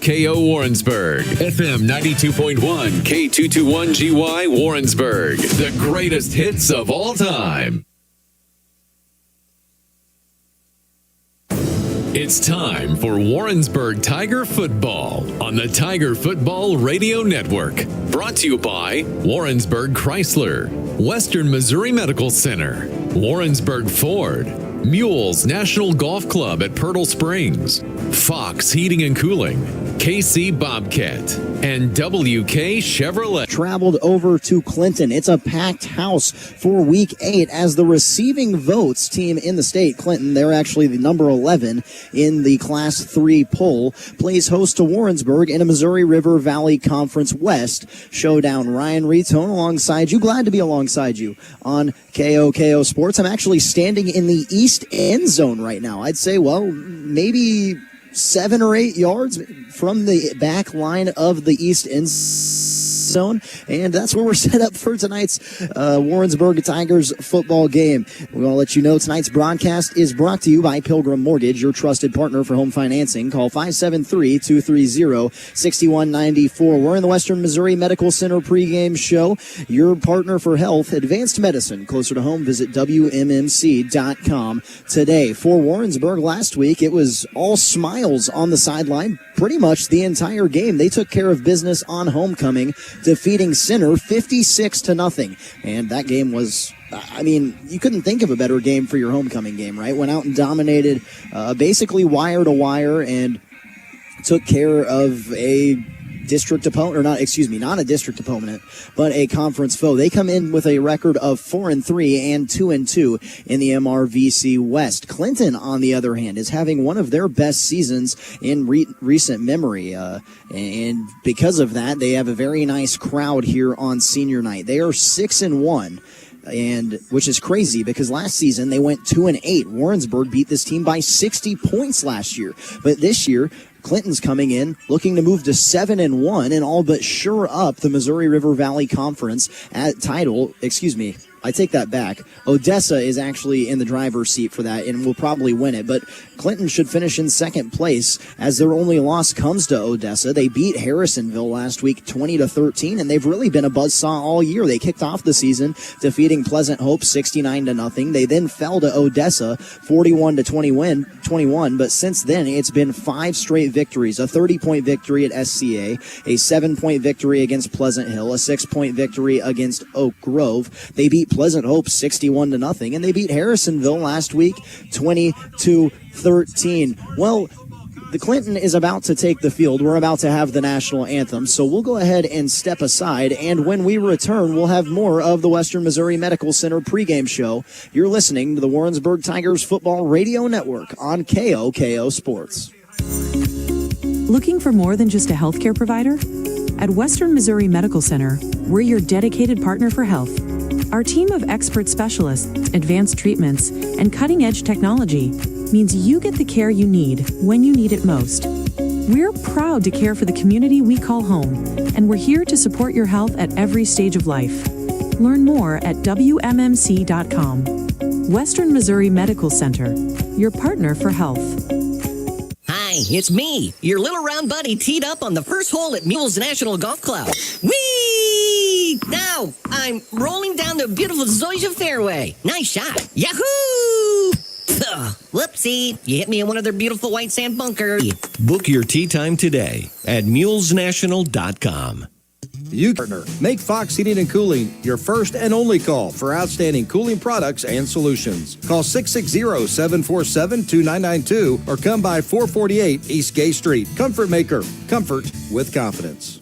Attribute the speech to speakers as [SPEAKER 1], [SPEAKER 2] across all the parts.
[SPEAKER 1] KOKO Warrensburg, FM 92.1, K221GY Warrensburg, the greatest hits of all time. It's time for Warrensburg Tiger Football on the Tiger Football Radio Network. Brought to you by Warrensburg Chrysler, Western Missouri Medical Center, Warrensburg Ford, Mules National Golf Club at Pirtle Springs, Fox Heating and Cooling, KC Bobcat, and WK Chevrolet.
[SPEAKER 2] Traveled over to Clinton. It's a packed house for Week 8 as the receiving votes team in the state, Clinton, they're actually the number 11 in the Class 3 poll, plays host to Warrensburg in a Missouri River Valley Conference West showdown. Ryan Retone alongside you. Glad to be alongside you on KOKO Sports. I'm actually standing in the east end zone right now. I'd say, well, maybe 7 or 8 yards from the back line of the east end zone, and that's where we're set up for tonight's Warrensburg Tigers football game. We want to let you know tonight's broadcast is brought to you by Pilgrim Mortgage, your trusted partner for home financing. Call 573-230-6194. We're in the Western Missouri Medical Center pregame show, your partner for health, advanced medicine. Closer to home, visit WMMC.com today. For Warrensburg last week, it was all smiles on the sideline pretty much the entire game. They took care of business on homecoming, defeating Center 56-0. And that game was, I mean, you couldn't think of a better game for your homecoming game, right? Went out and dominated basically wire to wire and took care of a district opponent, or not a district opponent, but a conference foe. They come in with a record of 4-3 and 2-2 in the MRVC West. Clinton, on the other hand, is having one of their best seasons in recent memory, and because of that, they have a very nice crowd here on senior night. They are 6-1. And which is crazy because last season they went 2-8. Warrensburg beat this team by 60 points last year, but this year Clinton's coming in looking to move to 7-1 and all but shore up the Missouri River Valley Conference title. I take that back. Odessa is actually in the driver's seat for that and will probably win it. But Clinton should finish in second place as their only loss comes to Odessa. They beat Harrisonville last week 20-13, and they've really been a buzzsaw all year. They kicked off the season defeating Pleasant Hope 69-0. They then fell to Odessa 41-21, but since then it's been 5 straight victories, a 30-point victory at SCA, a 7-point victory against Pleasant Hill, a 6-point victory against Oak Grove. They beat Pleasant Hope 61-0, and they beat Harrisonville last week 20-13. Well, the Clinton is about to take the field. We're about to have the national anthem, so we'll go ahead and step aside, and when we return, we'll have more of the Western Missouri Medical Center pregame show. You're listening to the Warrensburg Tigers Football Radio Network on KOKO Sports.
[SPEAKER 3] Looking for more than just a healthcare provider? At Western Missouri Medical Center, we're your dedicated partner for health. Our team of expert specialists, advanced treatments, and cutting-edge technology means you get the care you need when you need it most. We're proud to care for the community we call home, and we're here to support your health at every stage of life. Learn more at WMMC.com. Western Missouri Medical Center, your partner for health.
[SPEAKER 4] Hi, it's me, your little round buddy teed up on the first hole at Mules National Golf Club. Whee! Now, I'm rolling down the beautiful Zoysia fairway. Nice shot. Yahoo! Ugh, whoopsie. You hit me in one of their beautiful white sand bunkers.
[SPEAKER 5] Book your tee time today at mulesnational.com.
[SPEAKER 6] You partner. Make Fox Heating and Cooling your first and only call for outstanding cooling products and solutions. Call 660-747-2992 or come by 448 East Gay Street. Comfort Maker. Comfort with confidence.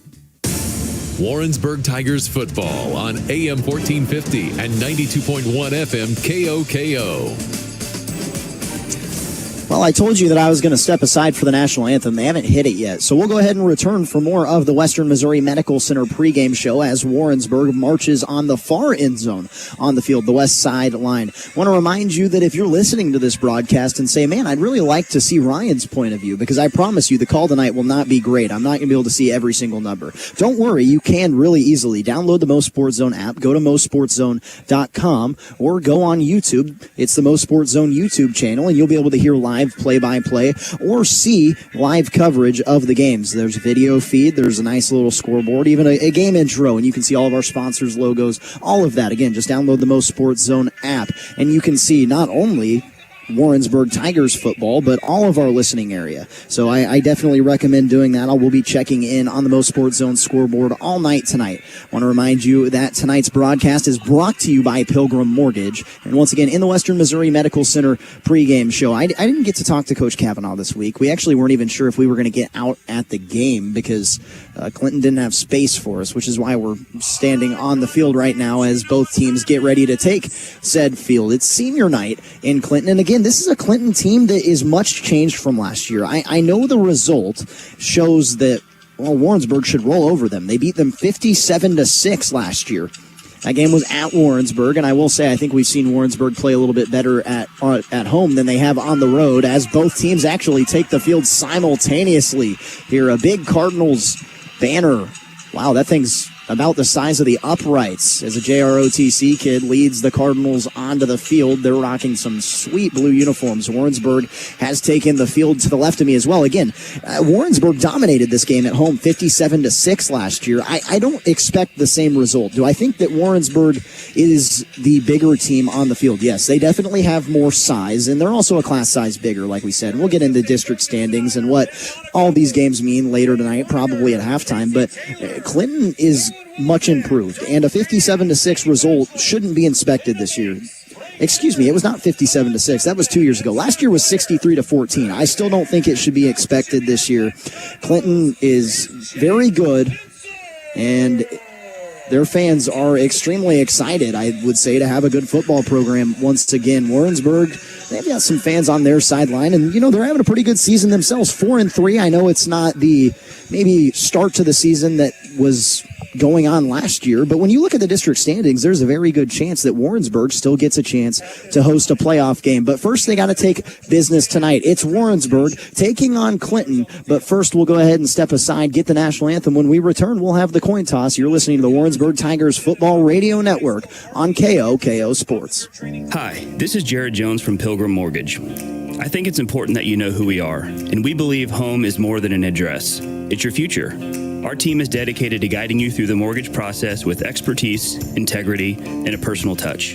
[SPEAKER 1] Warrensburg Tigers football on AM 1450 and 92.1 FM KOKO.
[SPEAKER 2] Well, I told you that I was going to step aside for the national anthem. They haven't hit it yet. So we'll go ahead and return for more of the Western Missouri Medical Center pregame show as Warrensburg marches on the far end zone on the field, the west side line. I want to remind you that if you're listening to this broadcast and say, man, I'd really like to see Ryan's point of view, because I promise you the call tonight will not be great. I'm not going to be able to see every single number. Don't worry, you can really easily download the MoSportsZone app, go to MoSportsZone.com, or go on YouTube. It's the MoSportsZone YouTube channel, and you'll be able to hear live live play-by-play or see live coverage of the games. There's a video feed. There's a nice little scoreboard, even a game intro, and you can see all of our sponsors' logos, all of that. Again, just download the MoSportsZone app, and you can see not only Warrensburg Tigers football, but all of our listening area. So I definitely recommend doing that. I will be checking in on the MoSportsZone scoreboard all night tonight. I want to remind you that tonight's broadcast is brought to you by Pilgrim Mortgage. And once again, in the Western Missouri Medical Center pregame show, I didn't get to talk to Coach Kavanaugh this week. We actually weren't even sure if we were going to get out at the game because Clinton didn't have space for us, which is why we're standing on the field right now as both teams get ready to take said field. It's senior night in Clinton, and again, this is a Clinton team that is much changed from last year. I know the result shows that, well, Warrensburg should roll over them. They beat them 57-6 last year. That game was at Warrensburg, and I will say I think we've seen Warrensburg play a little bit better at home than they have on the road, as both teams actually take the field simultaneously. Here, a big Cardinals banner. Wow, that thing's about the size of the uprights as a JROTC kid leads the Cardinals onto the field. They're rocking some sweet blue uniforms. Warrensburg has taken the field to the left of me as well. Again, Warrensburg dominated this game at home 57-6 last year. I don't expect the same result. Do I think that Warrensburg is the bigger team on the field? Yes, they definitely have more size, and they're also a class size bigger, like we said. We'll get into district standings and what all these games mean later tonight, probably at halftime, but Clinton is much improved, and a 57-6 result shouldn't be inspected this year. Excuse me, it was not 57-6. That was 2 years ago. Last year was 63-14. I still don't think it should be expected this year. Clinton is very good, and their fans are extremely excited, I would say, to have a good football program once again. Warrensburg, they've got some fans on their sideline, and, you know, they're having a pretty good season themselves. 4-3. I know it's not the maybe start to the season that was going on last year, but when you look at the district standings, there's a very good chance that Warrensburg still gets a chance to host a playoff game. But first, they got to take business tonight. It's Warrensburg taking on Clinton, but first we'll go ahead and step aside, get the national anthem. When we return, we'll have the coin toss. You're listening to the Warrensburg Tigers Football Radio Network on KOKO Sports.
[SPEAKER 7] Hi, this is Jared Jones from Pilgrim Mortgage. I think it's important that you know who we are, and we believe home is more than an address. It's your future. Our team is dedicated to guiding you through the mortgage process with expertise, integrity, and a personal touch.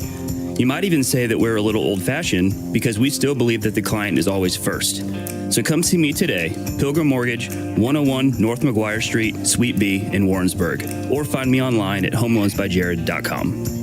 [SPEAKER 7] You might even say that we're a little old-fashioned because we still believe that the client is always first. So come see me today, Pilgrim Mortgage, 101 North McGuire Street, Suite B in Warrensburg, or find me online at homeloansbyjared.com.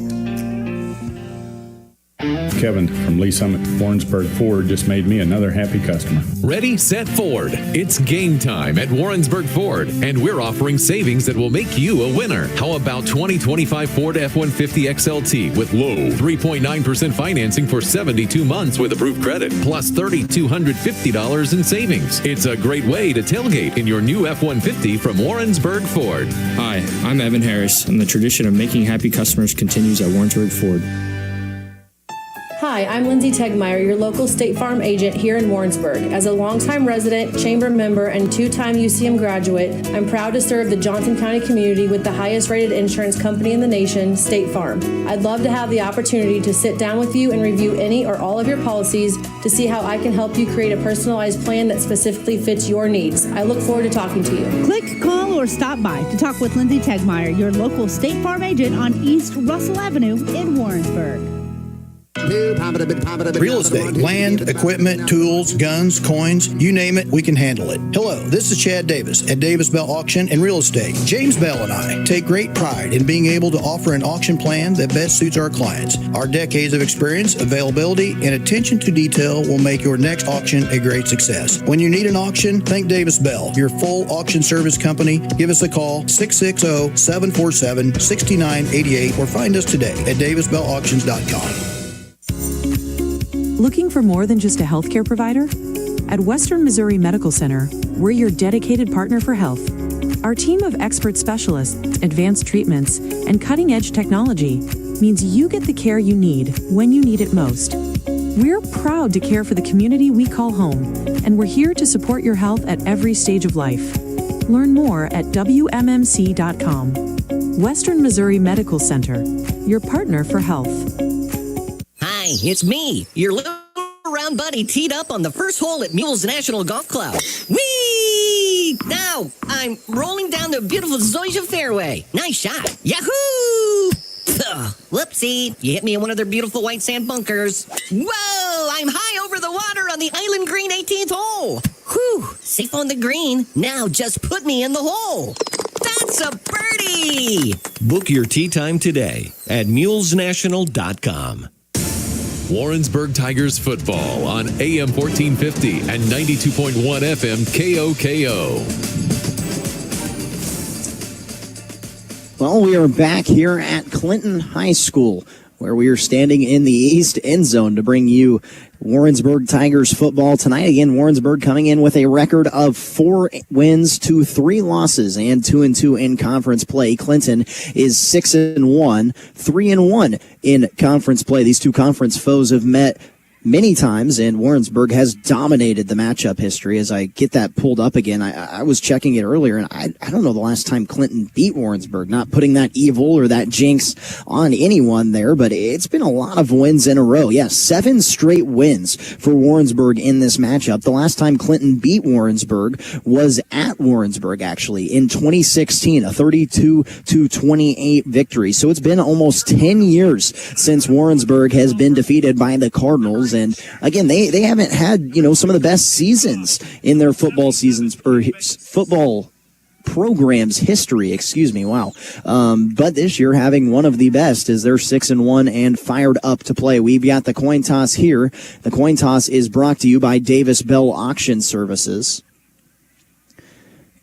[SPEAKER 8] Kevin from Lee Summit Warrensburg Ford just made me another happy customer.
[SPEAKER 1] Ready, set, Ford. It's game time at Warrensburg Ford, and we're offering savings that will make you a winner. How about 2025 Ford F-150 XLT with low 3.9% financing for 72 months with approved credit, plus $3,250 in savings. It's a great way to tailgate in your new F-150 from Warrensburg Ford.
[SPEAKER 9] Hi, I'm Evan Harris, and the tradition of making happy customers continues at Warrensburg Ford.
[SPEAKER 10] Hi, I'm Lindsay Tegmeyer, your local State Farm agent here in Warrensburg. As a longtime resident, chamber member, and two-time UCM graduate, I'm proud to serve the Johnson County community with the highest rated insurance company in the nation, State Farm. I'd love to have the opportunity to sit down with you and review any or all of your policies to see how I can help you create a personalized plan that specifically fits your needs. I look forward to talking to you.
[SPEAKER 11] Click, call, or stop by to talk with Lindsay Tegmeyer, your local State Farm agent on East Russell Avenue in Warrensburg.
[SPEAKER 12] Real estate, land, equipment, tools, guns, coins, you name it, we can handle it. Hello, this is Chad Davis at Davis Bell Auction and Real Estate. James Bell and I take great pride in being able to offer an auction plan that best suits our clients. Our decades of experience, availability, and attention to detail will make your next auction a great success. When you need an auction, think Davis Bell, your full auction service company. Give us a call, 660-747-6988, or find us today at davisbellauctions.com.
[SPEAKER 3] Looking for more than just a healthcare provider? At Western Missouri Medical Center, we're your dedicated partner for health. Our team of expert specialists, advanced treatments, and cutting-edge technology means you get the care you need when you need it most. We're proud to care for the community we call home, and we're here to support your health at every stage of life. Learn more at WMMC.com. Western Missouri Medical Center, your partner for health.
[SPEAKER 4] Hi, it's me, your little little round buddy teed up on the first hole at Mules National Golf Club. Whee! Now, I'm rolling down the beautiful Zoysia fairway. Nice shot. Yahoo! Ugh, whoopsie. You hit me in one of their beautiful white sand bunkers. Whoa! I'm high over the water on the Island Green 18th hole. Whew! Safe on the green. Now just put me in the hole. That's a birdie!
[SPEAKER 5] Book your tee time today at mulesnational.com.
[SPEAKER 1] Warrensburg Tigers football on AM 1450 and 92.1 FM KOKO.
[SPEAKER 2] Well, we are back here at Clinton High School, where we are standing in the east end zone to bring you Warrensburg Tigers football tonight. Again, Warrensburg coming in with a record of 4 wins to 3 losses and 2-2 in conference play. Clinton is 6-1, 3-1 in conference play. These two conference foes have met many times, and Warrensburg has dominated the matchup history. As I get that pulled up again, I was checking it earlier, and I don't know the last time Clinton beat Warrensburg. Not putting that evil or that jinx on anyone there, but it's been a lot of wins in a row. Yeah, 7 straight wins for Warrensburg in this matchup. The last time Clinton beat Warrensburg was at Warrensburg, actually, in 2016, a 32-28 victory. So it's been almost 10 years since Warrensburg has been defeated by the Cardinals. And again, they haven't had, some of the best seasons in their football seasons or football program's history, Wow. But this year having one of the best as they're 6-1 and fired up to play. We've got the coin toss here. The coin toss is brought to you by Davis Bell Auction Services.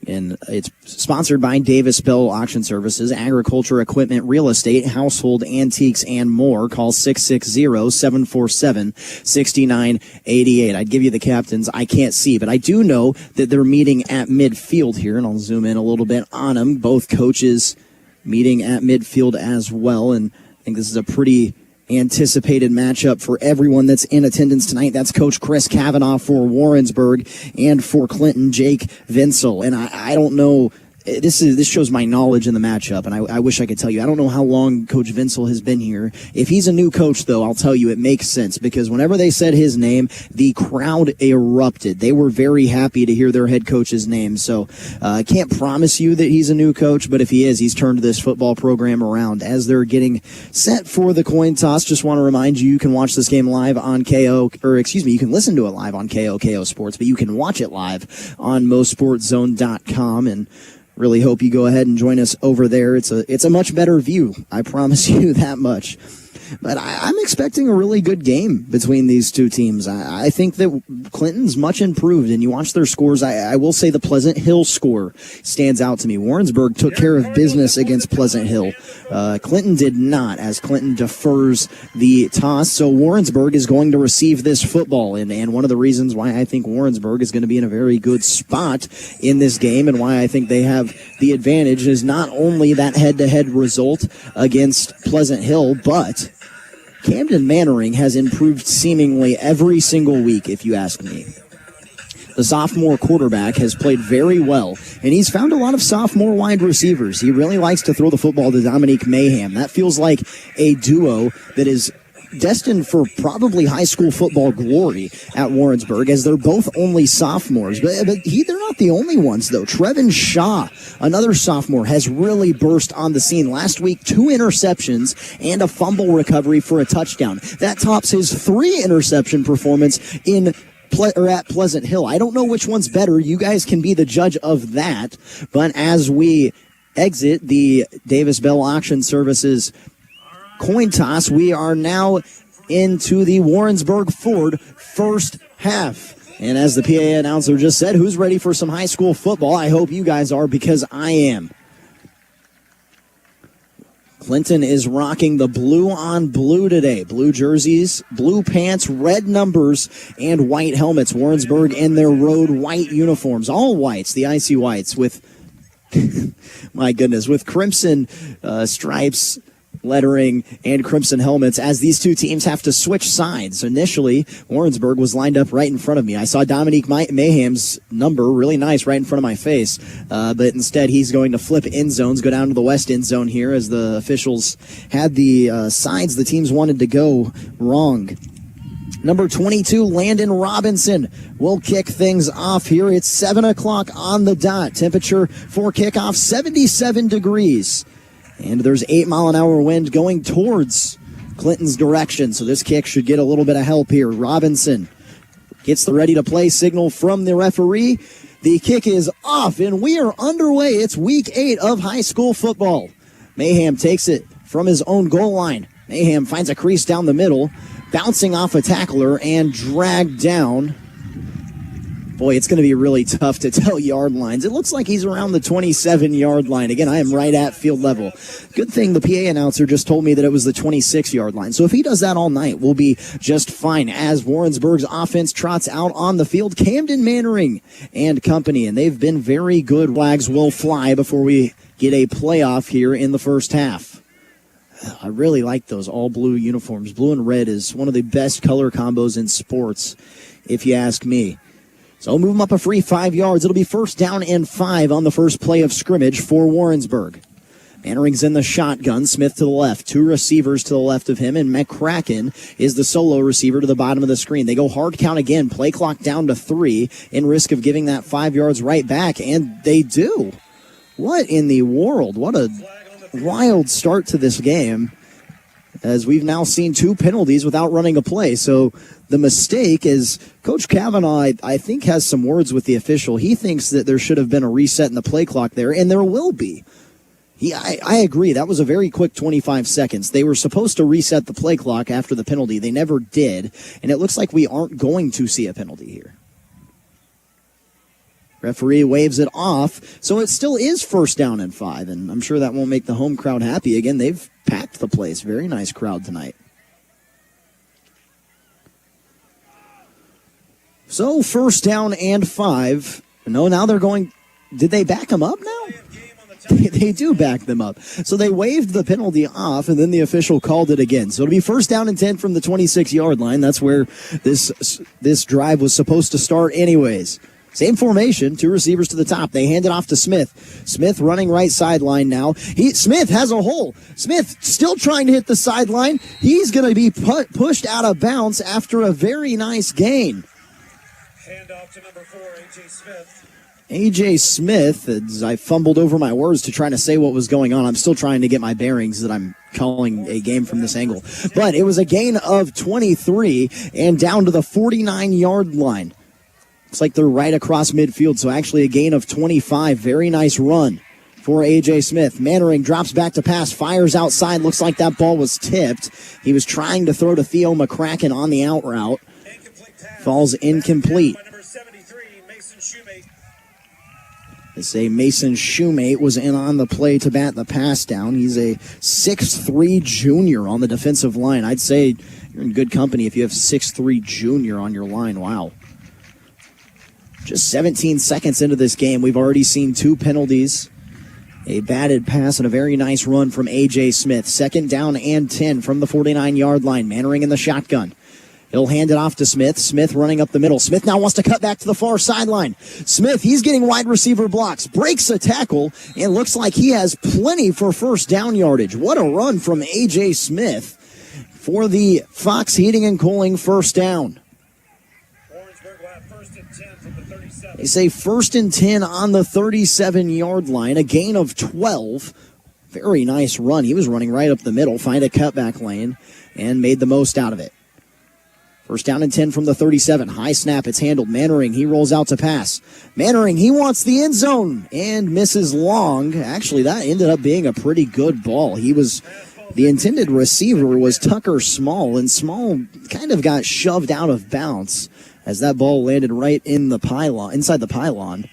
[SPEAKER 2] And it's sponsored by Davis Bell Auction Services, agriculture, equipment, real estate, household, antiques, and more. Call 660-747-6988. I'd give you the captains. I can't see, but I do know that they're meeting at midfield here, and I'll zoom in a little bit on them. Both coaches meeting at midfield as well, and I think this is a pretty anticipated matchup for everyone that's in attendance tonight. That's Coach Chris Kavanaugh for Warrensburg, and for Clinton, Jake Vinsel. And I don't know, this shows my knowledge in the matchup, and I wish I could tell you. I don't know how long Coach Vinsel has been here. If he's a new coach, though, I'll tell you it makes sense, because whenever they said his name, the crowd erupted. They were very happy to hear their head coach's name. So I can't promise you that he's a new coach, but if he is, he's turned this football program around. As they're getting set for the coin toss, just want to remind you, you can watch this game live on you can listen to it live on KOKO Sports, but you can watch it live on MoSportsZone.com, and really hope you go ahead and join us over there. It's a much better view. I promise you that much. But I'm expecting a really good game between these two teams. I think that Clinton's much improved, and you watch their scores. I will say the Pleasant Hill score stands out to me. Warrensburg took care of business against Pleasant Hill. Clinton did not, as Clinton defers the toss. So Warrensburg is going to receive this football, and one of the reasons why I think Warrensburg is going to be in a very good spot in this game, and why I think they have the advantage, is not only that head-to-head result against Pleasant Hill, but Camden Mannering has improved seemingly every single week, if you ask me. The sophomore quarterback has played very well, and he's found a lot of sophomore wide receivers. He really likes to throw the football to Dominique Mayhem. That feels like a duo that is destined for probably high school football glory at Warrensburg, as they're both only sophomores. But they're not the only ones, though. Trevin Shaw, another sophomore, has really burst on the scene. Last week, 2 interceptions and a fumble recovery for a touchdown. That tops his 3 interception performance at Pleasant Hill. I don't know which one's better. You guys can be the judge of that. But as we exit the Davis Bell Auction Services coin toss, we are now into the Warrensburg Ford first half. And as the PA announcer just said, who's ready for some high school football? I hope you guys are, because I am. Clinton is rocking the blue on blue today. Blue jerseys, blue pants, red numbers, and white helmets. Warrensburg in their road white uniforms. All whites, the icy whites, with, my goodness, with crimson stripes, lettering, and crimson helmets, as these two teams have to switch sides. Initially, Warrensburg was lined up right in front of me. I saw Dominique Mayhem's number, really nice, right in front of my face. But instead, he's going to flip end zones, go down to the west end zone here, as the officials had the sides the teams wanted to go wrong. Number 22, Landon Robinson, will kick things off here. It's 7 o'clock on the dot. Temperature for kickoff, 77 degrees. And there's 8-mile-an-hour wind going towards Clinton's direction, so this kick should get a little bit of help here. Robinson gets the ready-to-play signal from the referee. The kick is off, and we are underway. It's week 8 of high school football. Mayhem takes it from his own goal line. Mayhem finds a crease down the middle, bouncing off a tackler and dragged down. Boy, it's going to be really tough to tell yard lines. It looks like he's around the 27-yard line. Again, I am right at field level. Good thing the PA announcer just told me that it was the 26-yard line. So if he does that all night, we'll be just fine as Warrensburg's offense trots out on the field. Camden Mannering and company, and they've been very good. Flags will fly before we get a playoff here in the first half. I really like those all-blue uniforms. Blue and red is one of the best color combos in sports, if you ask me. So move them up a free 5 yards. It'll be 1st down and 5 on the first play of scrimmage for Warrensburg. Mannering's in the shotgun. Smith to the left. 2 receivers to the left of him, and McCracken is the solo receiver to the bottom of the screen. They go hard count again. Play clock down to 3 in risk of giving that 5 yards right back, and they do. What in the world? What a wild start to this game, as we've now seen 2 penalties without running a play. So the mistake is Coach Kavanaugh, I think, has some words with the official. He thinks that there should have been a reset in the play clock there, and there will be. I agree. That was a very quick 25 seconds. They were supposed to reset the play clock after the penalty. They never did, and it looks like we aren't going to see a penalty here. Referee waves it off, so it still is 1st down and 5, and I'm sure that won't make the home crowd happy. Again, they've packed the place. Very nice crowd tonight. So 1st down and 5. No, now they're going. Did they back them up now? They do back them up. So they waved the penalty off, and then the official called it again. So it'll be 1st down and 10 from the 26-yard line. That's where this drive was supposed to start anyways. Same formation, 2 receivers to the top. They hand it off to Smith. Smith running right sideline now. Smith has a hole. Smith still trying to hit the sideline. He's going to be pushed out of bounds after a very nice gain.
[SPEAKER 13] Handoff to number 4, A.J. Smith.
[SPEAKER 2] A.J. Smith, as I fumbled over my words to try to say what was going on. I'm still trying to get my bearings that I'm calling a game from this angle. But it was a gain of 23 and down to the 49-yard line. Looks like they're right across midfield, so actually a gain of 25. Very nice run for A.J. Smith. Mannering drops back to pass, fires outside. Looks like that ball was tipped. He was trying to throw to Theo McCracken on the out route. Falls incomplete. They say Mason Shoemate was in on the play to bat the pass down. He's a 6'3 junior on the defensive line. I'd say you're in good company if you have 6'3 junior on your line. Wow. Just 17 seconds into this game, we've already seen 2 penalties, a batted pass, and a very nice run from A.J. Smith. 2nd down and 10 from the 49-yard line. Mannering in the shotgun. He'll hand it off to Smith. Smith running up the middle. Smith now wants to cut back to the far sideline. Smith, he's getting wide receiver blocks, breaks a tackle, and looks like he has plenty for 1st down yardage. What a run from A.J. Smith for the Fox Heating and Cooling 1st down. They say 1st and 10 on the 37-yard line, a gain of 12. Very nice run. He was running right up the middle, find a cutback lane, and made the most out of it. 1st down and 10 from the 37. High snap, it's handled. Mannering, he rolls out to pass. Mannering, he wants the end zone and misses long. Actually, that ended up being a pretty good ball. The intended receiver was Tucker Small, and Small kind of got shoved out of bounds as that ball landed right in the pylon, inside the pylon.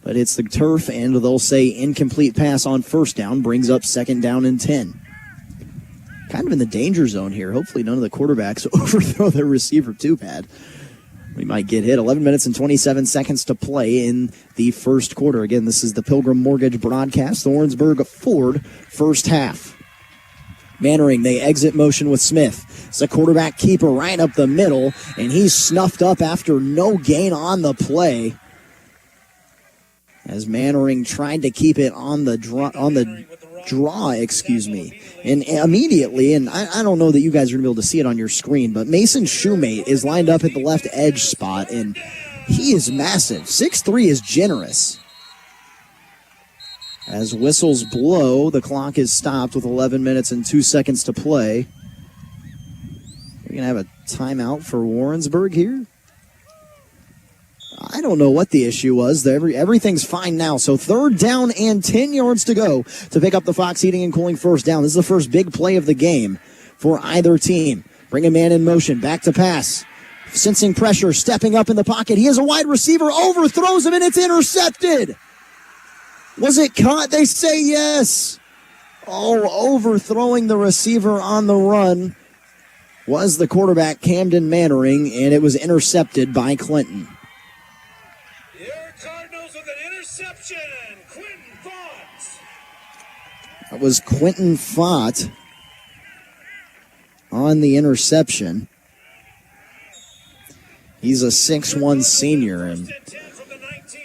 [SPEAKER 2] But it's the turf, and they'll say incomplete pass on 1st down, brings up 2nd down and 10. Kind of in the danger zone here. Hopefully none of the quarterbacks overthrow their receiver too bad. We might get hit. 11 minutes and 27 seconds to play in the 1st quarter. Again, this is the Pilgrim Mortgage broadcast, the Warrensburg Ford 1st half. Mannering, they exit motion with Smith. It's a quarterback keeper right up the middle, and he's snuffed up after no gain on the play. As Mannering tried to keep it on the draw, and immediately, and I don't know that you guys are going to be able to see it on your screen, but Mason Shoemate is lined up at the left edge spot, and he is massive. 6'3" is generous. As whistles blow, the clock is stopped with 11 minutes and 2 seconds to play. We're going to have a timeout for Warrensburg here. I don't know what the issue was. Everything's fine now. So 3rd down and 10 yards to go to pick up the Fox Heating and Cooling first down. This is the first big play of the game for either team. Bring a man in motion. Back to pass. Sensing pressure. Stepping up in the pocket. He has a wide receiver. Overthrows him, and it's intercepted. Was it caught? They say yes. Oh, overthrowing the receiver on the run was the quarterback, Camden Mannering, and it was intercepted by Clinton. That was Quentin Fott on the interception. He's a 6'1" senior and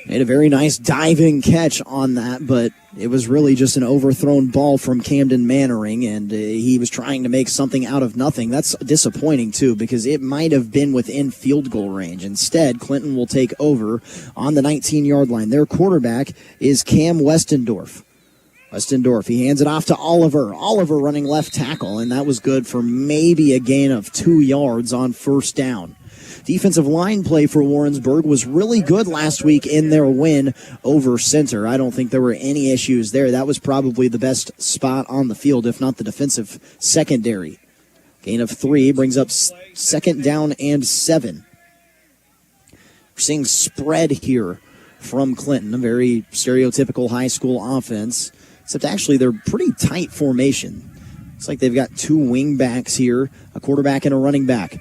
[SPEAKER 2] made a very nice diving catch on that, but it was really just an overthrown ball from Camden Mannering, and he was trying to make something out of nothing. That's disappointing, too, because it might have been within field goal range. Instead, Clinton will take over on the 19-yard line. Their quarterback is Cam Westendorf. He hands it off to Oliver. Oliver running left tackle, and that was good for maybe a gain of 2 yards on first down. Defensive line play for Warrensburg was really good last week in their win over Center. I don't think there were any issues there. That was probably the best spot on the field, if not the defensive secondary. Gain of 3 brings up 2nd down and 7. We're seeing spread here from Clinton, a very stereotypical high school offense. Except actually they're pretty tight formation. Looks like they've got 2 wing backs here, a quarterback and a running back.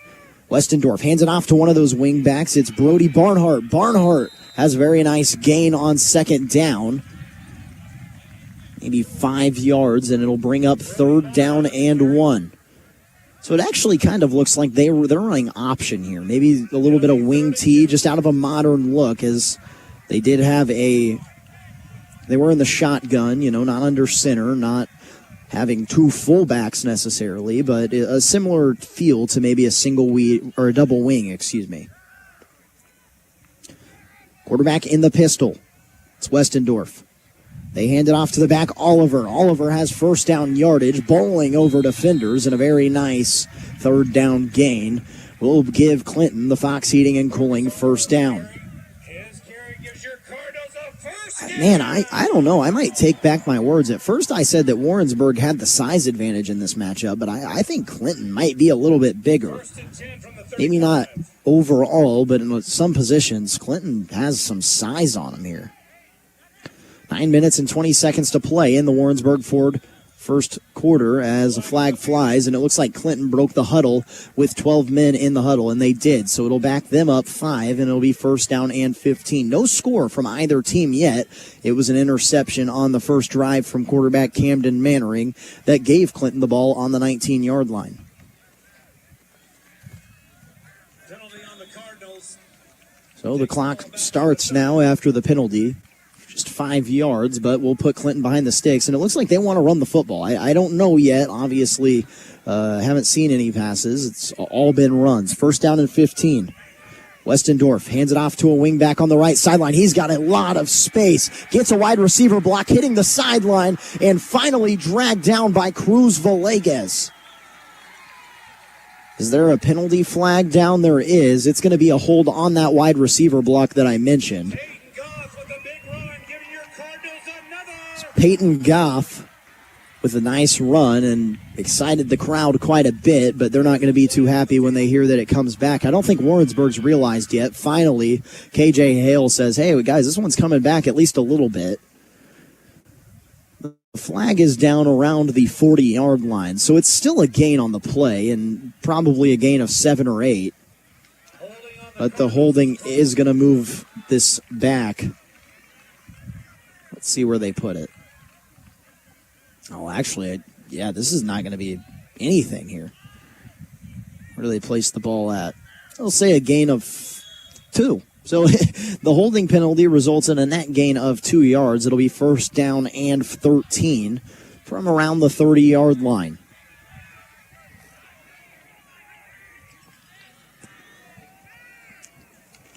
[SPEAKER 2] Westendorf hands it off to one of those wing backs. It's Brody Barnhart. Barnhart has a very nice gain on 2nd down. Maybe 5 yards, and it'll bring up 3rd down and 1. So it actually kind of looks like they're running option here. Maybe a little bit of wing tee, just out of a modern look, as they did have they were in the shotgun, not under center, not having 2 fullbacks necessarily, but a similar feel to maybe a single wing or a double wing, Quarterback in the pistol. It's Westendorf. They hand it off to the back, Oliver. Oliver has first down yardage, bowling over defenders, and a very nice 3rd down gain will give Clinton, the Fox Heating and Cooling, first down. Man, I don't know. I might take back my words. At first I said that Warrensburg had the size advantage in this matchup, but I think Clinton might be a little bit bigger. Maybe not overall, but in some positions, Clinton has some size on him here. 9 minutes and 20 seconds to play in the Warrensburg Ford first quarter as a flag flies, and it looks like Clinton broke the huddle with 12 men in the huddle, and they did. So it'll back them up 5, and it'll be first down and 15. No score from either team yet. It was an interception on the first drive from quarterback Camden Mannering that gave Clinton the ball on the 19-yard line. So the clock starts now after the penalty. Just 5 yards, but we'll put Clinton behind the sticks. And it looks like they want to run the football. I don't know yet. Obviously, haven't seen any passes. It's all been runs. First down and 15. Westendorf hands it off to a wingback on the right sideline. He's got a lot of space. Gets a wide receiver block, hitting the sideline, and finally dragged down by Cruz Villegas. Is there a penalty flag down? There is. It's going to be a hold on that wide receiver block that I mentioned. Peyton Goff with a nice run and excited the crowd quite a bit, but they're not going to be too happy when they hear that it comes back. I don't think Warrensburg's realized yet. Finally, KJ Hale says, hey, guys, this one's coming back at least a little bit. The flag is down around the 40-yard line, so it's still a gain on the play and probably a gain of 7 or 8. But the holding is going to move this back. Let's see where they put it. Oh, actually, yeah, this is not going to be anything here. Where do they place the ball at? I'll say a gain of 2. So the holding penalty results in a net gain of 2 yards. It'll be first down and 13 from around the 30-yard line.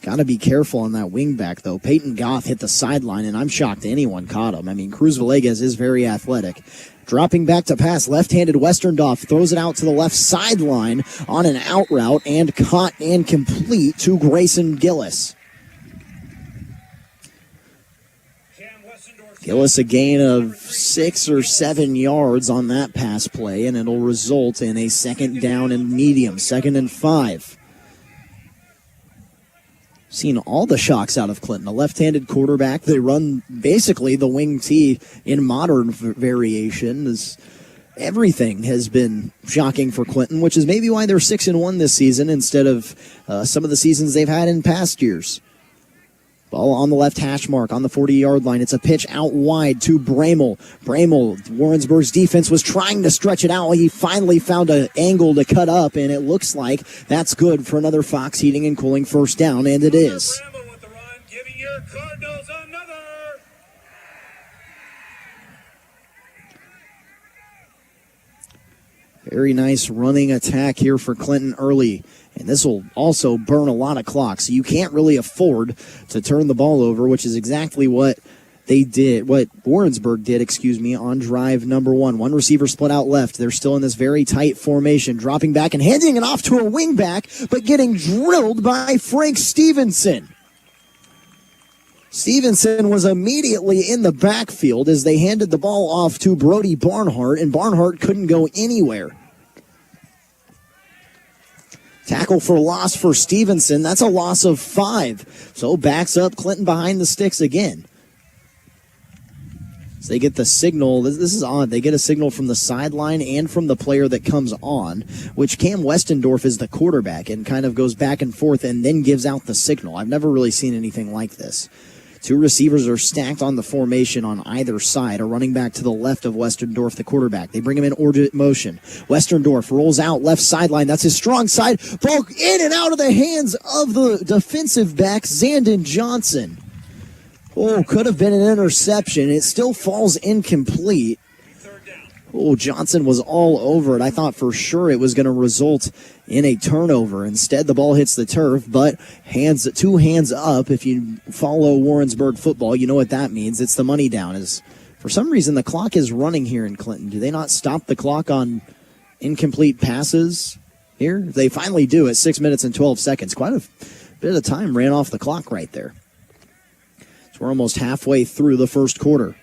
[SPEAKER 2] Got to be careful on that wingback, though. Peyton Goff hit the sideline, and I'm shocked anyone caught him. I mean, Cruz Villegas is very athletic. Dropping back to pass, left-handed Westerndorf throws it out to the left sideline on an out route and caught and complete to Grayson Gillis. Gillis a gain of 6 or 7 yards on that pass play, and it'll result in a second down and medium, 2nd and 5. Seen all the shocks out of Clinton. A left-handed quarterback. They run basically the wing T in modern variation. Everything has been shocking for Clinton, which is maybe why they're 6-1 this season instead of some of the seasons they've had in past years. Ball on the left hash mark on the 40-yard line. It's a pitch out wide to Bramel. Warrensburg's defense was trying to stretch it out. He finally found an angle to cut up, and it looks like that's good for another Fox Heating and Cooling first down, and it is. Very nice running attack here for Clinton early. And this will also burn a lot of clock. So you can't really afford to turn the ball over, which is exactly what they did, what Warrensburg did, on drive number 1. One receiver split out left. They're still in this very tight formation, dropping back and handing it off to a wingback, but getting drilled by Frank Stevenson. Stevenson was immediately in the backfield as they handed the ball off to Brody Barnhart, and Barnhart couldn't go anywhere. Tackle for loss for Stevenson. That's a loss of 5. So backs up Clinton behind the sticks again. So they get the signal. This is odd. They get a signal from the sideline and from the player that comes on, which Cam Westendorf is the quarterback and kind of goes back and forth and then gives out the signal. I've never really seen anything like this. 2 receivers are stacked on the formation on either side. A running back to the left of Westerndorf, the quarterback. They bring him in orbit motion. Westerndorf rolls out left sideline. That's his strong side. Ball in and out of the hands of the defensive back, Zandon Johnson. Oh, could have been an interception. It still falls incomplete. Oh, Johnson was all over it. I thought for sure it was going to result in a turnover. Instead, the ball hits the turf, but 2 hands up. If you follow Warrensburg football, you know what that means. It's the money down. For some reason, the clock is running here in Clinton. Do they not stop the clock on incomplete passes here? They finally do at 6 minutes and 12 seconds. Quite a bit of time ran off the clock right there. So we're almost halfway through the first quarter.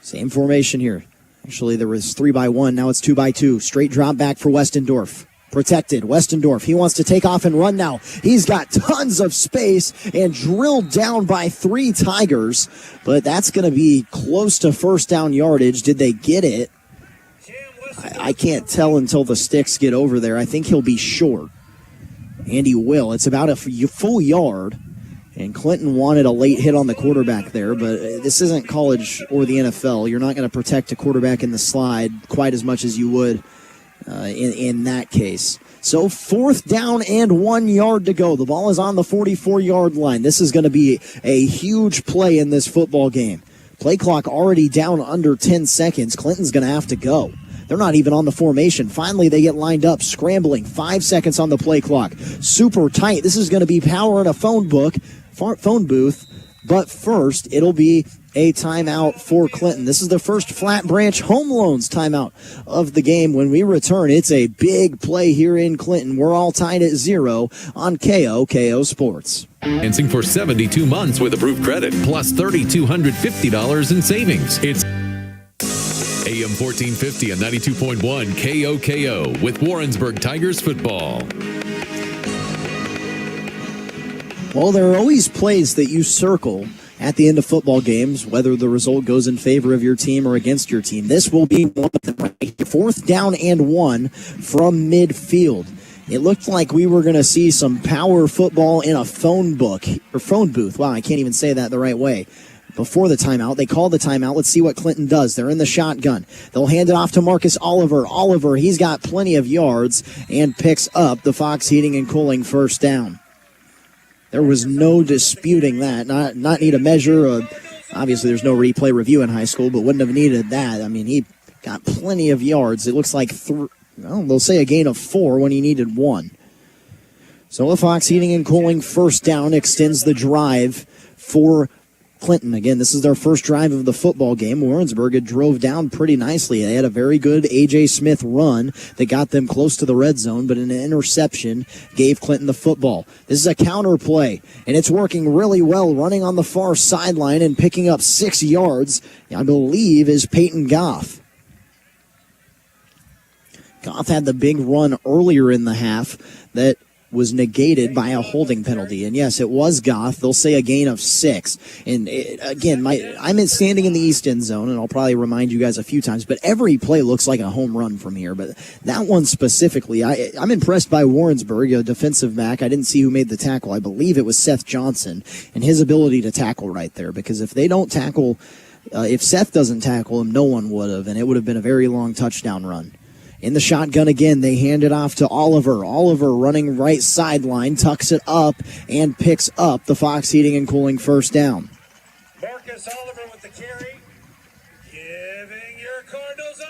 [SPEAKER 2] Same formation here. Actually, there was 3-by-1. Now it's 2-by-2. Straight drop back for Westendorf. Protected. Westendorf. He wants to take off and run now. He's got tons of space and drilled down by 3 Tigers. But that's going to be close to first down yardage. Did they get it? I can't tell until the sticks get over there. I think he'll be short. And he will. It's about a full yard. And Clinton wanted a late hit on the quarterback there, but this isn't college or the NFL. You're not going to protect a quarterback in the slide quite as much as you would in that case. So 4th down and 1 yard to go. The ball is on the 44-yard line. This is going to be a huge play in this football game. Play clock already down under 10 seconds. Clinton's going to have to go. They're not even on the formation. Finally, they get lined up, scrambling. 5 seconds on the play clock. Super tight. This is going to be power in a phone booth. But first, it'll be a timeout for Clinton. This is the first Flat Branch Home Loans timeout of the game. When we return, it's a big play here in Clinton. We're all tied at 0 on KOKO Sports.
[SPEAKER 1] Financing for 72 months with approved credit, plus $3,250 in savings. It's AM 1450 and 92.1 KOKO with Warrensburg Tigers Football.
[SPEAKER 2] Well, there are always plays that you circle at the end of football games, whether the result goes in favor of your team or against your team. This will be one of them right here. 4th down and 1 from midfield. It looked like we were going to see some power football in a phone booth. Wow, I can't even say that the right way. Before the timeout, they call the timeout. Let's see what Clinton does. They're in the shotgun. They'll hand it off to Marcus Oliver. Oliver, he's got plenty of yards and picks up the Fox Heating and Cooling first down. There was no disputing that. Not need to measure Obviously, there's no replay review in high school, but wouldn't have needed that. I mean, he got plenty of yards. It looks like, they'll say a gain of 4 when he needed 1. So the Fox Heating and Cooling first down extends the drive for Clinton. Again, this is their first drive of the football game. Warrensburg had drove down pretty nicely. They had a very good A.J. Smith run that got them close to the red zone, but an interception gave Clinton the football. This is a counter play, and it's working really well, running on the far sideline and picking up 6 yards, I believe, is Peyton Goff. Goff had the big run earlier in the half that was negated by a holding penalty. And yes, it was Goff. They'll say a gain of 6. And again, I'm standing in the east end zone, and I'll probably remind you guys a few times, but every play looks like a home run from here. But that one specifically, I'm impressed by Warrensburg, a defensive back. I didn't see who made the tackle. I believe it was Seth Johnson, and his ability to tackle right there. Because if they don't tackle, if Seth doesn't tackle him, no one would have, and it would have been a very long touchdown run. In the shotgun again, they hand it off to Oliver. Oliver running right sideline, tucks it up, and picks up the Fox Heating and Cooling first down.
[SPEAKER 13] Marcus Oliver with the carry, giving your Cardinals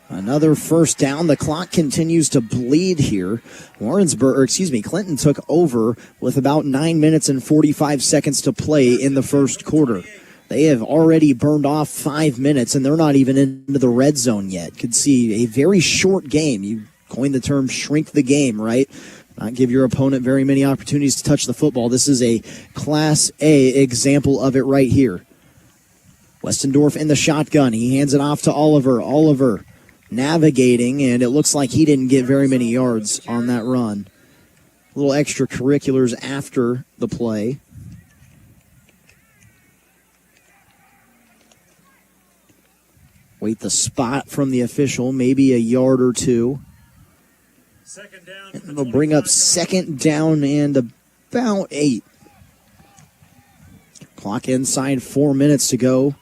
[SPEAKER 2] Another first down. The clock continues to bleed here. Clinton took over with about 9 minutes and 45 seconds to play in the first quarter. They have already burned off 5 minutes, and they're not even into the red zone yet. Could see a very short game. You coined the term shrink the game, right? Not give your opponent very many opportunities to touch the football. This is a Class A example of it right here. Westendorf in the shotgun. He hands it off to Oliver. Oliver navigating, and it looks like he didn't get very many yards on that run. Little extracurriculars after the play. Wait the spot from the official, maybe a yard or two. And they'll bring up second down and about 8. Clock inside 4 minutes to go.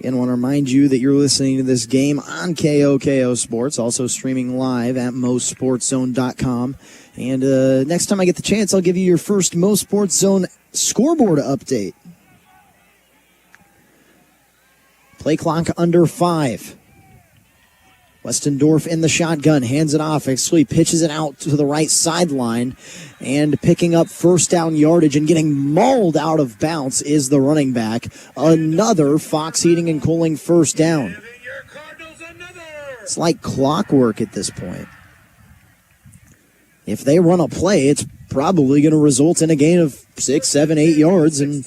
[SPEAKER 2] Again, I want to remind you that you're listening to this game on KOKO Sports, also streaming live at MoSportsZone.com. And next time I get the chance, I'll give you your first MoSportsZone scoreboard update. Play clock under 5. Westendorf in the shotgun, hands it off, actually pitches it out to the right sideline, and picking up first down yardage and getting mauled out of bounds is the running back. Another Fox Heating and Cooling first down. It's like clockwork at this point. If they run a play, it's probably going to result in a gain of 6, 7, 8 yards and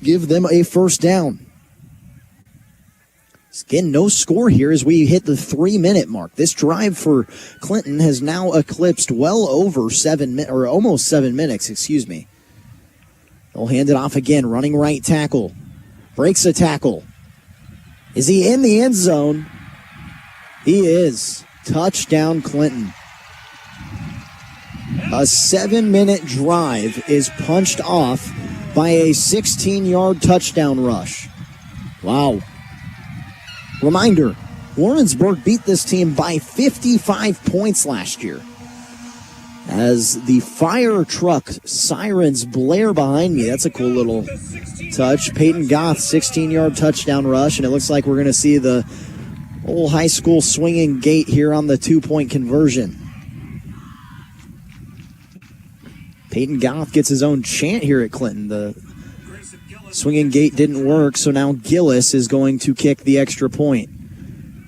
[SPEAKER 2] give them a first down. Again, no score here as we hit the 3-minute mark. This drive for Clinton has now eclipsed well over 7 minutes, or almost 7 minutes, excuse me. They'll hand it off again, running right tackle. Breaks a tackle. Is he in the end zone? He is. Touchdown, Clinton. A 7-minute drive is punched off by a 16-yard touchdown rush. Wow. Reminder, Warrensburg beat this team by 55 points last year. As the fire truck sirens blare behind me, that's a cool little touch. Peyton Goff, 16-yard touchdown rush, and it looks like we're going to see the old high school swinging gate here on the 2-point conversion. Peyton Goff gets his own chant here at Clinton. The swinging gate didn't work, so now Gillis is going to kick the extra point.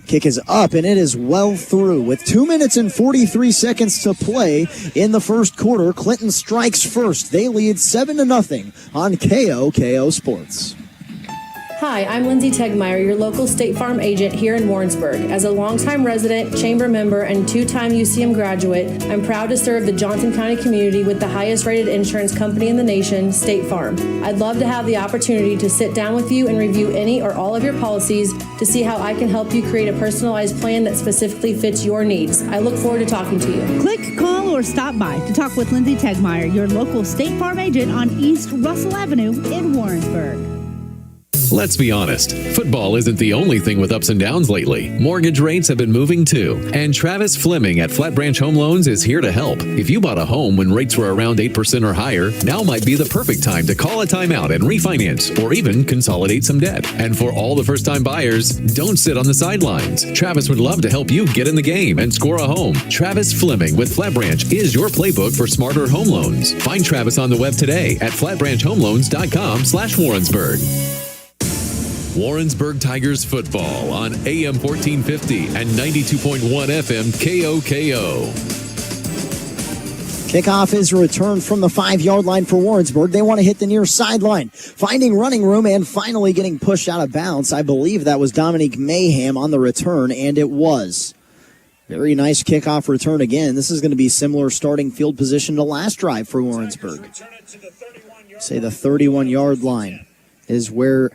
[SPEAKER 2] Kick is up, and it is well through. With 2 minutes and 43 seconds to play in the first quarter, Clinton strikes first. They lead 7-0 on KOKO Sports.
[SPEAKER 10] Hi, I'm Lindsay Tegmeyer, your local State Farm agent here in Warrensburg. As a longtime resident, chamber member, and 2-time UCM graduate, I'm proud to serve the Johnson County community with the highest rated insurance company in the nation, State Farm. I'd love to have the opportunity to sit down with you and review any or all of your policies to see how I can help you create a personalized plan that specifically fits your needs. I look forward to talking to you.
[SPEAKER 11] Click, call, or stop by to talk with Lindsay Tegmeyer, your local State Farm agent on East Russell Avenue in Warrensburg.
[SPEAKER 1] Let's be honest, football isn't the only thing with ups and downs lately. Mortgage rates have been moving too. And Travis Fleming at Flat Branch Home Loans is here to help. If you bought a home when rates were around 8% or higher, now might be the perfect time to call a timeout and refinance or even consolidate some debt. And for all the first-time buyers, don't sit on the sidelines. Travis would love to help you get in the game and score a home. Travis Fleming with Flat Branch is your playbook for smarter home loans. Find Travis on the web today at flatbranchhomeloans.com/Warrensburg. Warrensburg Tigers Football on AM 1450 and 92.1 FM KOKO.
[SPEAKER 2] Kickoff is returned from the 5-yard line for Warrensburg. They want to hit the near sideline, finding running room and finally getting pushed out of bounds. I believe that was Dominique Mayhem on the return, and it was. Very nice kickoff return again. This is going to be similar starting field position to last drive for Warrensburg. Say the 31-yard line is where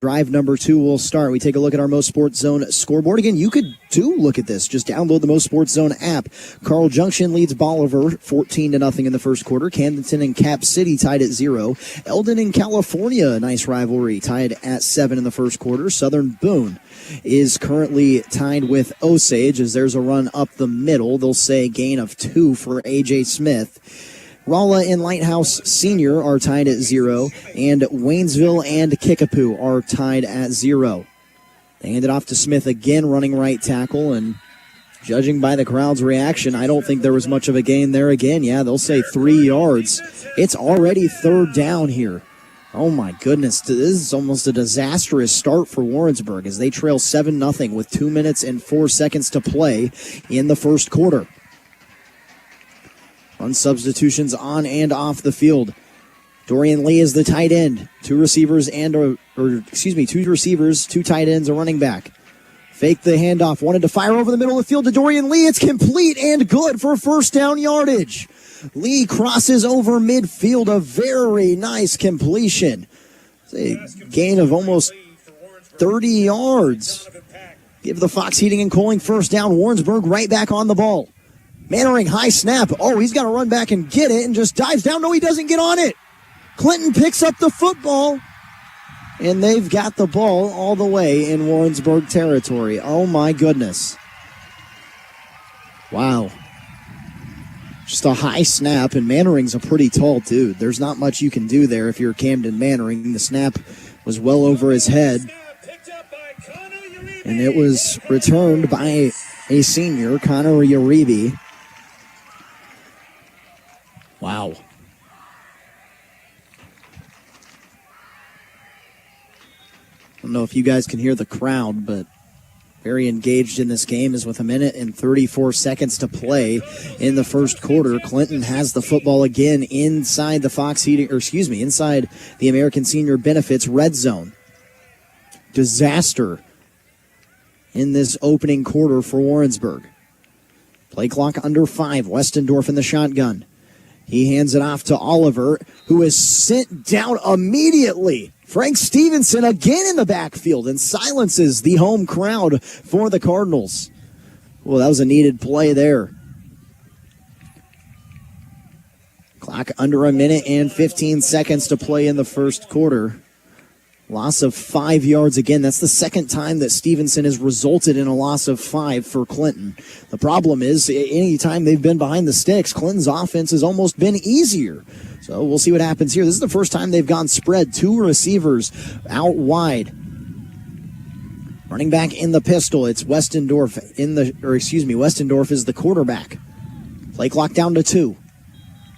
[SPEAKER 2] drive number 2 will start. We take a look at our MoSportsZone scoreboard. Again, you could too look at this. Just download the MoSportsZone app. Carl Junction leads Bolivar 14-0 in the first quarter. Camdenton and Cap City tied at 0. Eldon and California, a nice rivalry, tied at 7 in the first quarter. Southern Boone is currently tied with Osage as there's a run up the middle. They'll say gain of 2 for A.J. Smith. Rolla and Lighthouse Senior are tied at 0, and Waynesville and Kickapoo are tied at 0. They hand it off to Smith again, running right tackle, and judging by the crowd's reaction, I don't think there was much of a gain there again. Yeah, they'll say 3 yards. It's already third down here. Oh my goodness, this is almost a disastrous start for Warrensburg as they trail 7-0 with 2 minutes and 4 seconds to play in the first quarter. Run substitutions on and off the field. Dorian Lee is the tight end. 2 receivers, 2 tight ends, a running back. Fake the handoff. Wanted to fire over the middle of the field to Dorian Lee. It's complete and good for first down yardage. Lee crosses over midfield. A very nice completion. It's a gain of almost 30 yards. Give the Fox Heating and Cooling first down. Warrensburg right back on the ball. Mannering, high snap. Oh, he's got to run back and get it and just dives down. No, he doesn't get on it. Clinton picks up the football, and they've got the ball all the way in Warrensburg territory. Oh, my goodness. Wow. Just a high snap, and Mannering's a pretty tall dude. There's not much you can do there if you're Camden Mannering. The snap was well over his head, and it was returned by a senior, Connor Uribe. Wow. I don't know if you guys can hear the crowd, but very engaged in this game as with 1 minute and 34 seconds to play in the first quarter. Clinton has the football again inside the inside the American Senior Benefits red zone. Disaster in this opening quarter for Warrensburg. Play clock under 5. Westendorf in the shotgun. He hands it off to Oliver, who is sent down immediately. Frank Stevenson again in the backfield and silences the home crowd for the Cardinals. Well, that was a needed play there. Clock under 1 minute and 15 seconds to play in the first quarter. Loss of 5 yards again. That's the second time that Stevenson has resulted in a loss of 5 for Clinton. The problem is, any time they've been behind the sticks, Clinton's offense has almost been easier. So we'll see what happens here. This is the first time they've gone spread. 2 receivers out wide. Running back in the pistol. It's Westendorf Westendorf is the quarterback. Play clock down to 2.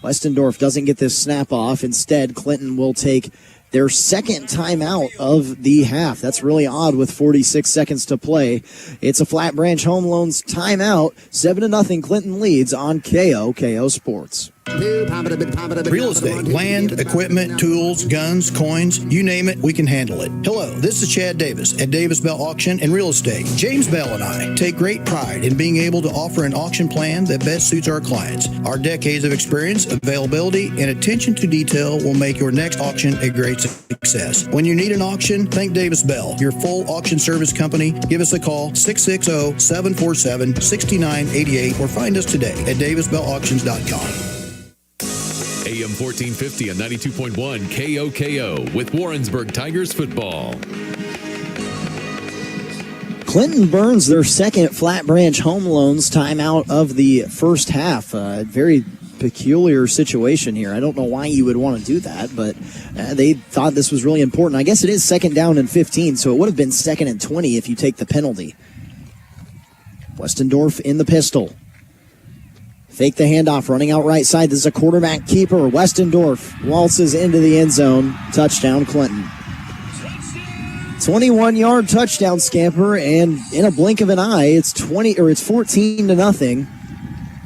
[SPEAKER 2] Westendorf doesn't get this snap off. Instead, Clinton will take their second timeout of the half. That's really odd with 46 seconds to play. It's a Flat Branch Home Loans timeout. 7-0 Clinton leads on KOKO Sports.
[SPEAKER 12] Real estate, land, equipment, tools, guns, coins, you name it, we can handle it. Hello, this is Chad Davis at Davis Bell Auction and Real Estate. James Bell and I take great pride in being able to offer an auction plan that best suits our clients. Our decades of experience, availability, and attention to detail will make your next auction a great success. When you need an auction, think Davis Bell, your full auction service company. Give us a call, 660-747-6988, or find us today at davisbellauctions.com.
[SPEAKER 1] AM AM 1450 and 92.1 KOKO with Warrensburg Tigers Football.
[SPEAKER 2] Clinton burns their second Flat Branch Home Loans timeout of the first half. Very peculiar situation here. I don't know why you would want to do that, but they thought this was really important. I guess it is 2nd down and 15, so it would have been 2nd and 20 if you take the penalty. Westendorf in the pistol. Fake the handoff, running out right side. This is a quarterback keeper. Westendorf waltzes into the end zone. Touchdown, Clinton. 21-yard touchdown scamper, and in a blink of an eye, it's 14-0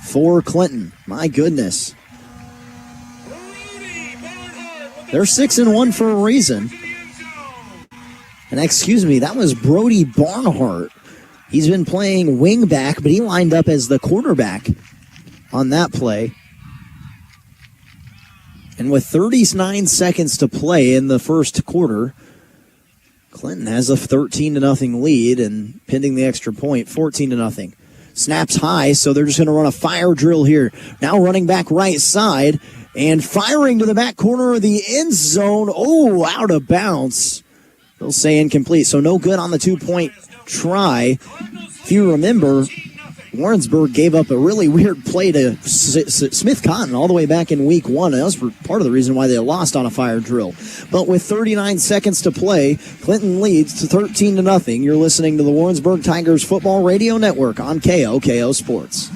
[SPEAKER 2] for Clinton. My goodness. They're 6-1 for a reason. And excuse me, that was Brody Barnhart. He's been playing wing back, but he lined up as the quarterback on that play. And with 39 seconds to play in the first quarter, Clinton has a 13-0 lead, and pending the extra point, 14-0. Snaps high, so they're just going to run a fire drill here. Now running back right side and firing to the back corner of the end zone. Oh, out of bounds. They'll say incomplete, so no good on the 2-point try. If you remember, Warrensburg gave up a really weird play to Smith Cotton all the way back in week 1. That was part of the reason why they lost on a fire drill. But with 39 seconds to play, Clinton leads to 13-0. You're listening to the Warrensburg Tigers Football Radio Network on KOKO Sports.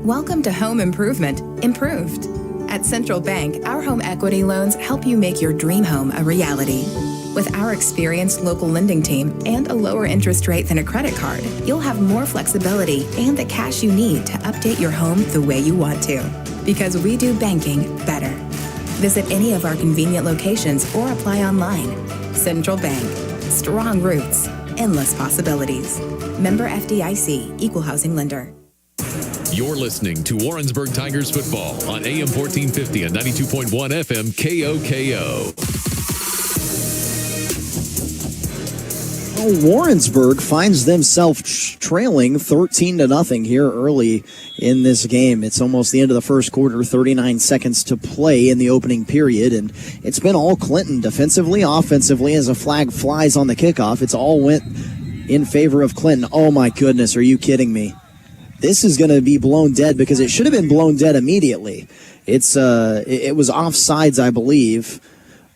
[SPEAKER 14] Welcome to Home Improvement Improved. At Central Bank, our home equity loans help you make your dream home a reality. With our experienced local lending team and a lower interest rate than a credit card, you'll have more flexibility and the cash you need to update your home the way you want to. Because we do banking better. Visit any of our convenient locations or apply online. Central Bank. Strong roots. Endless possibilities. Member FDIC. Equal housing lender.
[SPEAKER 1] You're listening to Warrensburg Tigers Football on AM 1450 and 92.1 FM KOKO.
[SPEAKER 2] Warrensburg finds themselves trailing 13-0 here early in this game. It's almost the end of the first quarter, 39 seconds to play in the opening period, and it's been all Clinton defensively, offensively. As a flag flies on the kickoff, it's all went in favor of Clinton. Oh my goodness, are you kidding me? This is going to be blown dead because it should have been blown dead immediately. It was offsides, I believe,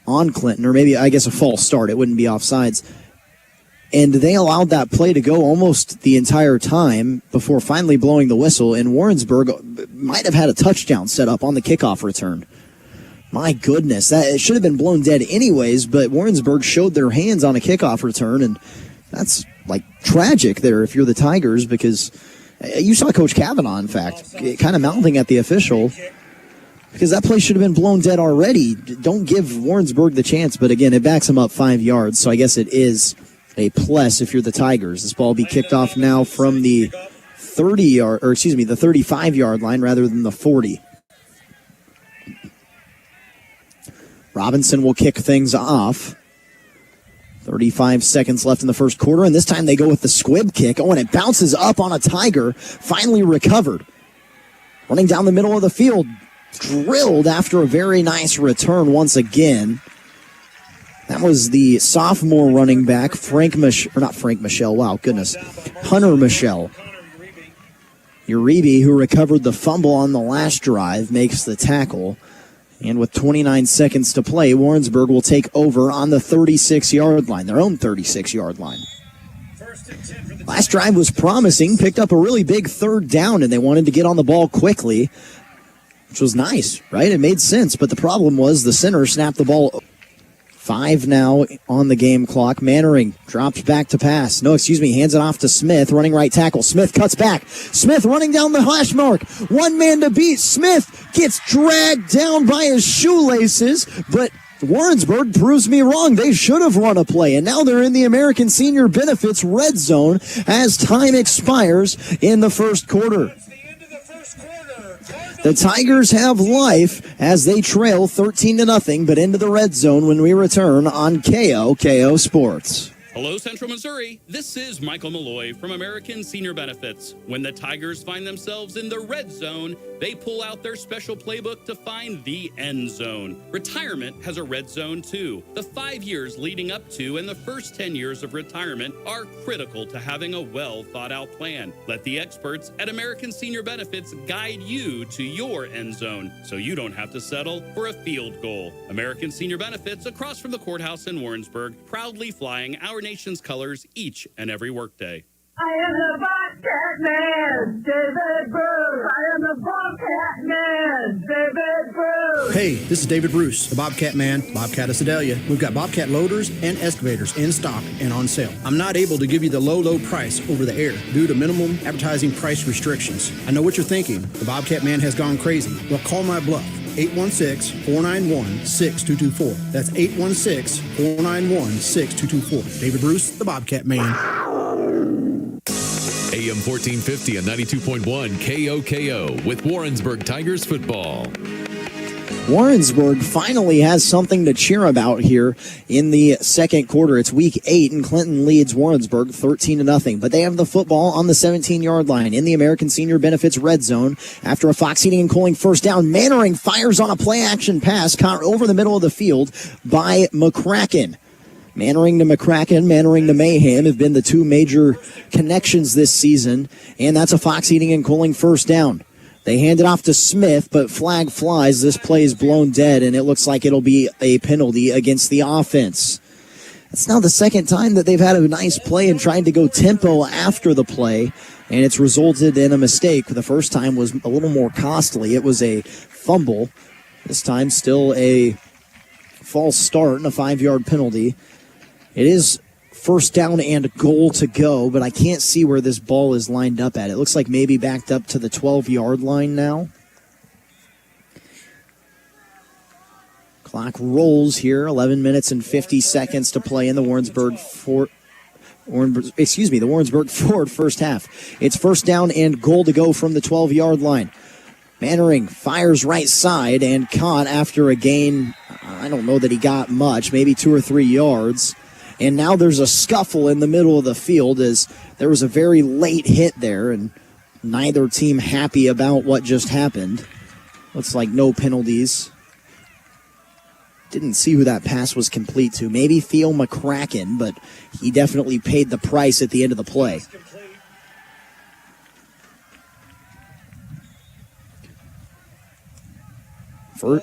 [SPEAKER 2] on Clinton, or maybe I guess a false start. It wouldn't be offsides. And they allowed that play to go almost the entire time before finally blowing the whistle, and Warrensburg might have had a touchdown set up on the kickoff return. My goodness, it should have been blown dead anyways, but Warrensburg showed their hands on a kickoff return, and that's like tragic there if you're the Tigers, because you saw Coach Kavanaugh, in fact, kind of mouthing at the official, because that play should have been blown dead already. Don't give Warrensburg the chance, but again, it backs them up 5 yards, so I guess it is a plus if you're the Tigers. This ball will be kicked off now from the 35-yard line rather than the 40. Robinson will kick things off. 35 seconds left in the first quarter, and this time they go with the squib kick. Oh, and it bounces up on a Tiger, finally recovered. Running down the middle of the field, drilled after a very nice return once again. That was the sophomore running back, Hunter Michelle. Uribe, who recovered the fumble on the last drive, makes the tackle. And with 29 seconds to play, Warrensburg will take over on the 36-yard line, their own 36-yard line. Last drive was promising, picked up a really big 3rd down, and they wanted to get on the ball quickly, which was nice, right? It made sense, but the problem was the center snapped the ball. 5 now on the game clock. Mannering drops back to pass. Hands it off to Smith, running right tackle. Smith cuts back. Smith running down the hash mark. One man to beat. Smith gets dragged down by his shoelaces, but Warrensburg proves me wrong. They should have run a play, and now they're in the American Senior Benefits red zone as time expires in the first quarter. The Tigers have life as they trail 13-0, but into the red zone when we return on KOKO Sports.
[SPEAKER 15] Hello, Central Missouri. This is Michael Malloy from American Senior Benefits. When the Tigers find themselves in the red zone, they pull out their special playbook to find the end zone. Retirement has a red zone too. The 5 years leading up to and the first 10 years of retirement are critical to having a well thought out plan. Let the experts at American Senior Benefits guide you to your end zone so you don't have to settle for a field goal. American Senior Benefits, across from the courthouse in Warrensburg, proudly flying our nation's colors each and every workday.
[SPEAKER 16] I am the Bobcat Man, David Bruce. I am the Bobcat Man, David Bruce.
[SPEAKER 12] Hey, this is David Bruce, the Bobcat Man, Bobcat of Sedalia. We've got Bobcat loaders and excavators in stock and on sale. I'm not able to give you the low price over the air due to minimum advertising price restrictions. I know what you're thinking. The Bobcat Man has gone crazy. Well, call my bluff. 816-491-6224. That's 816-491-6224. David Bruce, the Bobcat Man.
[SPEAKER 1] AM 1450 and 92.1 KOKO with Warrensburg Tigers Football.
[SPEAKER 2] Warrensburg finally has something to cheer about here in the second quarter. It's week 8, and Clinton leads Warrensburg 13-0. But they have the football on the 17-yard line in the American Senior Benefits red zone. After a Fox Heating and Cooling first down, Mannering fires on a play-action pass caught over the middle of the field by McCracken. Mannering to McCracken, Mannering to Mayhem have been the two major connections this season, and that's a Fox Heating and Cooling first down. They hand it off to Smith, but flag flies. This play is blown dead, and it looks like it'll be a penalty against the offense. It's now the second time that they've had a nice play and tried to go tempo after the play, and it's resulted in a mistake. The first time was a little more costly. It was a fumble. This time still a false start and a 5-yard penalty. It is first down and goal to go, but I can't see where this ball is lined up at. It looks like maybe backed up to the 12-yard line now. Clock rolls here, 11 minutes and 50 seconds to play in the Warrensburg Ford first half. It's first down and goal to go from the 12-yard line. Mannering fires right side and caught after a gain. I don't know that he got much, maybe 2 or 3 yards. And now there's a scuffle in the middle of the field as there was a very late hit there, and neither team happy about what just happened. Looks like no penalties. Didn't see who that pass was complete to. Maybe Theo McCracken, but he definitely paid the price at the end of the play.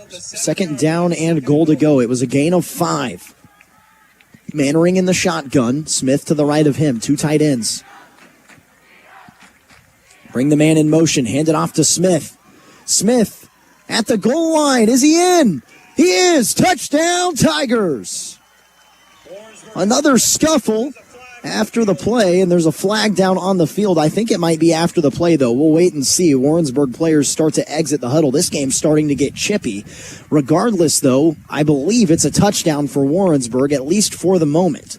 [SPEAKER 2] Second down and goal to go. It was a gain of 5. Mannering in the shotgun. Smith to the right of him. 2 tight ends. Bring the man in motion. Hand it off to Smith. Smith at the goal line. Is he in? He is. Touchdown, Tigers. Another scuffle after the play, and there's a flag down on the field. I think it might be after the play, though. We'll wait and see. Warrensburg players start to exit the huddle. This game's starting to get chippy. Regardless, though, I believe it's a touchdown for Warrensburg, at least for the moment.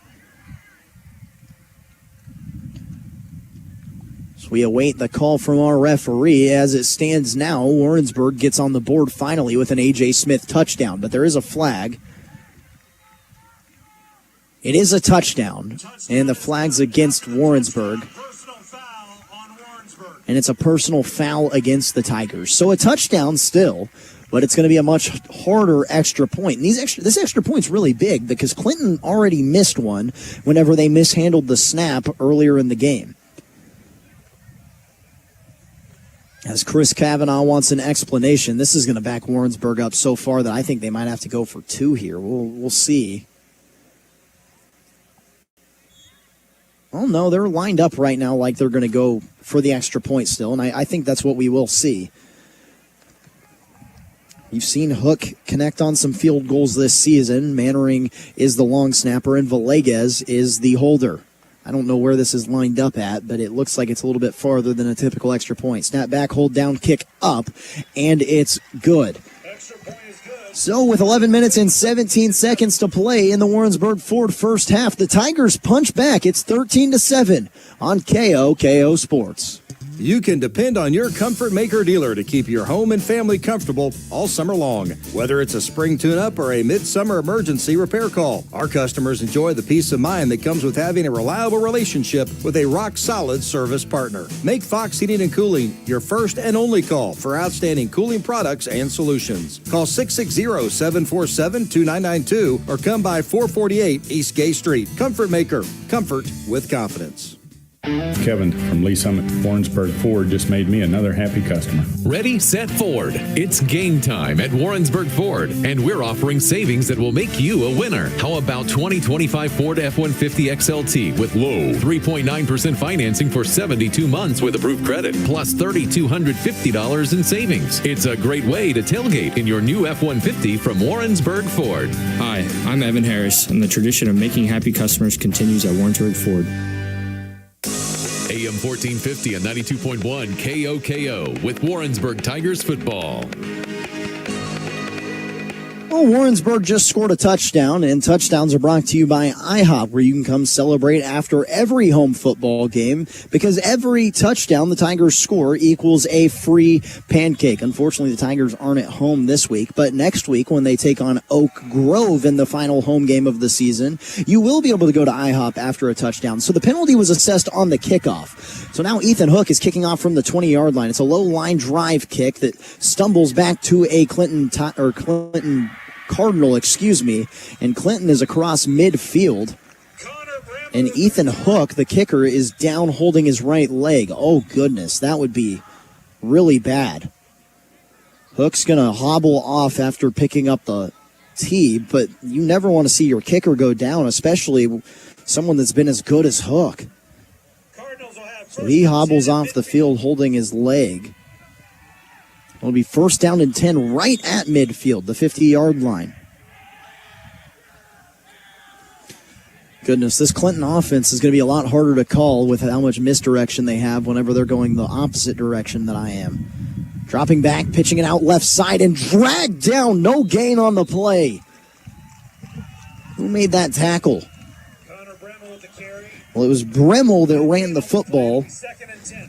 [SPEAKER 2] So we await the call from our referee. As it stands now, Warrensburg gets on the board finally with an A.J. Smith touchdown, but there is a flag. It is a touchdown, and the flag's against Warrensburg. And it's a personal foul against the Tigers. So a touchdown still, but it's going to be a much harder extra point. And this extra point's really big because Clinton already missed one whenever they mishandled the snap earlier in the game. As Chris Cavanaugh wants an explanation, this is going to back Warrensburg up so far that I think they might have to go for 2 here. We'll see. Oh, no, they're lined up right now like they're going to go for the extra point still, and I think that's what we will see. You've seen Hook connect on some field goals this season. Mannering is the long snapper, and Villegas is the holder. I don't know where this is lined up at, but it looks like it's a little bit farther than a typical extra point. Snap back, hold down, kick up, and it's good. So with 11 minutes and 17 seconds to play in the Warrensburg Ford first half, the Tigers punch back. It's 13-7 on KOKO Sports.
[SPEAKER 6] You can depend on your Comfort Maker dealer to keep your home and family comfortable all summer long. Whether it's a spring tune-up or a midsummer emergency repair call, our customers enjoy the peace of mind that comes with having a reliable relationship with a rock-solid service partner. Make Fox Heating and Cooling your first and only call for outstanding cooling products and solutions. Call 660-747-2992 or come by 448 East Gay Street. Comfort Maker. Comfort with confidence.
[SPEAKER 8] Kevin from Lee Summit Warrensburg Ford just made me another happy customer.
[SPEAKER 1] Ready, set, Ford. It's game time at Warrensburg Ford, and we're offering savings that will make you a winner. How about 2025 Ford F-150 XLT with low 3.9% financing for 72 months with approved credit, plus $3,250 in savings. It's a great way to tailgate in your new F-150 from Warrensburg Ford.
[SPEAKER 9] Hi, I'm Evan Harris, and the tradition of making happy customers continues at Warrensburg Ford.
[SPEAKER 1] AM 1450 and 92.1 KOKO with Warrensburg Tigers Football.
[SPEAKER 2] Well, Warrensburg just scored a touchdown, and touchdowns are brought to you by IHOP, where you can come celebrate after every home football game, because every touchdown the Tigers score equals a free pancake. Unfortunately, the Tigers aren't at home this week, but next week when they take on Oak Grove in the final home game of the season, you will be able to go to IHOP after a touchdown. So the penalty was assessed on the kickoff. So now Ethan Hook is kicking off from the 20-yard line. It's a low-line drive kick that stumbles back to a Clinton Cardinal, and Clinton is across midfield. And Ethan Hook, the kicker, is down holding his right leg. Oh, goodness, that would be really bad. Hook's going to hobble off after picking up the tee, but you never want to see your kicker go down, especially someone that's been as good as Hook. So he hobbles off the field holding his leg. It'll be first down and 10 right at midfield, the 50-yard line. Goodness, this Clinton offense is going to be a lot harder to call with how much misdirection they have whenever they're going the opposite direction that I am. Dropping back, pitching it out left side, and dragged down. No gain on the play. Who made that tackle? Well, it was Bremmel that ran the football,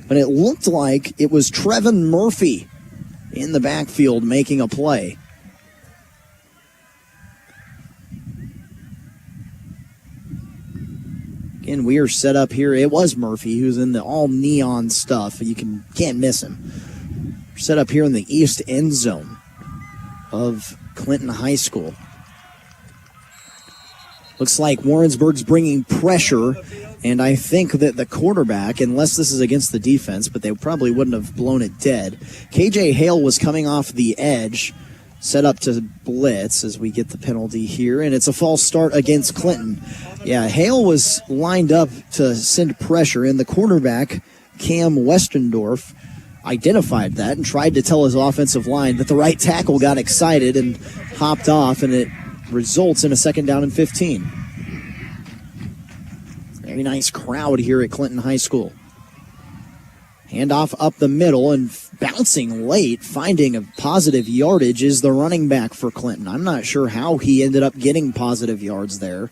[SPEAKER 2] but it looked like it was Trevin Murphy in the backfield making a play. Again, we are set up here. It was Murphy who's in the all neon stuff. You can't miss him. We're set up here in the east end zone of Clinton High School. Looks like Warrensburg's bringing pressure, and I think that the quarterback, unless this is against the defense, but they probably wouldn't have blown it dead. KJ Hale was coming off the edge, set up to blitz as we get the penalty here, and it's a false start against Clinton. Yeah, Hale was lined up to send pressure, and the quarterback, Cam Westendorf, identified that and tried to tell his offensive line that the right tackle got excited and hopped off, and it results in a second down and 15. Very nice crowd here at Clinton High School. Handoff up the middle, and bouncing late, finding a positive yardage, is the running back for Clinton. I'm not sure how he ended up getting positive yards there,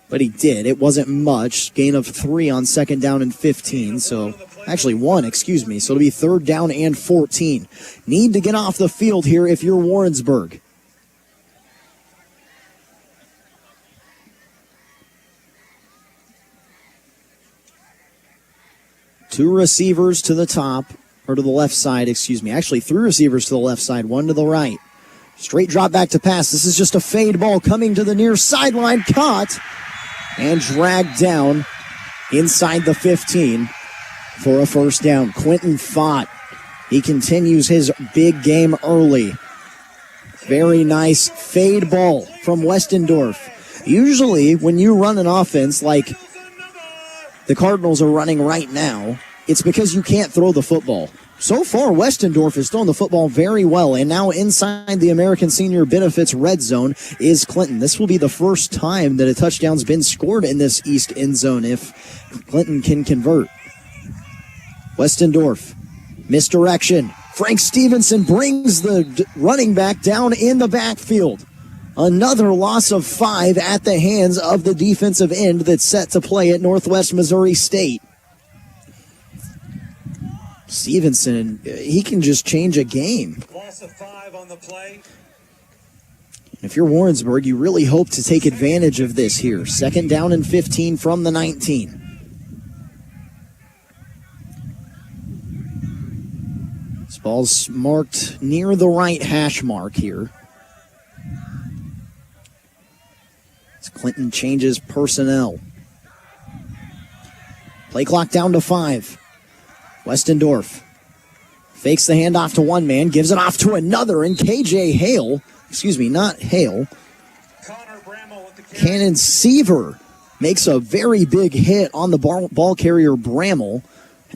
[SPEAKER 2] but he did. It wasn't much. Gain of 3 on second down and 15, so actually 1, So it'll be third down and 14. Need to get off the field here if you're Warrensburg. Two receivers to the top, or to the left side, Actually, 3 receivers to the left side, 1 to the right. Straight drop back to pass. This is just a fade ball coming to the near sideline. Caught and dragged down inside the 15 for a first down. Quentin fought. He continues his big game early. Very nice fade ball from Westendorf. Usually, when you run an offense like the Cardinals are running right now, it's because you can't throw the football. So far, Westendorf is throwing the football very well, and now inside the American Senior Benefits red zone is Clinton. This will be the first time that a touchdown's been scored in this east end zone if Clinton can convert. Westendorf, misdirection. Frank Stevenson brings the running back down in the backfield. Another loss of 5 at the hands of the defensive end that's set to play at Northwest Missouri State. Stevenson, he can just change a game.
[SPEAKER 13] Loss of 5 on the play.
[SPEAKER 2] If you're Warrensburg, you really hope to take advantage of this here. 2nd down and 15 from the 19. This ball's marked near the right hash mark here. As Clinton changes personnel. Play clock down to 5. Westendorf fakes the handoff to one man, gives it off to another, and KJ Hale, not Hale, Cannon Seaver makes a very big hit on the ball carrier Bramall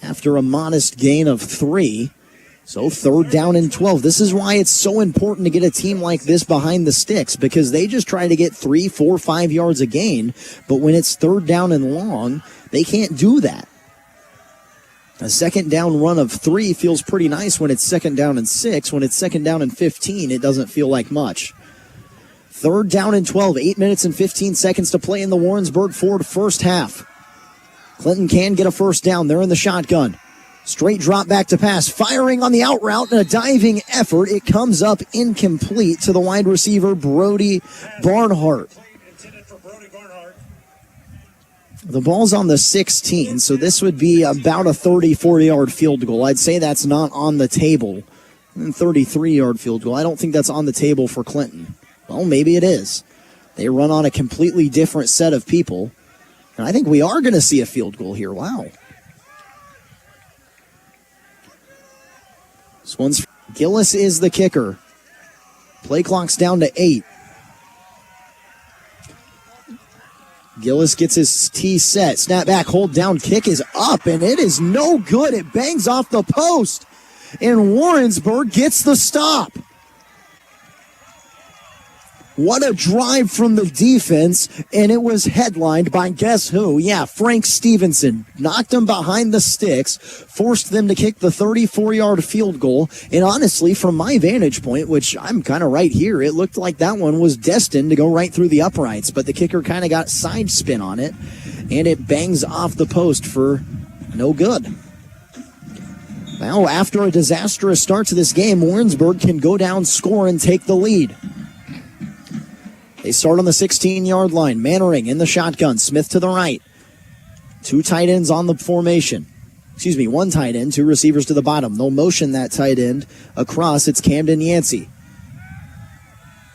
[SPEAKER 2] after a modest gain of 3. So 3rd down and 12. This is why it's so important to get a team like this behind the sticks, because they just try to get 3, 4, 5 yards a gain, but when it's 3rd down and long, they can't do that. A 2nd down run of 3 feels pretty nice when it's 2nd down and 6. When it's 2nd down and 15, it doesn't feel like much. 3rd down and 12, 8 minutes and 15 seconds to play in the Warrensburg Ford first half. Clinton can get a 1st down. They're in the shotgun. Straight drop back to pass. Firing on the out route and a diving effort. It comes up incomplete to the wide receiver, Brody Barnhart. The ball's on the 16, so this would be about a 34-yard field goal. I'd say that's not on the table. 33-yard field goal. I don't think that's on the table for Clinton. Well, maybe it is. They run on a completely different set of people. And I think we are going to see a field goal here. Wow. This one's Gillis is the kicker. Play clock's down to 8. Gillis gets his tee set. Snap back, hold down, kick is up, and it is no good. It bangs off the post, and Warrensburg gets the stop. What a drive from the defense, and it was headlined by guess who? Yeah, Frank Stevenson. Knocked them behind the sticks, forced them to kick the 34-yard field goal, and honestly, from my vantage point, which I'm kind of right here, it looked like that one was destined to go right through the uprights, but the kicker kind of got side spin on it, and it bangs off the post for no good. Now, after a disastrous start to this game, Warrensburg can go down, score, and take the lead. They start on the 16-yard line. Mannering in the shotgun. Smith to the right. 2 tight ends on the formation. 1 tight end, 2 receivers to the bottom. They'll motion that tight end across. It's Camden Yancey.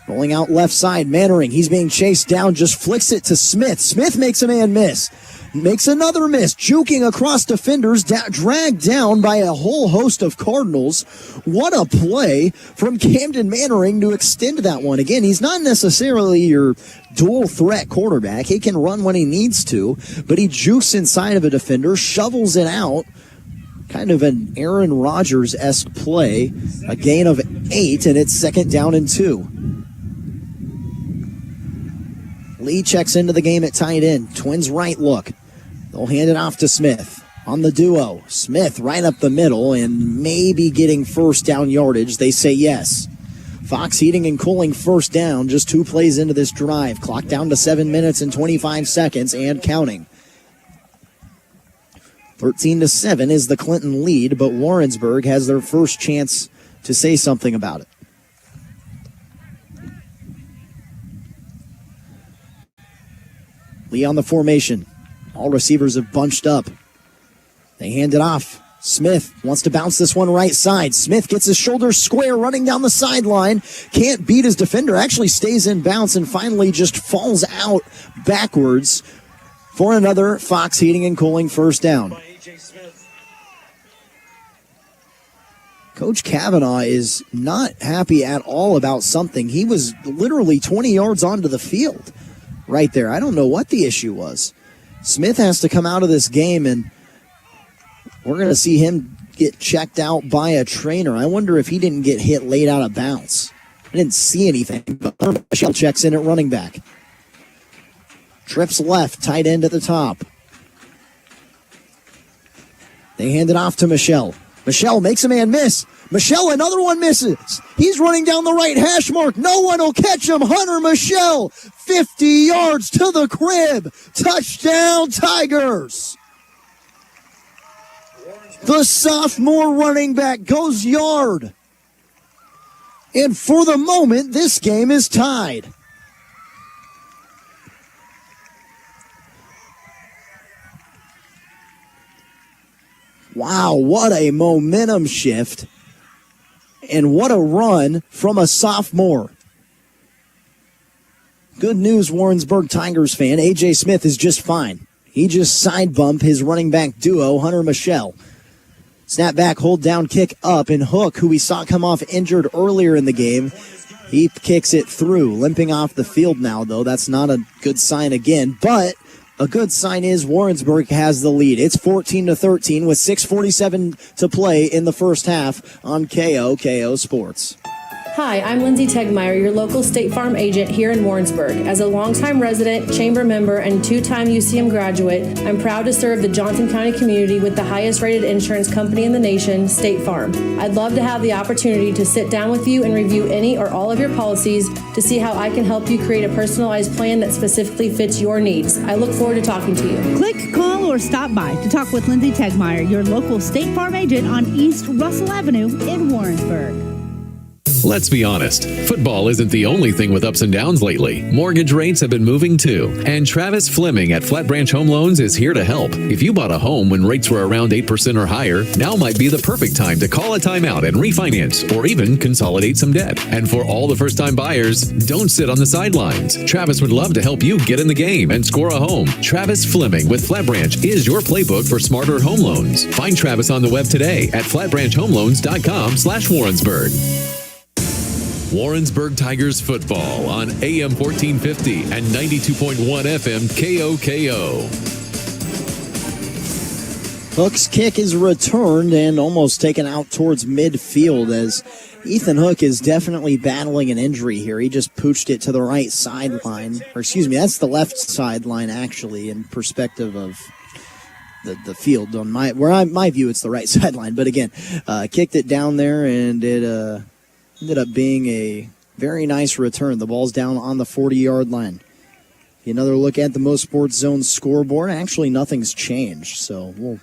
[SPEAKER 2] Rolling out left side. Mannering. He's being chased down. Just flicks it to Smith. Smith makes a man miss. Makes another miss. Juking across defenders. Dragged down by a whole host of Cardinals. What a play from Camden Mannering to extend that one. Again, he's not necessarily your dual threat quarterback. He can run when he needs to, but he jukes inside of a defender, shovels it out. Kind of an Aaron Rodgers-esque play. A gain of 8, and it's 2nd down and 2. Lee checks into the game at tight end. Twins right look. They'll hand it off to Smith. On the duo, Smith right up the middle and maybe getting 1st down yardage. They say yes. Fox Heating and Cooling 1st down, just 2 plays into this drive. Clock down to 7 minutes and 25 seconds and counting. 13-7 is the Clinton lead, but Warrensburg has their first chance to say something about it. Lee on the formation. All receivers have bunched up. They hand it off. Smith wants to bounce this one right side. Smith gets his shoulders square running down the sideline. Can't beat his defender. Actually stays in bounds and finally just falls out backwards for another Fox Heating and Cooling 1st down. Coach Kavanaugh is not happy at all about something. He was literally 20 yards onto the field right there. I don't know what the issue was. Smith has to come out of this game, and we're going to see him get checked out by a trainer. I wonder if he didn't get hit late out of bounds. I didn't see anything, but Michelle checks in at running back. Trips left, tight end at the top. They hand it off to Michelle. Michelle makes a man miss. Michelle, another one misses. He's running down the right hash mark. No one will catch him. Hunter Michelle, 50 yards to the crib. Touchdown, Tigers. The sophomore running back goes yard. And for the moment, this game is tied. Wow, what a momentum shift. And what a run from a sophomore. Good news, Warrensburg Tigers fan. A.J. Smith is just fine. He just side bumped his running back duo, Hunter Michelle. Snap back, hold down, kick up, and Hook, who we saw come off injured earlier in the game, he kicks it through. Limping off the field now, though. That's not a good sign again, but a good sign is Warrensburg has the lead. It's 14-13 with 6:47 to play in the first half on KOKO Sports.
[SPEAKER 10] Hi, I'm Lindsay Tegmeyer, your local State Farm agent here in Warrensburg. As a longtime resident, chamber member, and two-time UCM graduate, I'm proud to serve the Johnson County community with the highest-rated insurance company in the nation, State Farm. I'd love to have the opportunity to sit down with you and review any or all of your policies to see how I can help you create a personalized plan that specifically fits your needs. I look forward to talking to you.
[SPEAKER 11] Click, call, or stop by to talk with Lindsay Tegmeyer, your local State Farm agent on East Russell Avenue in Warrensburg.
[SPEAKER 1] Let's be honest, football isn't the only thing with ups and downs lately. Mortgage rates have been moving too, and Travis Fleming at Flat Branch Home Loans is here to help. If you bought a home when rates were around 8% or higher, now might be the perfect time to call a timeout and refinance or even consolidate some debt. And for all the first-time buyers, don't sit on the sidelines. Travis would love to help you get in the game and score a home. Travis Fleming with Flat Branch is your playbook for smarter home loans. Find Travis on the web today at flatbranchhomeloans.com/Warrensburg. Warrensburg Tigers Football on AM 1450 and 92.1 FM KOKO.
[SPEAKER 2] Hook's kick is returned and almost taken out towards midfield as Ethan Hook is definitely battling an injury here. He just pooched it to the right sideline. Or excuse me, that's the left sideline actually in perspective of the field. On my view, it's the right sideline. But again, kicked it down there and it ended up being a very nice return. The ball's down on the 40-yard line. Another look at the MoSportsZone scoreboard. Actually, nothing's changed, so we'll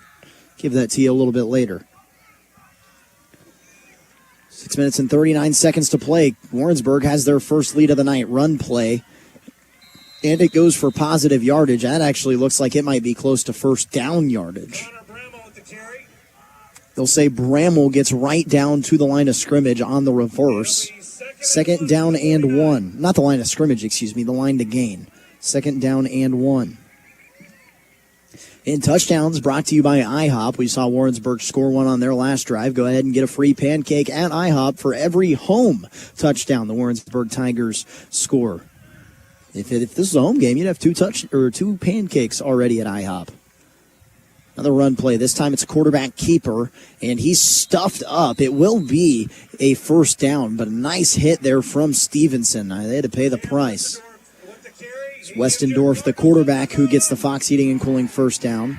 [SPEAKER 2] give that to you a little bit later. 6 minutes and 39 seconds to play. Warrensburg has their first lead of the night. Run play. And it goes for positive yardage. That actually looks like it might be close to first down yardage. They'll say Bramwell gets right down to the line of scrimmage on the reverse. Second down and one. Not the line of scrimmage, excuse me, the line to gain. Second down and one. In touchdowns brought to you by IHOP. We saw Warrensburg score one on their last drive. Go ahead and get a free pancake at IHOP for every home touchdown the Warrensburg Tigers score. If this is a home game, you'd have two pancakes already at IHOP. Another run play. This time it's a quarterback keeper, and he's stuffed up. It will be a first down, but a nice hit there from Stevenson. They had to pay the price. It's Westendorf, the quarterback, who gets the Fox Heating and Cooling first down.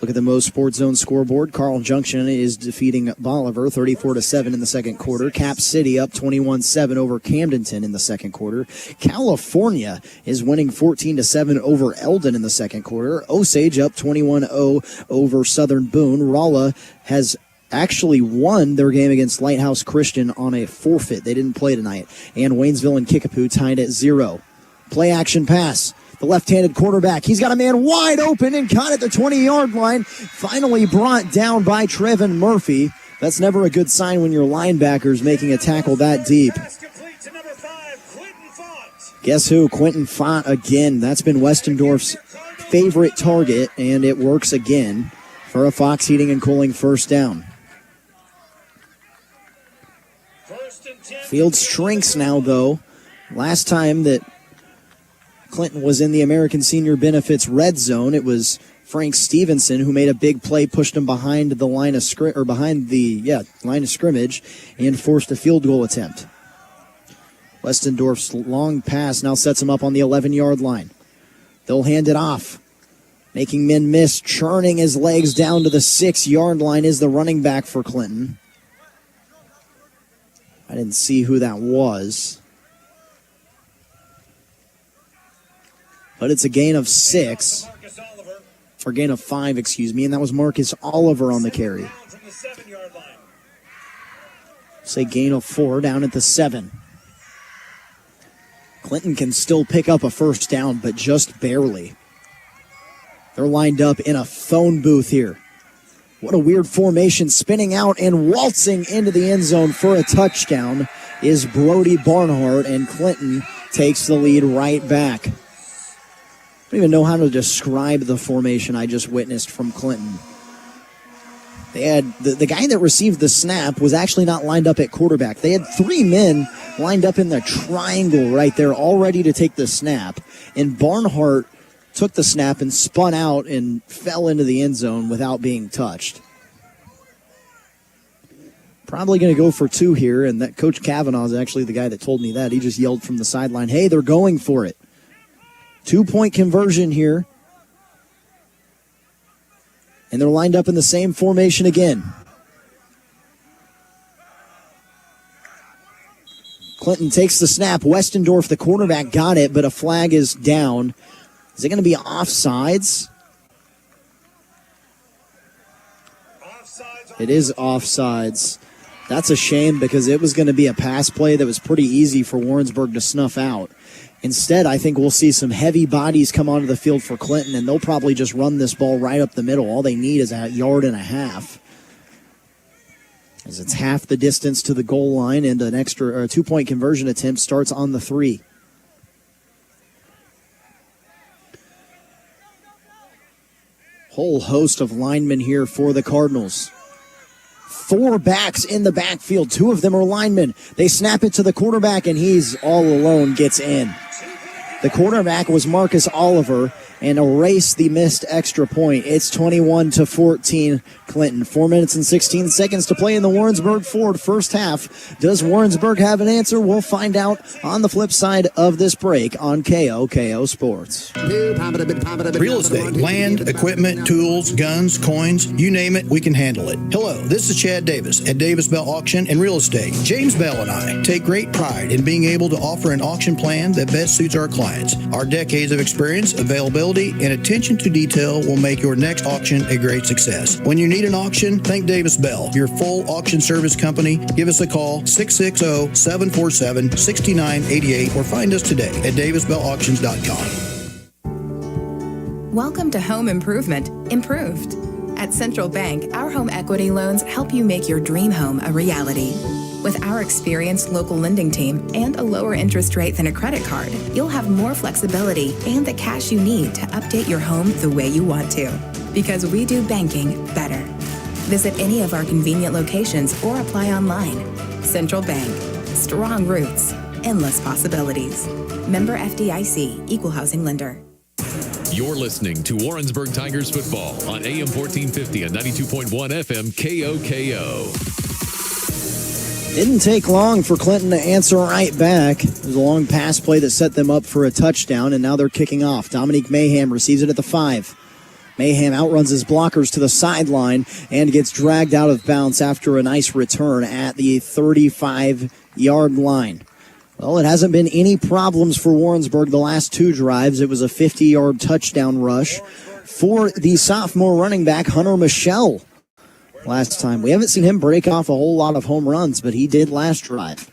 [SPEAKER 2] Look at the MoSportsZone scoreboard. Carl Junction is defeating Bolivar 34-7 in the second quarter. Cap City up 21-7 over Camdenton in the second quarter. California is winning 14-7 over Eldon in the second quarter. Osage up 21-0 over Southern Boone. Rolla has actually won their game against Lighthouse Christian on a forfeit. They didn't play tonight. And Waynesville and Kickapoo tied at 0. Play action pass. The left-handed quarterback, he's got a man wide open and caught at the 20-yard line. Finally brought down by Trevin Murphy. That's never a good sign when your linebacker's making a tackle that deep. Guess who? Quentin Font again. That's been Westendorf's favorite target, and it works again for a Fox Heating and Cooling first down. Field shrinks now, though. Last time that Clinton was in the American Senior Benefits red zone, it was Frank Stevenson who made a big play, pushed him behind the line of line of scrimmage, and forced a field goal attempt. Westendorf's long pass now sets him up on the 11-yard line. They'll hand it off, making men miss, churning his legs down to the 6-yard line is the running back for Clinton. I didn't see who that was. But it's a gain of 6. or gain of 5, and that was Marcus Oliver on the carry. Say gain of 4 down at the 7. Clinton can still pick up a first down, but just barely. They're lined up in a phone booth here. What a weird formation, spinning out and waltzing into the end zone for a touchdown is Brody Barnhart, and Clinton takes the lead right back. I don't even know how to describe the formation I just witnessed from Clinton. They had the guy that received the snap was actually not lined up at quarterback. They had 3 men lined up in the triangle right there, all ready to take the snap. And Barnhart took the snap and spun out and fell into the end zone without being touched. Probably going to go for 2 here, and that Coach Kavanaugh is actually the guy that told me that. He just yelled from the sideline, hey, they're going for it. 2-point conversion here. And they're lined up in the same formation again. Clinton takes the snap. Westendorf, the quarterback, got it, but a flag is down. Is it going to be offsides? It is offsides. That's a shame because it was going to be a pass play that was pretty easy for Warrensburg to snuff out. Instead, I think we'll see some heavy bodies come onto the field for Clinton, and they'll probably just run this ball right up the middle. All they need is 1.5 yards. As it's half the distance to the goal line, and an extra 2-point conversion attempt starts on the 3. Whole host of linemen here for the Cardinals. 4 backs in the backfield. 2 of them are linemen. They snap it to the quarterback, and he's all alone, gets in. The quarterback was Marcus Oliver, and erase the missed extra point. It's 21-14 Clinton. 4 minutes and 16 seconds to play in the Warrensburg Ford first half. Does Warrensburg have an answer? We'll find out on the flip side of this break on KOKO Sports.
[SPEAKER 12] Real estate, land, equipment, tools, guns, coins, you name it, we can handle it. Hello, this is Chad Davis at Davis Bell Auction and Real Estate. James Bell and I take great pride in being able to offer an auction plan that best suits our clients. Our decades of experience, availability, and attention to detail will make your next auction a great success. When you need an auction, think Davis Bell, your full auction service company. Give us a call, 660-747-6988, or find us today at davisbellauctions.com.
[SPEAKER 14] Welcome to Home Improvement, Improved. At Central Bank, our home equity loans help you make your dream home a reality. With our experienced local lending team and a lower interest rate than a credit card, you'll have more flexibility and the cash you need to update your home the way you want to. Because we do banking better. Visit any of our convenient locations or apply online. Central Bank. Strong roots. Endless possibilities. Member FDIC. Equal housing lender.
[SPEAKER 1] You're listening to Warrensburg Tigers Football on AM 1450 and 92.1 FM KOKO.
[SPEAKER 2] Didn't take long for Clinton to answer right back. It was a long pass play that set them up for a touchdown, and now they're kicking off. Dominique Mayhem receives it at the 5. Mayhem outruns his blockers to the sideline and gets dragged out of bounds after a nice return at the 35-yard line. Well, it hasn't been any problems for Warrensburg the last 2 drives. It was a 50-yard touchdown rush for the sophomore running back, Hunter Michelle. Last time. We haven't seen him break off a whole lot of home runs, but he did last drive.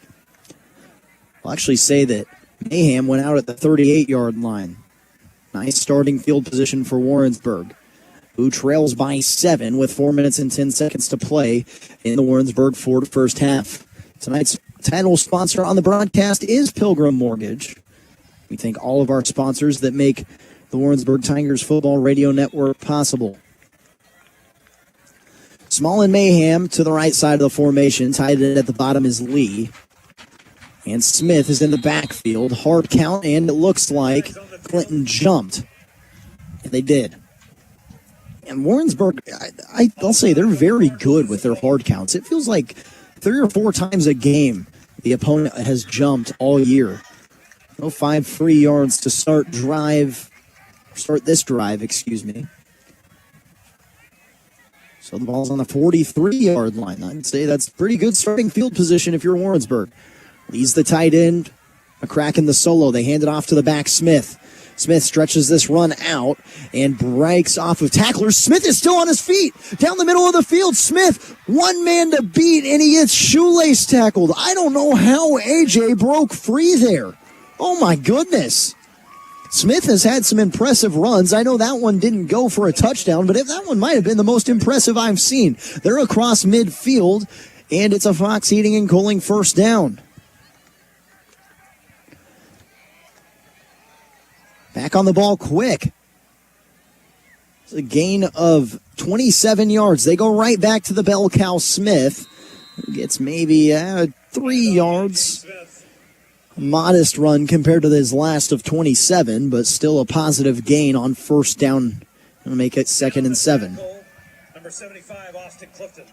[SPEAKER 2] I'll actually say that Mayhem went out at the 38-yard line. Nice starting field position for Warrensburg, who trails by 7 with 4 minutes and 10 seconds to play in the Warrensburg Ford first half. Tonight's title sponsor on the broadcast is Pilgrim Mortgage. We thank all of our sponsors that make the Warrensburg Tigers Football Radio Network possible. Small and Mayhem to the right side of the formation. Tied in at the bottom is Lee. And Smith is in the backfield. Hard count, and it looks like Clinton jumped. And they did. And Warrensburg, I'll say they're very good with their hard counts. It feels like 3 or 4 times a game the opponent has jumped all year. No 5 free yards to start this drive. So the ball's on the 43-yard line. I'd say that's pretty good starting field position if you're Warrensburg. Leads the tight end. A crack in the solo. They hand it off to the back, Smith. Smith stretches this run out and breaks off of tacklers. Smith is still on his feet down the middle of the field. Smith, one man to beat, and he gets shoelace tackled. I don't know how AJ broke free there. Oh my goodness. Smith has had some impressive runs. I know that one didn't go for a touchdown, but that one might have been the most impressive I've seen. They're across midfield, and it's a Fox Heating and Cooling first down. Back on the ball quick. It's a gain of 27 yards. They go right back to the bell cow Smith, who gets maybe 3 yards. A modest run compared to his last of 27, but still a positive gain on first down. Going to make it 2nd and 7.
[SPEAKER 13] Number 75, Austin Clifton.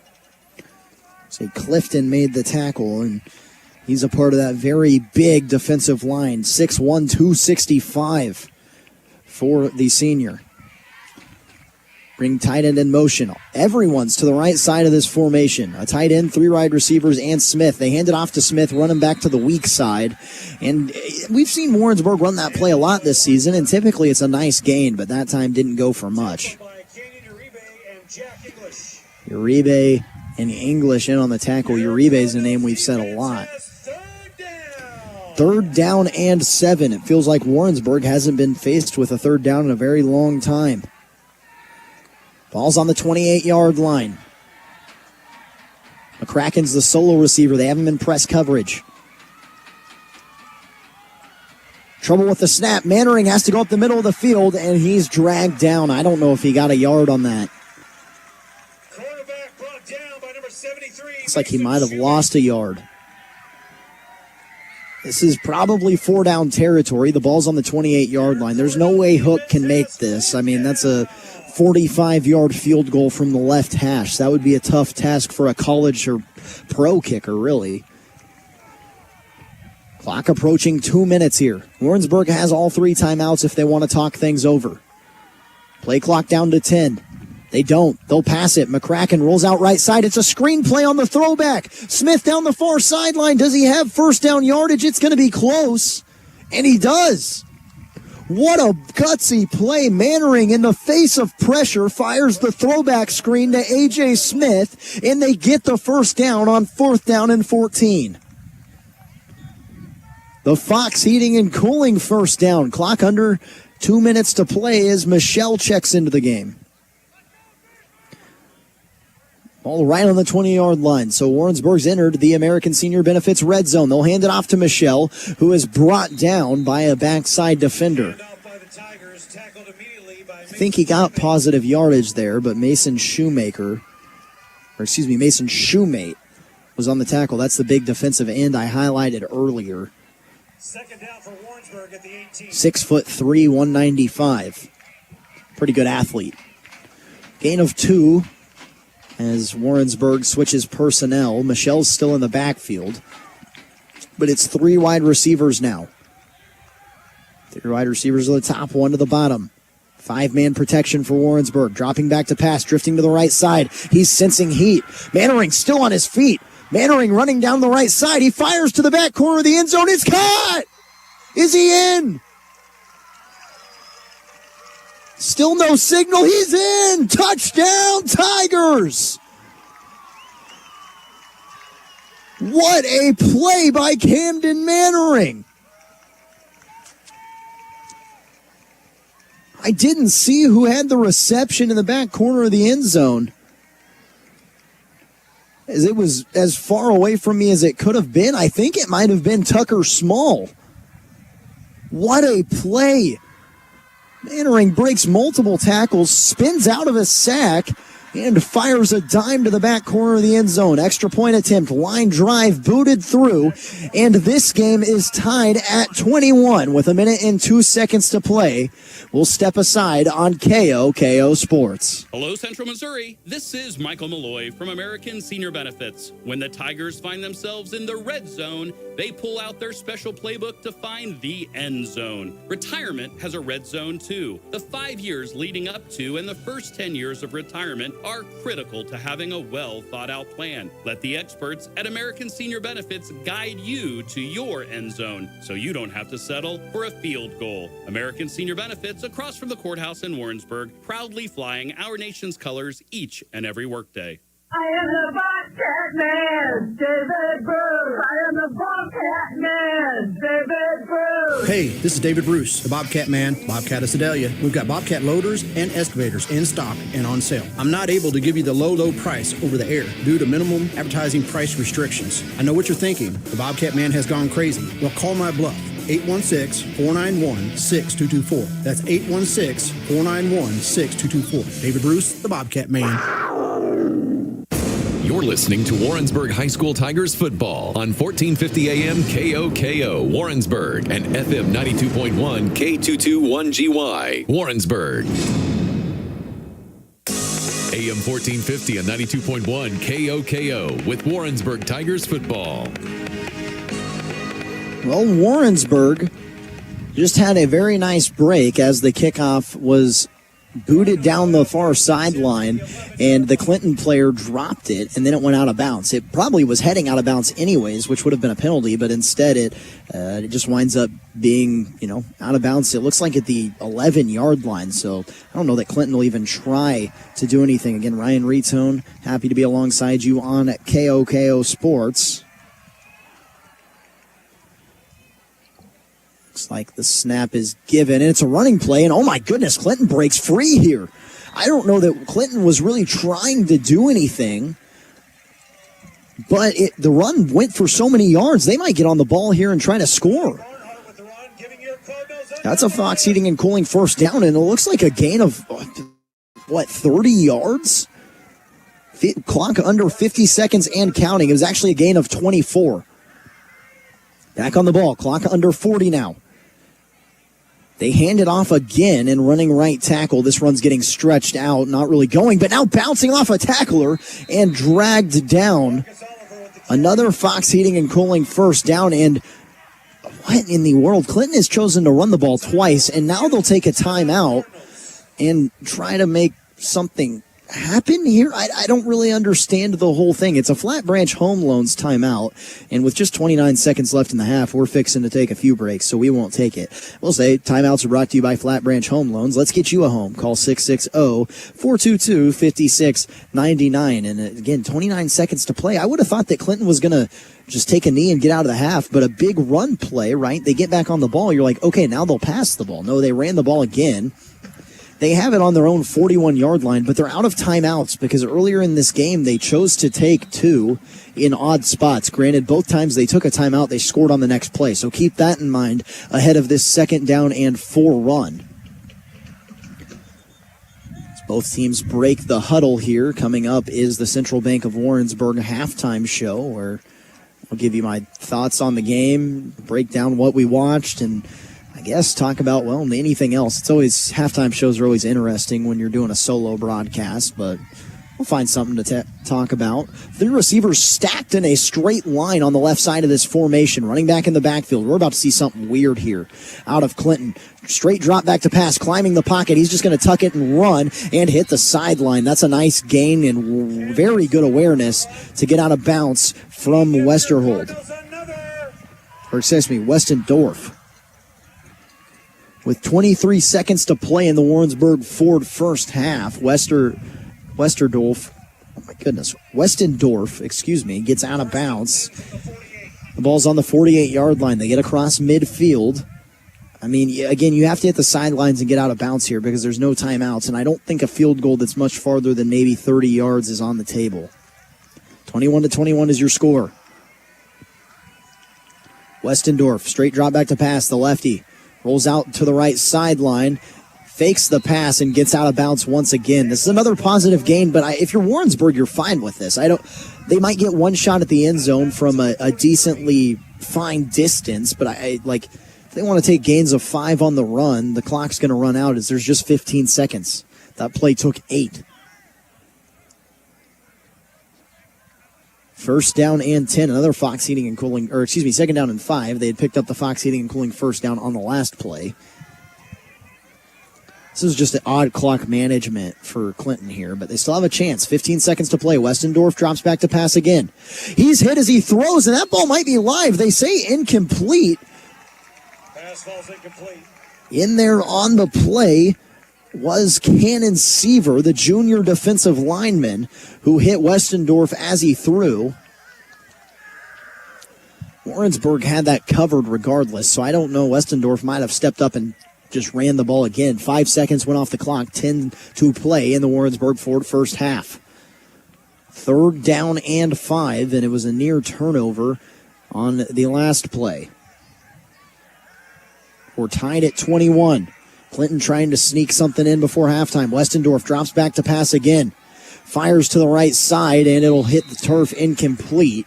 [SPEAKER 2] So Clifton made the tackle, and he's a part of that very big defensive line. 6'1", 265 for the senior. Bring tight end in motion. Everyone's to the right side of this formation. A tight end, 3 wide receivers, and Smith. They hand it off to Smith, running back to the weak side. And we've seen Warrensburg run that play a lot this season, and typically it's a nice gain, but that time didn't go for much. Uribe and English in on the tackle. Uribe is a name we've said a lot. 3rd down and 7. It feels like Warrensburg hasn't been faced with a 3rd down in a very long time. Ball's on the 28-yard line. McCracken's the solo receiver. They have him in press coverage. Trouble with the snap. Mannering has to go up the middle of the field, and he's dragged down. I don't know if he got a yard on that.
[SPEAKER 13] Quarterback brought down by number 73.
[SPEAKER 2] Looks like he might have lost a yard. This is probably 4 down territory. The ball's on the 28-yard line. There's no way Hook can make this. I mean, that's a 45-yard field goal from the left hash. That would be a tough task for a college or pro kicker, really. Clock approaching 2 minutes here. Warrensburg has all 3 timeouts if they want to talk things over. Play clock down to 10. They don't. They'll pass it. McCracken rolls out right side. It's a screen play on the throwback. Smith down the far sideline. Does he have first down yardage? It's going to be close. And he does. What a gutsy play. Mannering, in the face of pressure, fires the throwback screen to A.J. Smith, and they get the first down on 4th down and 14. The Fox Heating and Cooling first down. Clock under 2 minutes to play as Michelle checks into the game. All right on the 20-yard line. So Warrensburg's entered the American Senior Benefits red zone. They'll hand it off to Michelle, who is brought down by a backside defender. I think he got positive yardage there, but Mason Shoemate was on the tackle. That's the big defensive end I highlighted earlier.
[SPEAKER 13] Second down for Warrensburg at the 18.
[SPEAKER 2] 6'3", 195. Pretty good athlete. Gain of 2. As Warrensburg switches personnel. Michelle's still in the backfield. But it's 3 wide receivers now. 3 wide receivers at the top, 1 to the bottom. 5-man protection for Warrensburg. Dropping back to pass, drifting to the right side. He's sensing heat. Mannering still on his feet. Mannering running down the right side. He fires to the back corner of the end zone. It's caught! Is he in? Still no signal. He's in. Touchdown, Tigers. What a play by Camden Mannering. I didn't see who had the reception in the back corner of the end zone, as it was as far away from me as it could have been. I think it might have been Tucker Small. What a play. Mannering breaks multiple tackles, spins out of a sack, and fires a dime to the back corner of the end zone. Extra point attempt, line drive booted through, and this game is tied at 21 with 1 minute and 2 seconds to play. We'll step aside on KOKO Sports.
[SPEAKER 15] Hello, Central Missouri. This is Michael Malloy from American Senior Benefits. When the Tigers find themselves in the red zone, they pull out their special playbook to find the end zone. Retirement has a red zone too. The 5 years leading up to and the first 10 years of retirement are critical to having a well-thought-out plan. Let the experts at American Senior Benefits guide you to your end zone so you don't have to settle for a field goal. American Senior Benefits, across from the courthouse in Warrensburg, proudly flying our nation's colors each and every workday.
[SPEAKER 16] I am the Bobcat Man, David Bruce. I am the Bobcat Man, David Bruce.
[SPEAKER 12] Hey, this is David Bruce, the Bobcat Man, Bobcat of Sedalia. We've got Bobcat loaders and excavators in stock and on sale. I'm not able to give you the low price over the air due to minimum advertising price restrictions. I know what you're thinking. The Bobcat Man has gone crazy. Well, call my bluff. 816-491-6224. That's 816-491-6224. David Bruce, the Bobcat Man.
[SPEAKER 1] You're listening to Warrensburg High School Tigers football on 1450 AM KOKO Warrensburg and FM 92.1 K221GY Warrensburg. AM 1450 and 92.1 KOKO with Warrensburg Tigers football.
[SPEAKER 2] Well, Warrensburg just had a very nice break as the kickoff was booted down the far sideline, and the Clinton player dropped it, and then it went out of bounds. It probably was heading out of bounds anyways, which would have been a penalty, but instead it just winds up being, out of bounds. It looks like at the 11-yard line, so I don't know that Clinton will even try to do anything. Again, Ryan Reetone, happy to be alongside you on KOKO Sports. Looks like the snap is given, and it's a running play, and oh my goodness, Clinton breaks free here. I don't know that Clinton was really trying to do anything, but the run went for so many yards, they might get on the ball here and try to score. That's a Fox Heating and Cooling first down, and it looks like a gain of, 30 yards? Clock under 50 seconds and counting. It was actually a gain of 24. Back on the ball, clock under 40 now. They hand it off again, and running right tackle. This run's getting stretched out, not really going, but now bouncing off a tackler and dragged down. Another Fox Heating and Cooling first down, and what in the world? Clinton has chosen to run the ball twice, and now they'll take a timeout and try to make something happen here. I don't really understand the whole thing. It's a Flat Branch Home Loans timeout, and with just 29 seconds left in the half, we're fixing to take a few breaks, so we won't take it. We'll say timeouts are brought to you by Flat Branch Home Loans. Let's get you a home. Call 660-422-5699. And again, 29 seconds to play. I would have thought that Clinton was going to just take a knee and get out of the half, but a big run play, right? They get back on the ball. You're like, okay, now they'll pass the ball. No, they ran the ball again. They have it on their own 41-yard line, but they're out of timeouts because earlier in this game they chose to take two in odd spots. Granted, both times they took a timeout, they scored on the next play. So keep that in mind ahead of this 2nd down and 4 run. As both teams break the huddle here. Coming up is the Central Bank of Warrensburg halftime show, where I'll give you my thoughts on the game, break down what we watched, and I guess talk about, anything else. It's always, halftime shows are always interesting when you're doing a solo broadcast, but we'll find something to talk about. 3 receivers stacked in a straight line on the left side of this formation, running back in the backfield. We're about to see something weird here out of Clinton. Straight drop back to pass, climbing the pocket. He's just going to tuck it and run and hit the sideline. That's a nice gain and very good awareness to get out of bounds from Westendorf. With 23 seconds to play in the Warrensburg Ford first half, Westendorf gets out of bounds. The ball's on the 48-yard line. They get across midfield. I mean, again, you have to hit the sidelines and get out of bounds here because there's no timeouts, and I don't think a field goal that's much farther than maybe 30 yards is on the table. 21-21 is your score. Westendorf, straight drop back to pass, the lefty. Rolls out to the right sideline, fakes the pass, and gets out of bounds once again. This is another positive gain, but if you're Warrensburg, you're fine with this. They might get one shot at the end zone from a decently fine distance, but if they want to take gains of 5 on the run, the clock's going to run out as there's just 15 seconds. That play took 8. First down and 10, another Fox Heating and Cooling, 2nd down and 5. They had picked up the Fox Heating and Cooling first down on the last play. This is just an odd clock management for Clinton here, but they still have a chance. 15 seconds to play. Westendorf drops back to pass again. He's hit as he throws, and that ball might be live. They say incomplete.
[SPEAKER 13] Pass falls incomplete.
[SPEAKER 2] In there on the play was Cannon Seaver, the junior defensive lineman, who hit Westendorf as he threw. Warrensburg had that covered regardless, so I don't know. Westendorf might have stepped up and just ran the ball again. 5 seconds went off the clock, 10 to play in the Warrensburg Ford first half. 3rd down and 5, and it was a near turnover on the last play. We're tied at 21. Clinton trying to sneak something in before halftime. Westendorf drops back to pass again. Fires to the right side, and it'll hit the turf incomplete.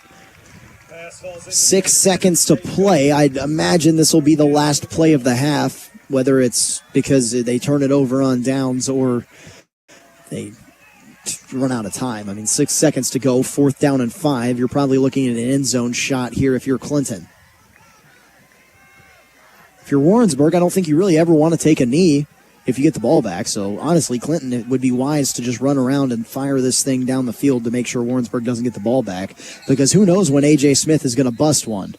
[SPEAKER 2] 6 seconds to play. I'd imagine this will be the last play of the half, whether it's because they turn it over on downs or they run out of time. I mean, 6 seconds to go, 4th down and 5. You're probably looking at an end zone shot here if you're Clinton. If you're Warrensburg, I don't think you really ever want to take a knee if you get the ball back. So, honestly, Clinton, it would be wise to just run around and fire this thing down the field to make sure Warrensburg doesn't get the ball back, because who knows when A.J. Smith is going to bust one.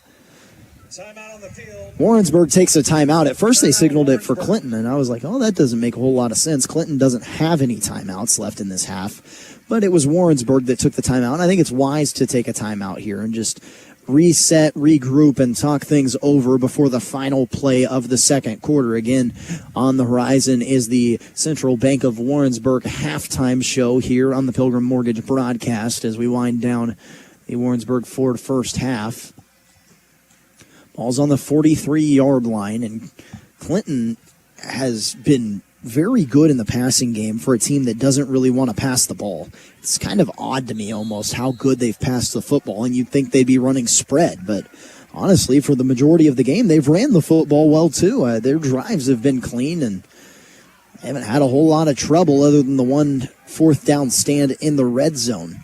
[SPEAKER 2] Warrensburg takes a timeout. At first they signaled it for Clinton, and I was like, oh, that doesn't make a whole lot of sense. Clinton doesn't have any timeouts left in this half, but it was Warrensburg that took the timeout. And I think it's wise to take a timeout here and just reset, regroup, and talk things over before the final play of the second quarter. Again, on the horizon is the Central Bank of Warrensburg halftime show here on the Pilgrim Mortgage broadcast as we wind down the Warrensburg Ford first half. Ball's on the 43-yard line, and Clinton has been very good in the passing game for a team that doesn't really want to pass the ball. It's kind of odd to me almost how good they've passed the football, and you'd think they'd be running spread, but honestly, for the majority of the game, they've ran the football well too. Their drives have been clean, and they haven't had a whole lot of trouble other than the 1 4th down stand in the red zone.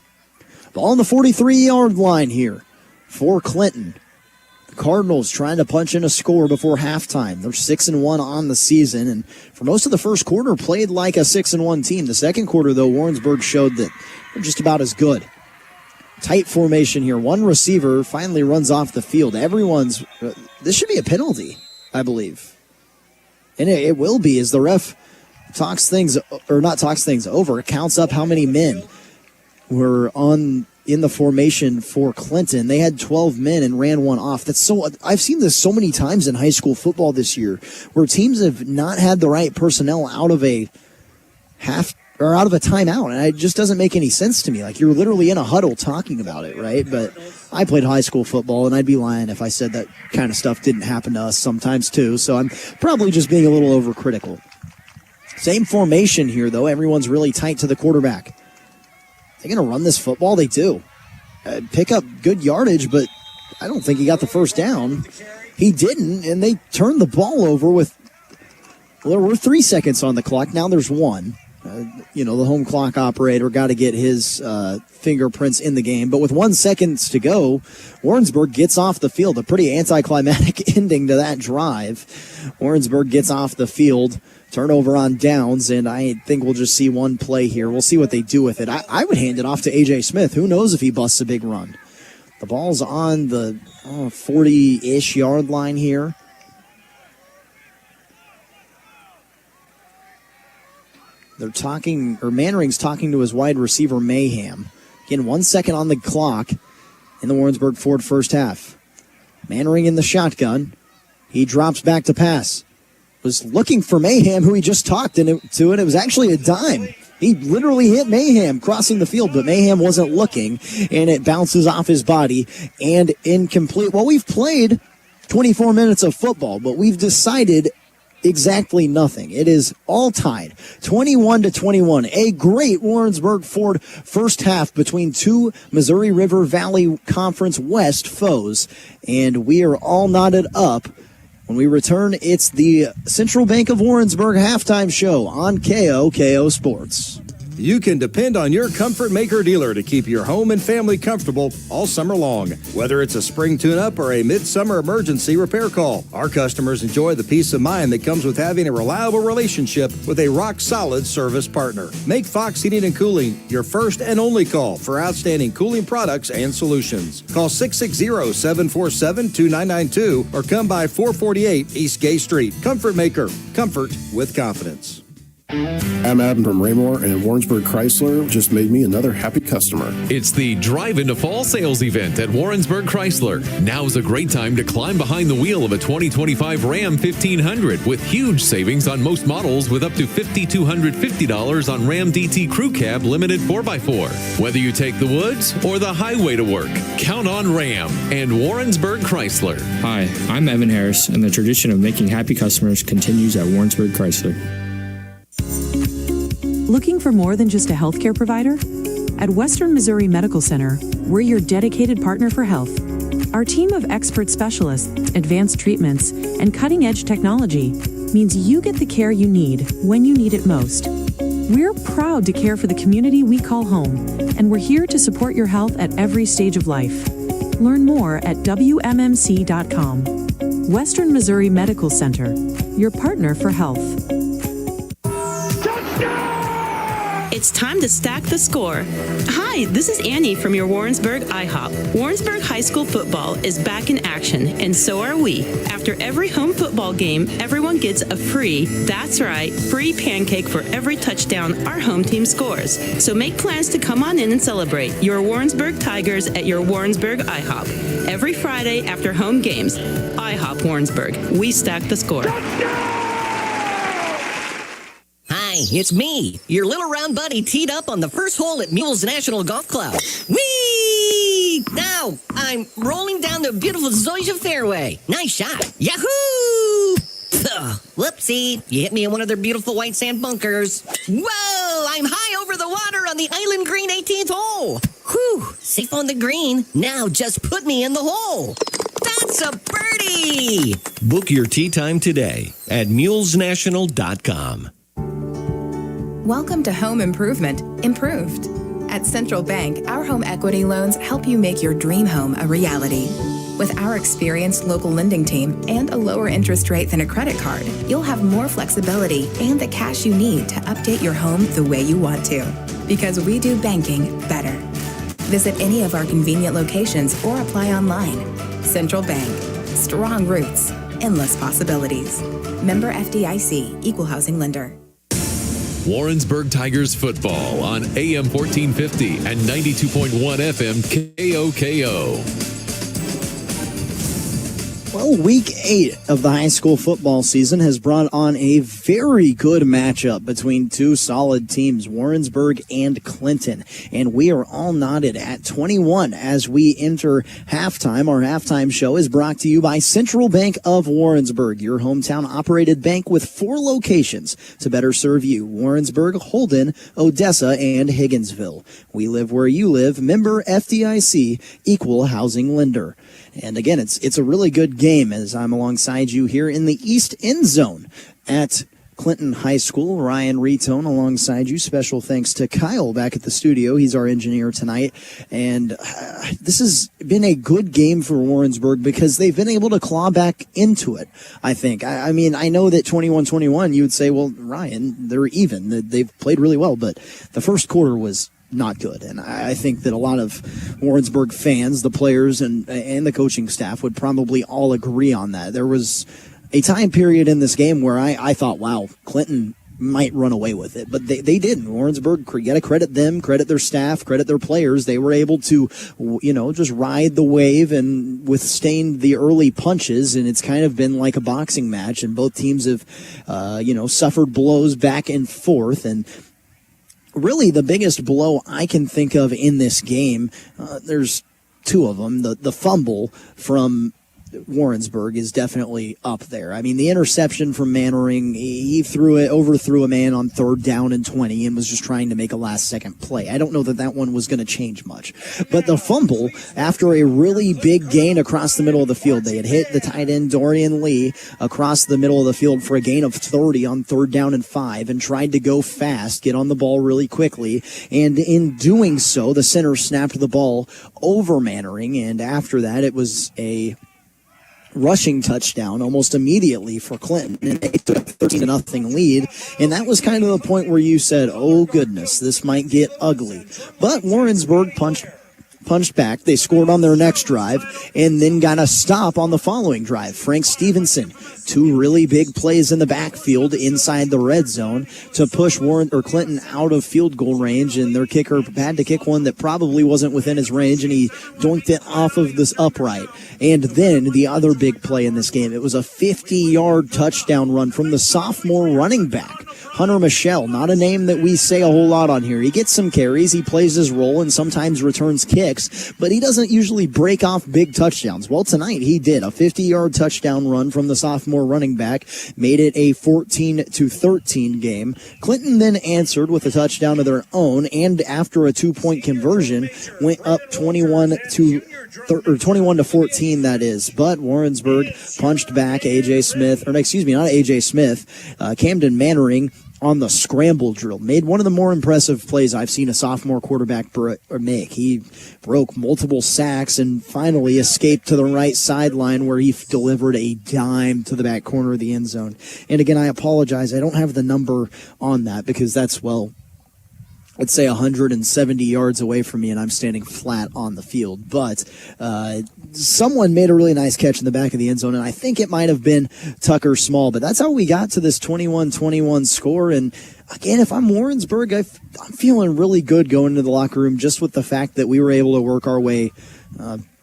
[SPEAKER 2] Ball on the 43-yard line here for Clinton. Cardinals trying to punch in a score before halftime. They're 6-1 on the season, and for most of the first quarter played like a 6-1 team. The second quarter, though, Warrensburg showed that they're just about as good. Tight formation here. One receiver finally runs off the field. This should be a penalty, I believe. And it will be as the ref counts things over, counts up how many men were in the formation for Clinton. They had 12 men and ran one off. I've seen this so many times in high school football this year, where teams have not had the right personnel out of a timeout, and it just doesn't make any sense to me. Like, you're literally in a huddle talking about it, right? But I played high school football, and I'd be lying if I said that kind of stuff didn't happen to us sometimes too, so I'm probably just being a little overcritical. Same formation here, though. Everyone's really tight to the quarterback. They're going to run this football? They do. Pick up good yardage, but I don't think he got the first down. He didn't, and they turned the ball over there were 3 seconds on the clock. Now there's 1. The home clock operator got to get his fingerprints in the game. But with 1 second to go, Warrensburg gets off the field. A pretty anticlimactic ending to that drive. Warrensburg gets off the field. Turnover on downs, and I think we'll just see one play here. We'll see what they do with it. I would hand it off to A.J. Smith. Who knows if he busts a big run. The ball's on the 40-ish yard line here. Mannering's talking to his wide receiver, Mayhem. Again, 1 second on the clock in the Warrensburg Ford first half. Mannering in the shotgun. He drops back to pass. Was looking for Mayhem, who he just talked to it. It was actually a dime. He literally hit Mayhem crossing the field, but Mayhem wasn't looking, and it bounces off his body and incomplete. Well, we've played 24 minutes of football, but we've decided exactly nothing. It is all tied, 21-21. A great Warrensburg Ford first half between two Missouri River Valley Conference West foes, and we are all knotted up. When we return, it's the Central Bank of Warrensburg halftime show on KOKO Sports.
[SPEAKER 6] You can depend on your Comfort Maker dealer to keep your home and family comfortable all summer long. Whether it's a spring tune-up or a midsummer emergency repair call, our customers enjoy the peace of mind that comes with having a reliable relationship with a rock-solid service partner. Make Fox Heating and Cooling your first and only call for outstanding cooling products and solutions. Call 660-747-2992 or come by 448 East Gay Street. Comfort Maker. Comfort with confidence.
[SPEAKER 17] I'm Adam from Raymore, and Warrensburg Chrysler just made me another happy customer.
[SPEAKER 1] It's the Drive into Fall sales event at Warrensburg Chrysler. Now's a great time to climb behind the wheel of a 2025 Ram 1500 with huge savings on most models with up to $5,250 on Ram DT Crew Cab Limited 4x4. Whether you take the woods or the highway to work, count on Ram and Warrensburg Chrysler.
[SPEAKER 9] Hi, I'm Evan Harris, and the tradition of making happy customers continues at Warrensburg Chrysler.
[SPEAKER 3] Looking for more than just a healthcare provider? At Western Missouri Medical Center, we're your dedicated partner for health. Our team of expert specialists, advanced treatments, and cutting-edge technology means you get the care you need when you need it most. We're proud to care for the community we call home, and we're here to support your health at every stage of life. Learn more at WMMC.com. Western Missouri Medical Center, your partner for health.
[SPEAKER 18] It's time to stack the score. Hi, this is Annie from your Warrensburg IHOP. Warrensburg High School football is back in action, and so are we. After every home football game, everyone gets a free pancake for every touchdown our home team scores. So make plans to come on in and celebrate your Warrensburg Tigers at your Warrensburg IHOP. Every Friday after home games. IHOP Warrensburg. We stack the score.
[SPEAKER 4] Hi, it's me, your little round buddy teed up on the first hole at Mules National Golf Club. Whee! Now, I'm rolling down the beautiful Zoysia fairway. Nice shot. Yahoo! Ugh, whoopsie. You hit me in one of their beautiful white sand bunkers. Whoa! I'm high over the water on the Island Green 18th hole. Whew! Safe on the green. Now just put me in the hole. That's a birdie!
[SPEAKER 5] Book your tee time today at mulesnational.com.
[SPEAKER 14] Welcome to Home Improvement, Improved. At Central Bank, our home equity loans help you make your dream home a reality. With our experienced local lending team and a lower interest rate than a credit card, you'll have more flexibility and the cash you need to update your home the way you want to. Because we do banking better. Visit any of our convenient locations or apply online. Central Bank. Strong roots. Endless possibilities. Member FDIC. Equal housing lender.
[SPEAKER 1] Warrensburg Tigers Football on AM 1450 and 92.1 FM KOKO.
[SPEAKER 2] Well, week 8 of the high school football season has brought on a very good matchup between two solid teams, Warrensburg and Clinton. And we are all knotted at 21 as we enter halftime. Our halftime show is brought to you by Central Bank of Warrensburg, your hometown operated bank with 4 locations to better serve you. Warrensburg, Holden, Odessa, and Higginsville. We live where you live. Member FDIC, equal housing lender. And again, it's a really good game as I'm alongside you here in the East End Zone at Clinton High School. Ryan Retone alongside you. Special thanks to Kyle back at the studio. He's our engineer tonight. And this has been a good game for Warrensburg because they've been able to claw back into it, I think. I mean, I know that 21-21, you would say, well, Ryan, they're even. They've played really well, but the first quarter was not good. And I think that a lot of Warrensburg fans, the players and the coaching staff would probably all agree on that. There was a time period in this game where I thought, wow, Clinton might run away with it, but they didn't. Warrensburg, you got to credit them, credit their staff, credit their players. They were able to, just ride the wave and withstand the early punches, and it's kind of been like a boxing match, and both teams have, suffered blows back and forth. And really, the biggest blow I can think of in this game, there's 2 of them. The fumble from Warrensburg is definitely up there. I mean, the interception from Mannering, he overthrew a man on 3rd down and 20 and was just trying to make a last-second play. I don't know that one was going to change much. But the fumble, after a really big gain across the middle of the field, they had hit the tight end Dorian Lee across the middle of the field for a gain of 30 on 3rd down and 5 and tried to go fast, get on the ball really quickly. And in doing so, the center snapped the ball over Mannering, and after that, it was a rushing touchdown almost immediately for Clinton, and they took a 13-0 lead, and that was kind of the point where you said, oh goodness, this might get ugly. But Warrensburg punched back. They scored on their next drive and then got a stop on the following drive. Frank Stevenson, 2 really big plays in the backfield inside the red zone to push Clinton out of field goal range, and their kicker had to kick one that probably wasn't within his range, and he doinked it off of this upright. And then the other big play in this game, it was a 50-yard touchdown run from the sophomore running back, Hunter Michelle, not a name that we say a whole lot on here. He gets some carries, he plays his role, and sometimes returns kicks, but he doesn't usually break off big touchdowns. Well, tonight he did. A 50-yard touchdown run from the sophomore running back made it a 14-13 game. Clinton then answered with a touchdown of their own, and after a 2-point conversion, went up 21-14, that is. But Warrensburg punched back Camden Mannering on the scramble drill. Made one of the more impressive plays I've seen a sophomore quarterback make. He broke multiple sacks and finally escaped to the right sideline where he delivered a dime to the back corner of the end zone. And again, I apologize. I don't have the number on that because that's, I'd say 170 yards away from me, and I'm standing flat on the field. But someone made a really nice catch in the back of the end zone, and I think it might have been Tucker Small. But that's how we got to this 21-21 score. And again, if I'm Warrensburg, I'm feeling really good going into the locker room just with the fact that we were able to work our way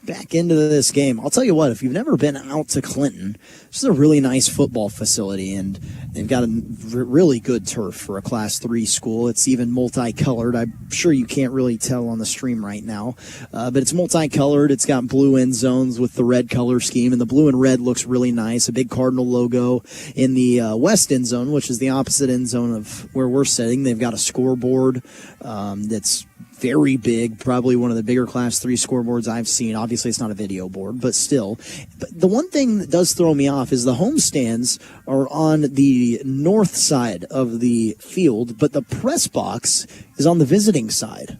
[SPEAKER 2] back into this game. I'll tell you what, if you've never been out to Clinton, this is a really nice football facility, and they've got a really good turf for a Class 3 school. It's even multicolored. I'm sure you can't really tell on the stream right now, but it's multicolored. It's got blue end zones with the red color scheme, and the blue and red looks really nice. A big Cardinal logo in the west end zone, which is the opposite end zone of where we're sitting. They've got a scoreboard that's very big, probably one of the bigger Class 3 scoreboards I've seen. Obviously, it's not a video board, but still. But the one thing that does throw me off is the home stands are on the north side of the field, but the press box is on the visiting side.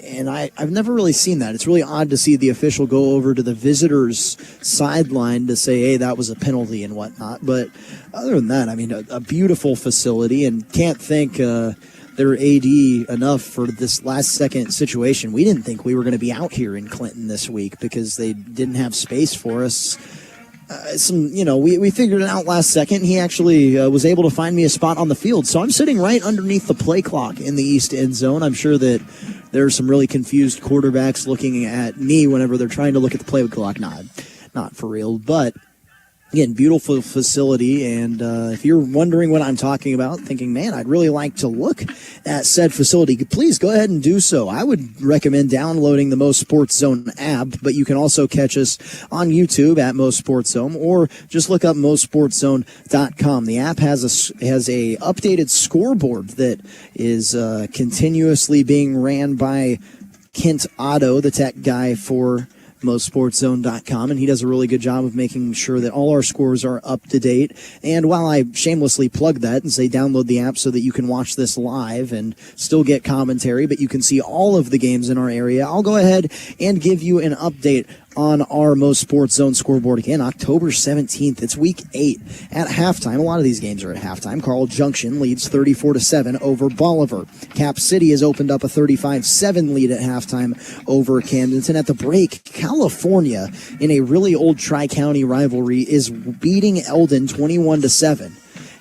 [SPEAKER 2] And I've never really seen that. It's really odd to see the official go over to the visitors' sideline to say, hey, that was a penalty and whatnot. But other than that, I mean, a beautiful facility, and can't thank their AD enough for this last-second situation. We didn't think we were going to be out here in Clinton this week because they didn't have space for us. We figured it out last second. He actually was able to find me a spot on the field. So I'm sitting right underneath the play clock in the east end zone. I'm sure that there's some really confused quarterbacks looking at me whenever they're trying to look at the play clock. Not for real, but again, beautiful facility, and if you're wondering what I'm talking about, thinking, man, I'd really like to look at said facility, please go ahead and do so. I would recommend downloading the MoSportsZone app, but you can also catch us on YouTube at MoSportsZone, or just look up MoSportsZone.com. The app has a updated scoreboard that is continuously being ran by Kent Otto, the tech guy for MoSportsZone.com, and he does a really good job of making sure that all our scores are up to date. And while I shamelessly plug that and say download the app so that you can watch this live and still get commentary, but you can see all of the games in our area, I'll go ahead and give you an update on our MoSportsZone scoreboard again, October 17th. It's week 8 at halftime. A lot of these games are at halftime. Carl Junction leads 34-7 over Bolivar. Cap City has opened up a 35-7 lead at halftime over Camdenton. At the break, California, in a really old Tri-County rivalry, is beating Eldon 21-7.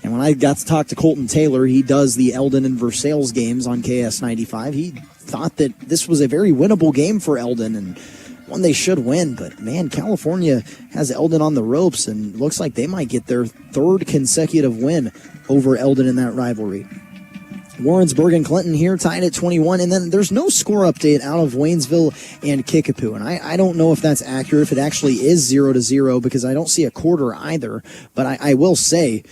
[SPEAKER 2] And when I got to talk to Colton Taylor, he does the Eldon and Versailles games on KS95. He thought that this was a very winnable game for Eldon, and one they should win, but man, California has Eldon on the ropes, and looks like they might get their 3rd consecutive win over Eldon in that rivalry. Warrensburg and Clinton here tied at 21, and then there's no score update out of Waynesville and Kickapoo, and I don't know if that's accurate, if it actually is 0-0, because I don't see a quarter either, but I will say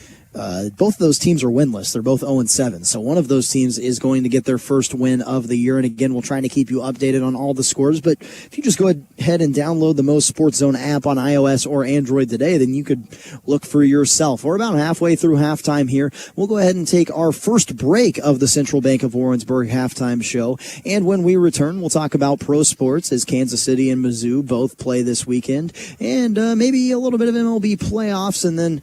[SPEAKER 2] both of those teams are winless. They're both 0-7, so one of those teams is going to get their first win of the year, and again, we'll try to keep you updated on all the scores, but if you just go ahead and download the MoSportsZone app on iOS or Android today, then you could look for yourself. We're about halfway through halftime here. We'll go ahead and take our first break of the Central Bank of Warrensburg halftime show, and when we return, we'll talk about pro sports as Kansas City and Mizzou both play this weekend, and maybe a little bit of MLB playoffs, and then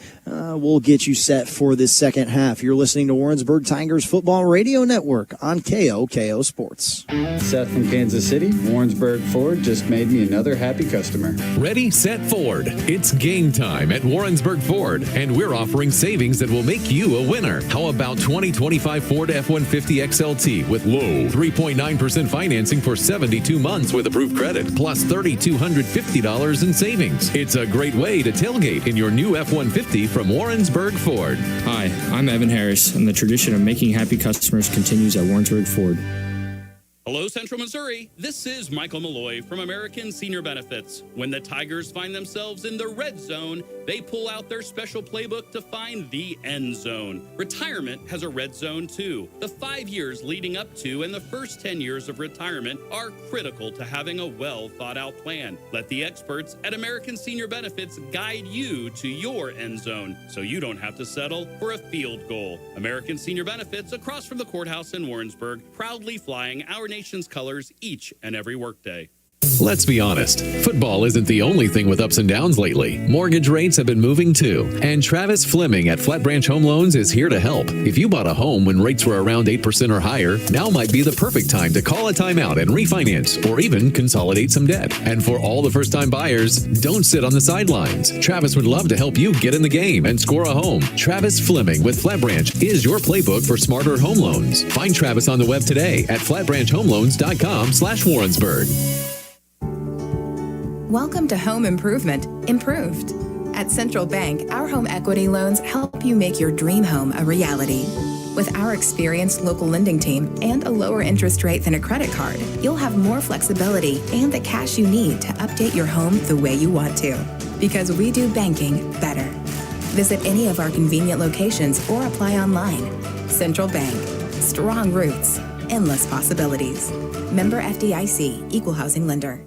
[SPEAKER 2] we'll get you set for this second half. You're listening to Warrensburg Tigers Football Radio Network on KOKO Sports.
[SPEAKER 19] Seth from Kansas City. Warrensburg Ford just made me another happy customer.
[SPEAKER 1] Ready, set, Ford. It's game time at Warrensburg Ford, and we're offering savings that will make you a winner. How about 2025 Ford F-150 XLT with low 3.9% financing for 72 months with approved credit, plus $3,250 in savings. It's a great way to tailgate in your new F-150 from Warrensburg Ford.
[SPEAKER 9] Hi, I'm Evan Harris, and the tradition of making happy customers continues at Warrensburg Ford.
[SPEAKER 15] Hello, Central Missouri. This is Michael Malloy from American Senior Benefits. When the Tigers find themselves in the red zone, they pull out their special playbook to find the end zone. Retirement has a red zone too. The 5 years leading up to and the first 10 years of retirement are critical to having a well thought out plan. Let the experts at American Senior Benefits guide you to your end zone so you don't have to settle for a field goal. American Senior Benefits, across from the courthouse in Warrensburg, proudly flying our nation's colors each and every workday.
[SPEAKER 1] Let's be honest, football isn't the only thing with ups and downs lately. Mortgage rates have been moving too, and Travis Fleming at Flat Branch Home Loans is here to help. If you bought a home when rates were around 8% or higher, now might be the perfect time to call a timeout and refinance, or even consolidate some debt. And for all the first-time buyers, don't sit on the sidelines. Travis would love to help you get in the game and score a home. Travis Fleming with Flat Branch is your playbook for smarter home loans. Find Travis on the web today at flatbranchhomeloans.com/Warrensburg.
[SPEAKER 14] Welcome to Home Improvement, Improved. At Central Bank, our home equity loans help you make your dream home a reality. With our experienced local lending team and a lower interest rate than a credit card, you'll have more flexibility and the cash you need to update your home the way you want to. Because we do banking better. Visit any of our convenient locations or apply online. Central Bank. Strong roots. Endless possibilities. Member FDIC. Equal housing lender.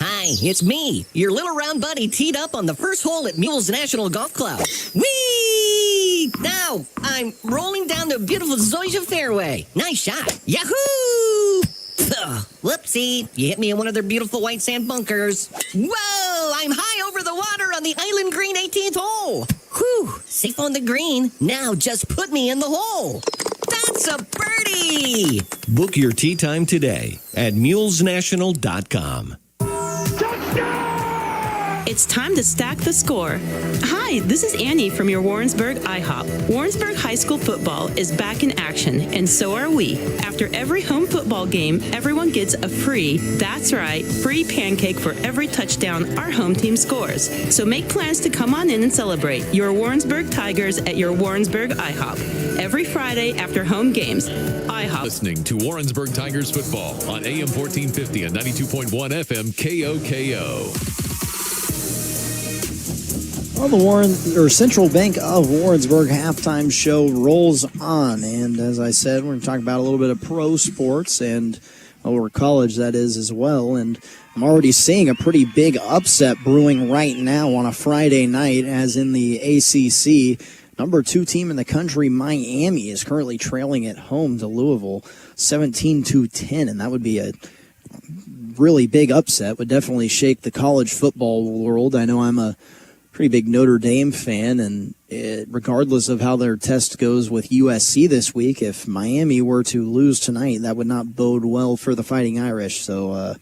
[SPEAKER 4] Hi, it's me, your little round buddy teed up on the first hole at Mules National Golf Club. Whee! Now, I'm rolling down the beautiful Zoysia fairway. Nice shot. Yahoo! Ugh, whoopsie. You hit me in one of their beautiful white sand bunkers. Whoa! I'm high over the water on the Island Green 18th hole. Whew! Safe on the green. Now just put me in the hole. That's a birdie!
[SPEAKER 5] Book your tee time today at mulesnational.com.
[SPEAKER 18] It's time to stack the score. Hi, this is Annie from your Warrensburg IHOP. Warrensburg High School Football is back in action, and so are we. After every home football game, everyone gets a free, that's right, free pancake for every touchdown our home team scores. So make plans to come on in and celebrate your Warrensburg Tigers at your Warrensburg IHOP. Every Friday after home games. IHOP.
[SPEAKER 1] Listening to Warrensburg Tigers Football on AM 1450 and 92.1 FM KOKO.
[SPEAKER 2] Well, the Central Bank of Warrensburg halftime show rolls on, and as I said, we're going to talk about a little bit of pro sports and or college, that is, as well. And I'm already seeing a pretty big upset brewing right now on a Friday night, as in the ACC. Number 2 team in the country, Miami, is currently trailing at home to Louisville, 17-10, and that would be a really big upset. Would definitely shake the college football world. I know I'm a pretty big Notre Dame fan, and regardless of how their test goes with USC this week, if Miami were to lose tonight, that would not bode well for the Fighting Irish. So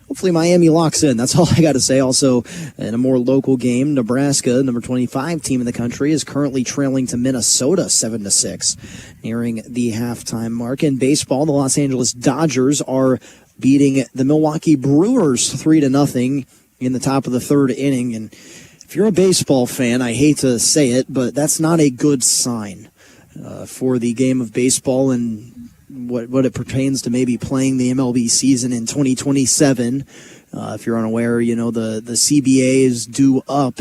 [SPEAKER 2] hopefully Miami locks in. That's all I got to say. Also, in a more local game, Nebraska, number 25 team in the country, is currently trailing to Minnesota 7-6, nearing the halftime mark. In baseball, the Los Angeles Dodgers are beating the Milwaukee Brewers 3-0 in the top of the third inning. And if you're a baseball fan, I hate to say it, but that's not a good sign for the game of baseball. And what it pertains to maybe playing the MLB season in 2027. If you're unaware, the CBA is due up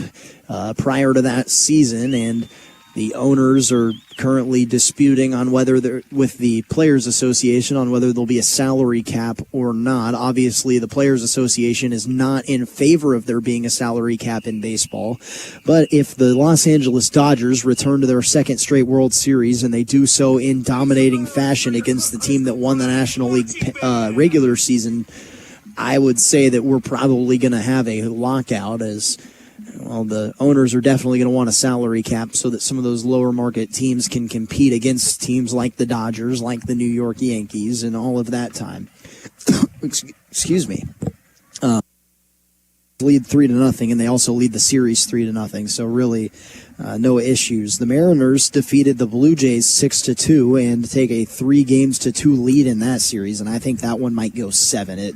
[SPEAKER 2] prior to that season, and the owners are currently disputing on whether with the Players Association on whether there'll be a salary cap or not. Obviously, the Players Association is not in favor of there being a salary cap in baseball. But if the Los Angeles Dodgers return to their second straight World Series, and they do so in dominating fashion against the team that won the National League regular season, I would say that we're probably going to have a lockout, as well, the owners are definitely going to want a salary cap so that some of those lower market teams can compete against teams like the Dodgers, like the New York Yankees, and all of that time. Excuse me. Lead 3-0, and they also lead the series 3-0. So really, no issues. The Mariners defeated the Blue Jays 6-2 and take a 3-2 lead in that series, and I think that one might go 7. It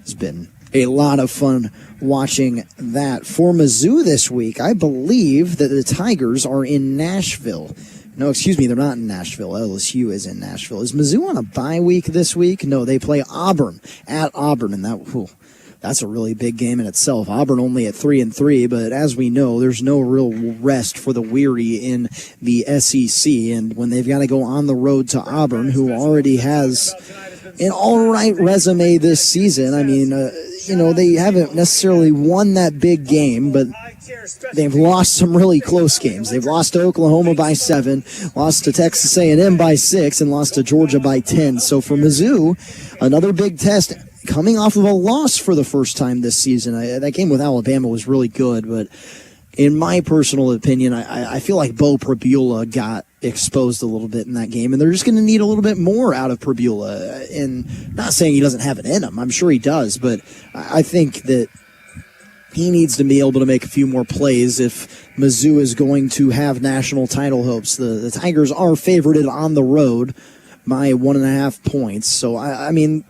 [SPEAKER 2] has been a lot of fun watching that. For Mizzou this week, I believe that the Tigers are in Nashville. No, excuse me, they're not in Nashville. LSU is in Nashville. Is Mizzou on a bye week this week? No, they play Auburn at Auburn, and that's a really big game in itself. Auburn only at 3-3, but as we know, there's no real rest for the weary in the SEC, and when they've got to go on the road to Auburn, who already has an all-right resume this season. I mean, they haven't necessarily won that big game, but they've lost some really close games. They've lost to Oklahoma by 7, lost to Texas A&M by 6, and lost to Georgia by 10. So for Mizzou, another big test, coming off of a loss for the first time this season. That game with Alabama was really good, but in my personal opinion, I feel like Bo Prabula got exposed a little bit in that game, and they're just going to need a little bit more out of Prabula. And not saying he doesn't have it in him. I'm sure he does, but I think that he needs to be able to make a few more plays if Mizzou is going to have national title hopes. The Tigers are favorited on the road by 1.5 points. So, I mean,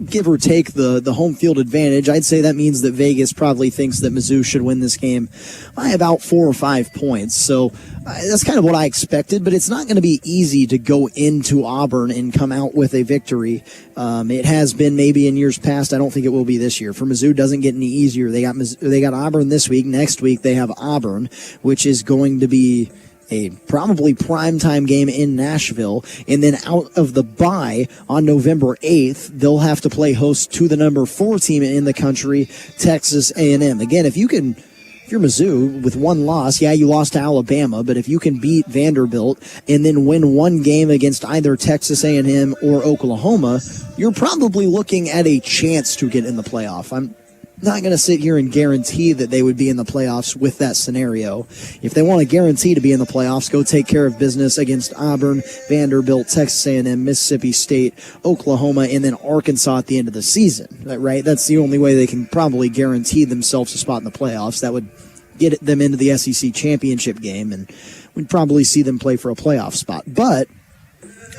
[SPEAKER 2] give or take the home field advantage, I'd say that means that Vegas probably thinks that Mizzou should win this game by about 4 or 5 points. So that's kind of what I expected, but it's not going to be easy to go into Auburn and come out with a victory. It has been maybe in years past. I don't think it will be this year. For Mizzou, it doesn't get any easier. They got Auburn this week. Next week they have Auburn, which is going to be a probably primetime game in Nashville, and then out of the bye on November 8th, they'll have to play host to the number 4 team in the country, Texas A&M. Again, if you're Mizzou with one loss, yeah, you lost to Alabama, but if you can beat Vanderbilt and then win one game against either Texas A&M or Oklahoma, you're probably looking at a chance to get in the playoff. I'm not going to sit here and guarantee that they would be in the playoffs with that scenario. If they want to guarantee to be in the playoffs, go take care of business against Auburn, Vanderbilt, Texas A&M, Mississippi State, Oklahoma, and then Arkansas at the end of the season, right? That's the only way they can probably guarantee themselves a spot in the playoffs. That would get them into the SEC championship game, and we'd probably see them play for a playoff spot. But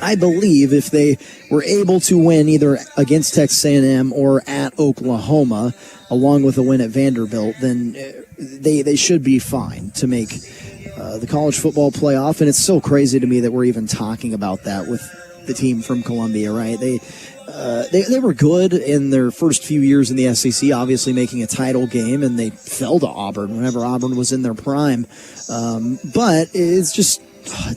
[SPEAKER 2] I believe if they were able to win either against Texas A&M or at Oklahoma, along with a win at Vanderbilt, then they should be fine to make the college football playoff. And it's so crazy to me that we're even talking about that with the team from Columbia, right? They were good in their first few years in the SEC, obviously making a title game, and they fell to Auburn whenever Auburn was in their prime. But it's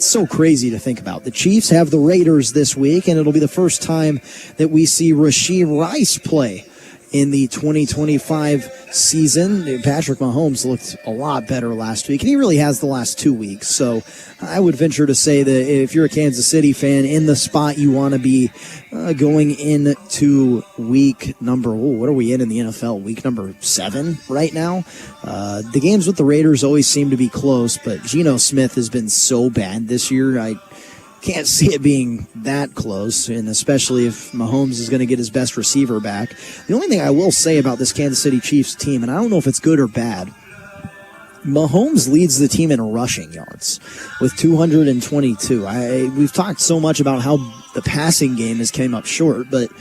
[SPEAKER 2] so crazy to think about. The Chiefs have the Raiders this week, and it'll be the first time that we see Rashee Rice play in the 2025 season. Patrick Mahomes looked a lot better last week, and he really has the last 2 weeks. So I would venture to say that if you're a Kansas City fan, in the spot you want to be going into week number, what are we in the NFL? Week number 7 right now. The games with the Raiders always seem to be close, but Geno Smith has been so bad this year. I can't see it being that close, and especially if Mahomes is going to get his best receiver back. The only thing I will say about this Kansas City Chiefs team, and I don't know if it's good or bad, Mahomes leads the team in rushing yards with 222. We've talked so much about how the passing game has came up short, but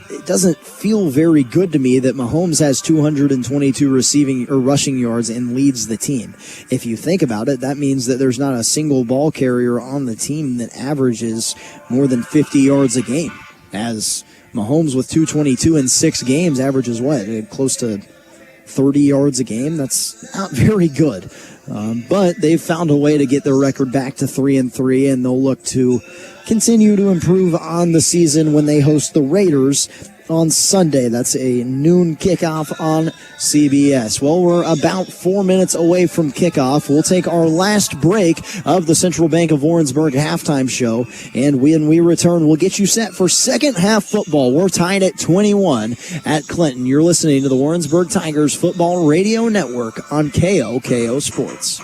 [SPEAKER 2] it doesn't feel very good to me that Mahomes has 222 receiving or rushing yards and leads the team. If you think about it, that means that there's not a single ball carrier on the team that averages more than 50 yards a game. As Mahomes with 222 in 6 games averages what? Close to 30 yards a game? That's not very good. But they've found a way to get their record back to 3-3, and they'll look to continue to improve on the season when they host the Raiders on Sunday. That's a noon kickoff on CBS. Well, we're about 4 minutes away from kickoff. We'll take our last break of the Central Bank of Warrensburg halftime show, and when we return, we'll get you set for second half football. We're tied at 21 at Clinton. You're listening to the Warrensburg Tigers Football Radio Network on KOKO Sports.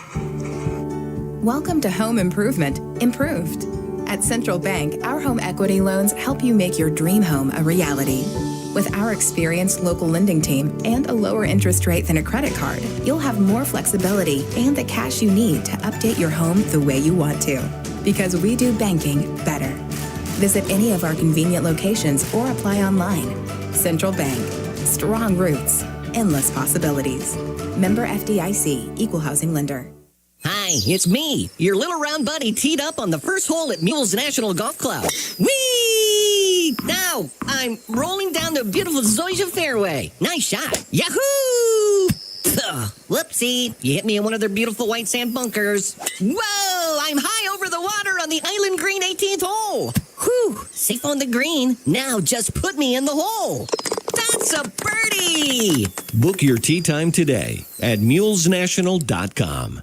[SPEAKER 14] Welcome to Home Improvement, Improved. At Central Bank, our home equity loans help you make your dream home a reality. With our experienced local lending team and a lower interest rate than a credit card, you'll have more flexibility and the cash you need to update your home the way you want to. Because we do banking better. Visit any of our convenient locations or apply online. Central Bank. Strong roots. Endless possibilities. Member FDIC, Equal Housing Lender.
[SPEAKER 4] Hi, it's me, your little round buddy teed up on the first hole at Mules National Golf Club. Whee! Now, I'm rolling down the beautiful Zoysia fairway. Nice shot. Yahoo! Ugh, whoopsie, you hit me in one of their beautiful white sand bunkers. Whoa, I'm high over the water on the Island Green 18th hole. Whew, safe on the green. Now just put me in the hole. That's a birdie!
[SPEAKER 5] Book your tee time today at mulesnational.com.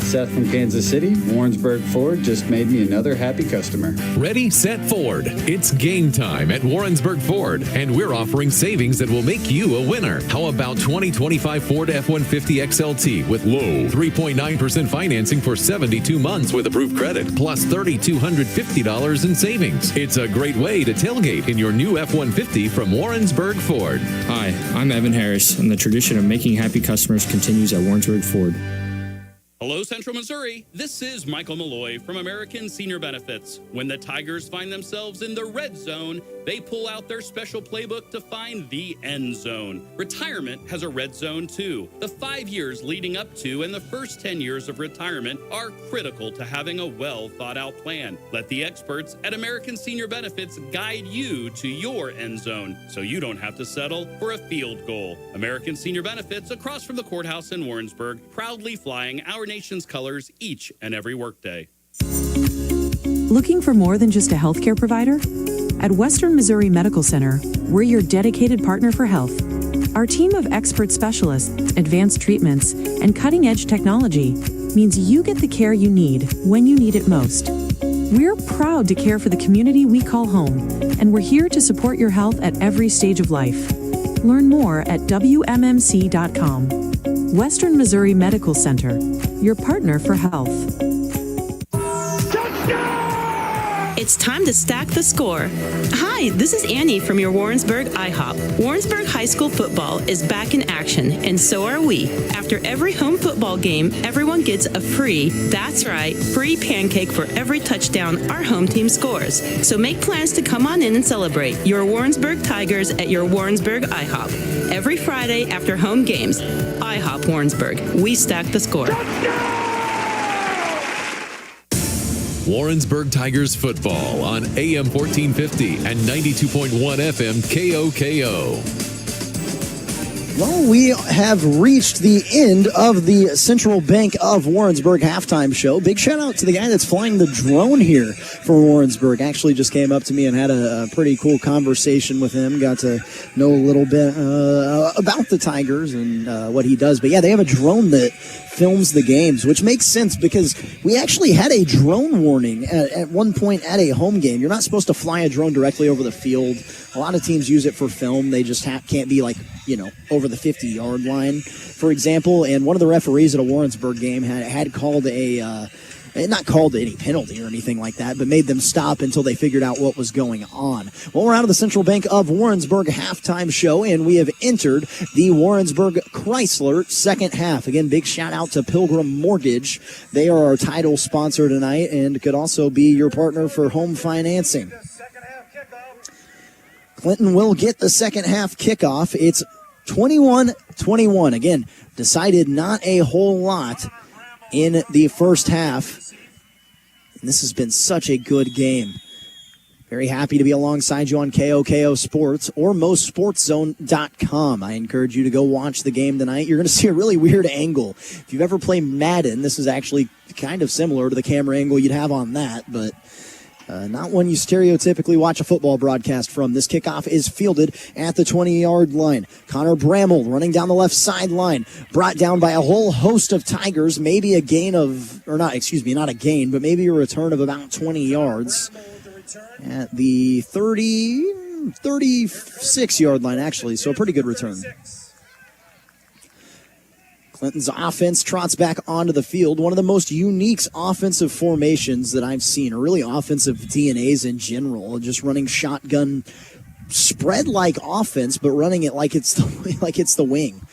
[SPEAKER 19] Seth from Kansas City, Warrensburg Ford just made me another happy customer.
[SPEAKER 1] Ready, set, Ford. It's game time at Warrensburg Ford, and we're offering savings that will make you a winner. How about 2025 Ford F-150 XLT with low 3.9% financing for 72 months with approved credit, plus $3,250 in savings. It's a great way to tailgate in your new F-150 from Warrensburg Ford.
[SPEAKER 9] Hi, I'm Evan Harris, and the tradition of making happy customers continues at Warrensburg Ford.
[SPEAKER 15] Hello, Central Missouri. This is Michael Malloy from American Senior Benefits. When the Tigers find themselves in the red zone, they pull out their special playbook to find the end zone. Retirement has a red zone too. The 5 years leading up to and the first 10 years of retirement are critical to having a well thought out plan. Let the experts at American Senior Benefits guide you to your end zone so you don't have to settle for a field goal. American Senior Benefits, across from the courthouse in Warrensburg, proudly flying our nation's colors each and every workday.
[SPEAKER 3] Looking for more than just a healthcare provider? At Western Missouri Medical Center, we're your dedicated partner for health. Our team of expert specialists, advanced treatments, and cutting-edge technology means you get the care you need when you need it most. We're proud to care for the community we call home, and we're here to support your health at every stage of life. Learn more at WMMC.com. Western Missouri Medical Center, your partner for health.
[SPEAKER 18] It's time to stack the score. Hi, this is Annie from your Warrensburg IHOP. Warrensburg High School football is back in action, and so are we. After every home football game, everyone gets a free, that's right, free pancake for every touchdown our home team scores. So make plans to come on in and celebrate your Warrensburg Tigers at your Warrensburg IHOP. Every Friday after home games, IHOP Warrensburg. We stack the score.
[SPEAKER 1] Warrensburg Tigers Football on AM 1450 and 92.1 FM KOKO.
[SPEAKER 2] Well, we have reached the end of the Central Bank of Warrensburg halftime show. Big shout out to the guy that's flying the drone here for Warrensburg. Actually just came up to me and had a pretty cool conversation with him. Got to know a little bit about the Tigers and what he does. But yeah, they have a drone that films the games, which makes sense because we actually had a drone warning at one point at a home game. You're not supposed to fly a drone directly over the field. A lot of teams use it for film. They just can't be over the 50-yard line, for example. And one of the referees at a Warrensburg game had called not called any penalty or anything like that, but made them stop until they figured out what was going on. Well, we're out of the Central Bank of Warrensburg halftime show, and we have entered the Warrensburg Chrysler second half. Again, big shout out to Pilgrim Mortgage. They are our title sponsor tonight and could also be your partner for home financing. Clinton will get the second half kickoff. It's 21-21. Again, decided not a whole lot in the first half. And this has been such a good game. Very happy to be alongside you on KOKO Sports or MoSportsZone.com. I encourage you to go watch the game tonight. You're going to see a really weird angle. If you've ever played Madden, this is actually kind of similar to the camera angle you'd have on that, but not one you stereotypically watch a football broadcast from. This kickoff is fielded at the 20-yard line. Connor Bramall running down the left sideline, brought down by a whole host of Tigers. Maybe a gain of, or not, excuse me, not a gain, but maybe a return of about 20 yards. At the 36-yard line, actually, so a pretty good return. Clinton's offense trots back onto the field. One of the most unique offensive formations that I've seen, or really offensive DNAs in general, just running shotgun spread-like offense, but running it like it's the wing.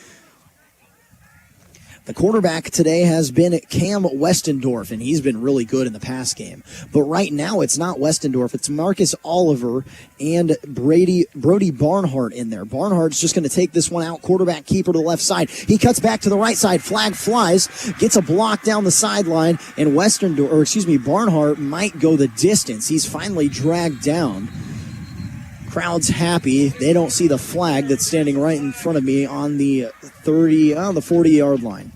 [SPEAKER 2] The quarterback today has been Cam Westendorf, and he's been really good in the pass game. But right now, it's not Westendorf. It's Marcus Oliver and Brody Barnhart in there. Barnhart's just going to take this one out. Quarterback keeper to the left side. He cuts back to the right side. Flag flies. Gets a block down the sideline. And Barnhart might go the distance. He's finally dragged down. Crowd's happy. They don't see the flag that's standing right in front of me on the 40-yard line.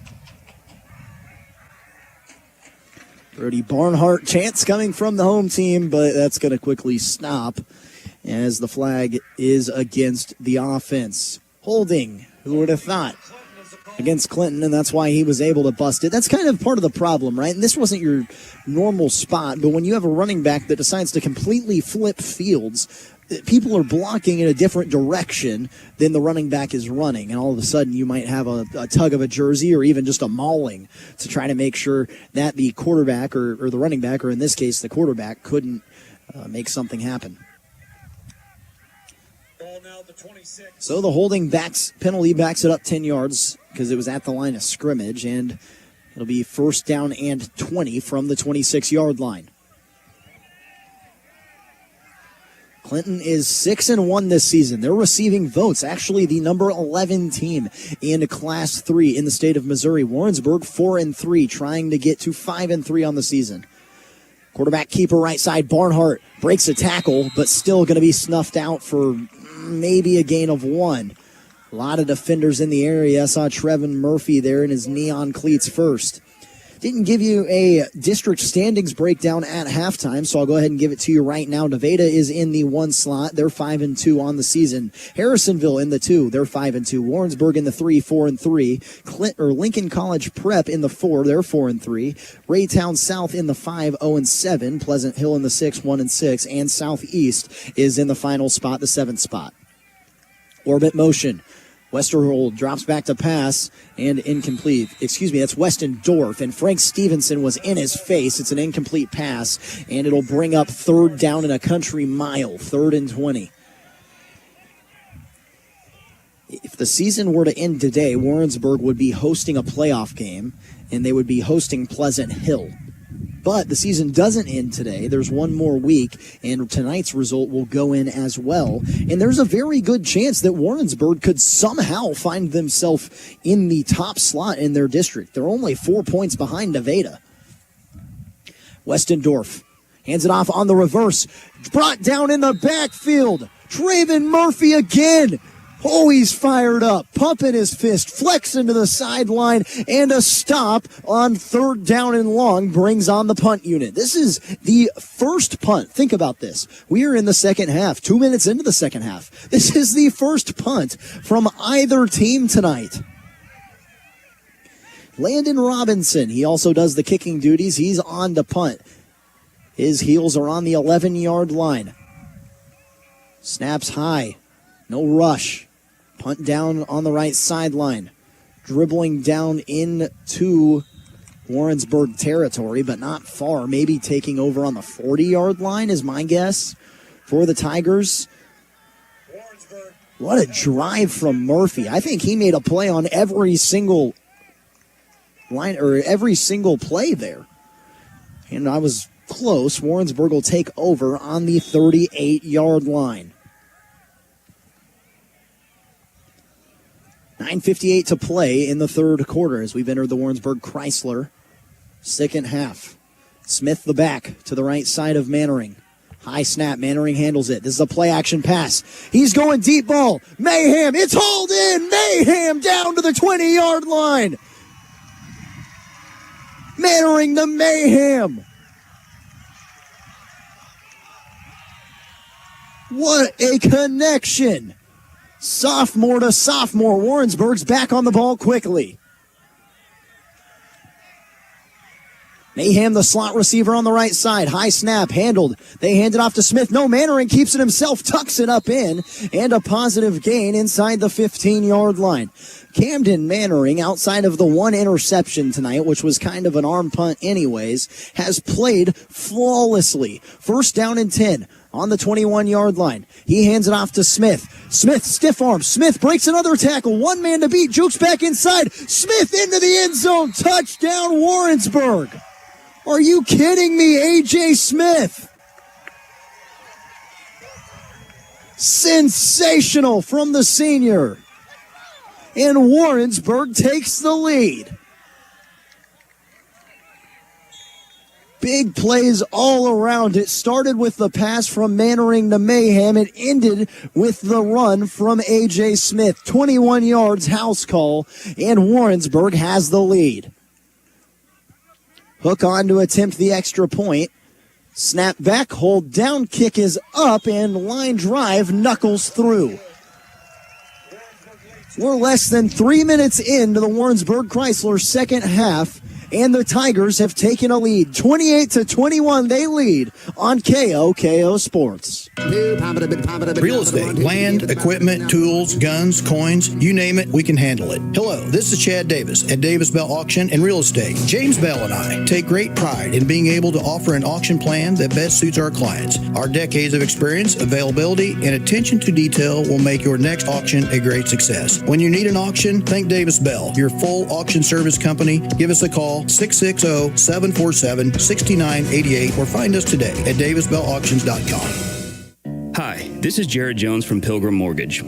[SPEAKER 2] Brody Barnhart chants coming from the home team, but that's going to quickly stop as the flag is against the offense. Holding, who would have thought, against Clinton, and that's why he was able to bust it. That's kind of part of the problem, right? And this wasn't your normal spot, but when you have a running back that decides to completely flip fields, people are blocking in a different direction than the running back is running, and all of a sudden you might have a tug of a jersey or even just a mauling to try to make sure that the quarterback or the running back, or in this case the quarterback, couldn't make something happen. So the holding penalty backs it up 10 yards because it was at the line of scrimmage, and it'll be first down and 20 from the 26-yard line. Clinton is 6-1 this season. They're receiving votes. Actually, the number 11 team in Class 3 in the state of Missouri. Warrensburg 4-3, trying to get to 5-3 on the season. Quarterback keeper right side, Barnhart breaks a tackle, but still going to be snuffed out for maybe a gain of 1. A lot of defenders in the area. I saw Trevin Murphy there in his neon cleats first. Didn't give you a district standings breakdown at halftime, so I'll go ahead and give it to you right now. Nevada is in the 1 slot. They're 5-2 on the season. Harrisonville in the 2. They're 5-2. Warrensburg in the 3, 4-3. Lincoln College Prep in the 4. They're 4-3. Raytown South in the 5, 0-7. Pleasant Hill in the 6, 1-6. And Southeast is in the final spot, the 7th spot. Orbit motion. Westerhold drops back to pass and incomplete. That's Westendorf, and Frank Stevenson was in his face. It's an incomplete pass, and it'll bring up third down in a country mile, 3rd and 20. If the season were to end today, Warrensburg would be hosting a playoff game, and they would be hosting Pleasant Hill. But the season doesn't end today. There's one more week, and tonight's result will go in as well. And there's a very good chance that Warrensburg could somehow find themselves in the top slot in their district. They're only 4 points behind Nevada. Westendorf hands it off on the reverse. Brought down in the backfield. Traven Murphy again. Oh, he's fired up, pumping his fist, flexing to the sideline, and a stop on 3rd down and long brings on the punt unit. This is the first punt. Think about this. We are in the second half, 2 minutes into the second half. This is the first punt from either team tonight. Landon Robinson, he also does the kicking duties. He's on to punt. His heels are on the 11-yard line. Snaps high. No rush. Punt down on the right sideline. Dribbling down into Warrensburg territory, but not far. Maybe taking over on the 40-yard line is my guess for the Tigers. What a drive from Murphy. I think he made a play on every single line, or every single play there. And I was close. Warrensburg will take over on the 38-yard line. 9:58 to play in the third quarter as we've entered the Warrensburg Chrysler second half. Smith the back to the right side of Mannering. High snap. Mannering handles it. This is a play-action pass. He's going deep ball. Mayhem. It's hauled in. Mayhem down to the 20-yard line. Mannering the Mayhem. What a connection. Sophomore to sophomore. Warrensburg's back on the ball quickly. Mayhem, the slot receiver on the right side. High snap, handled. They hand it off to Smith. No, Mannering keeps it himself, tucks it up in, and a positive gain inside the 15-yard line. Camden Mannering, outside of the one interception tonight, which was kind of an arm punt anyways, has played flawlessly. First down and 10 on the 21-yard line. He hands it off to Smith. Smith, stiff arm. Smith breaks another tackle. One man to beat. Jukes back inside. Smith into the end zone. Touchdown, Warrensburg. Are you kidding me, A.J. Smith? Sensational from the senior. And Warrensburg takes the lead. Big plays all around. It started with the pass from Mannering to Mayhem. It ended with the run from A.J. Smith. 21 yards, house call, and Warrensburg has the lead. Hook on to attempt the extra point. Snap back, hold down, kick is up, and line drive knuckles through. We're less than 3 minutes into the Warrensburg Chrysler second half, and the Tigers have taken a lead. 28-21, they lead on KOKO Sports.
[SPEAKER 12] Real estate, land, equipment, tools, guns, coins, you name it, we can handle it. Hello, this is Chad Davis at Davis Bell Auction and Real Estate. James Bell and I take great pride in being able to offer an auction plan that best suits our clients. Our decades of experience, availability, and attention to detail will make your next auction a great success. When you need an auction, think Davis Bell, your full auction service company. Give us a call, 660-747-6988, or find us today at davisbellauctions.com.
[SPEAKER 7] Hi, this is Jared Jones from Pilgrim Mortgage.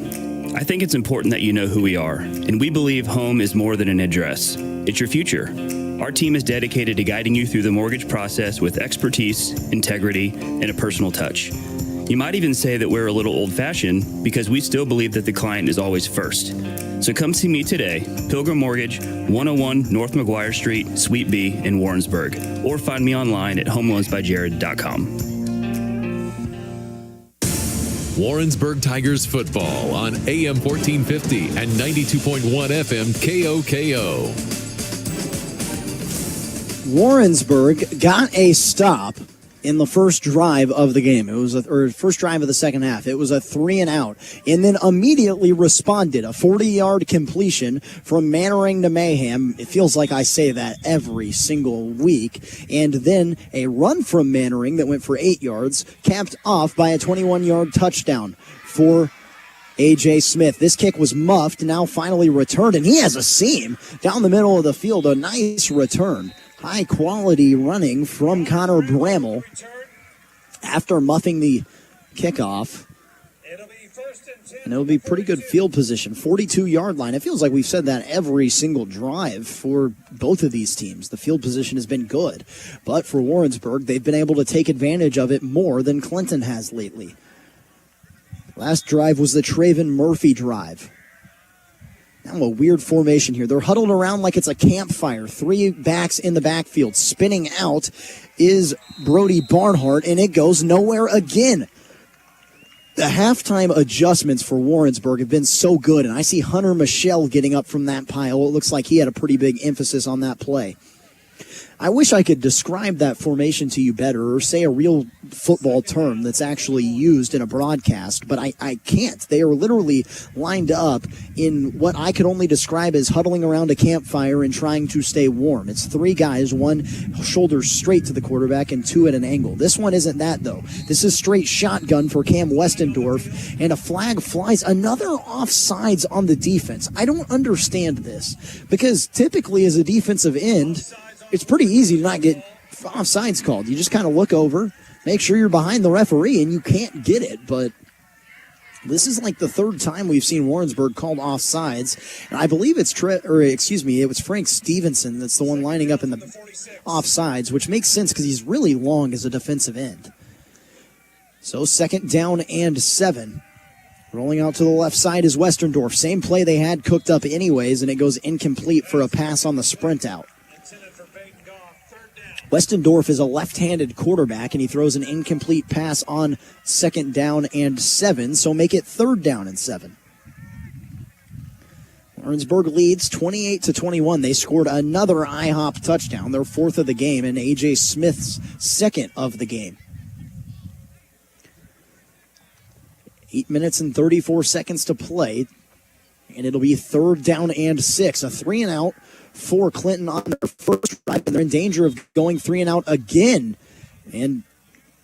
[SPEAKER 7] I think it's important that you know who we are, and we believe home is more than an address. It's your future. Our team is dedicated to guiding you through the mortgage process with expertise, integrity, and a personal touch. You might even say that we're a little old-fashioned because we still believe that the client is always first. So come see me today, Pilgrim Mortgage, 101 North McGuire Street, Suite B in Warrensburg, or find me online at homeloansbyjared.com.
[SPEAKER 1] Warrensburg Tigers Football on AM 1450 and 92.1 FM KOKO.
[SPEAKER 2] Warrensburg got a stop in the first drive of the game. It was first drive of the second half. It was a 3-and-out, and then immediately responded. A 40-yard completion from Mannering to Mayhem. It feels like I say that every single week. And then a run from Mannering that went for 8 yards, capped off by a 21-yard touchdown for A.J. Smith. This kick was muffed, now finally returned, and he has a seam down the middle of the field. A nice return. High-quality running from Connor Bramall after muffing the kickoff. And it'll be pretty good field position. 42-yard line. It feels like we've said that every single drive for both of these teams. The field position has been good. But for Warrensburg, they've been able to take advantage of it more than Clinton has lately. Last drive was the Traven Murphy drive. Now a weird formation here. They're huddled around like it's a campfire. 3 backs in the backfield. Spinning out is Brody Barnhart, and it goes nowhere again. The halftime adjustments for Warrensburg have been so good, and I see Hunter Michelle getting up from that pile. It looks like he had a pretty big emphasis on that play. I wish I could describe that formation to you better or say a real football term that's actually used in a broadcast, but I can't. They are literally lined up in what I could only describe as huddling around a campfire and trying to stay warm. It's 3 guys, 1 shoulder straight to the quarterback and 2 at an angle. This one isn't that, though. This is straight shotgun for Cam Westendorf, and a flag flies. Another offsides on the defense. I don't understand this because typically as a defensive end, it's pretty easy to not get offsides called. You just kind of look over, make sure you're behind the referee, and you can't get it. But This is like the third time we've seen Warrensburg called offsides, and I believe it was Frank Stevenson that's the one lining up in the offsides, which makes sense because he's really long as a defensive end. So 2nd down and 7. Rolling out to the left side is Westerndorf. Same play they had cooked up anyways, and it goes incomplete for a pass on the sprint out. Westendorf is a left-handed quarterback, and he throws an incomplete pass on 2nd down and 7, so make it 3rd down and 7. Warrensburg leads 28-21. They scored another IHOP touchdown, their 4th of the game, and A.J. Smith's 2nd of the game. 8 minutes and 34 seconds to play, and it'll be 3rd down and 6. A 3-and-out for Clinton on their first drive, and they're in danger of going 3-and-out again. And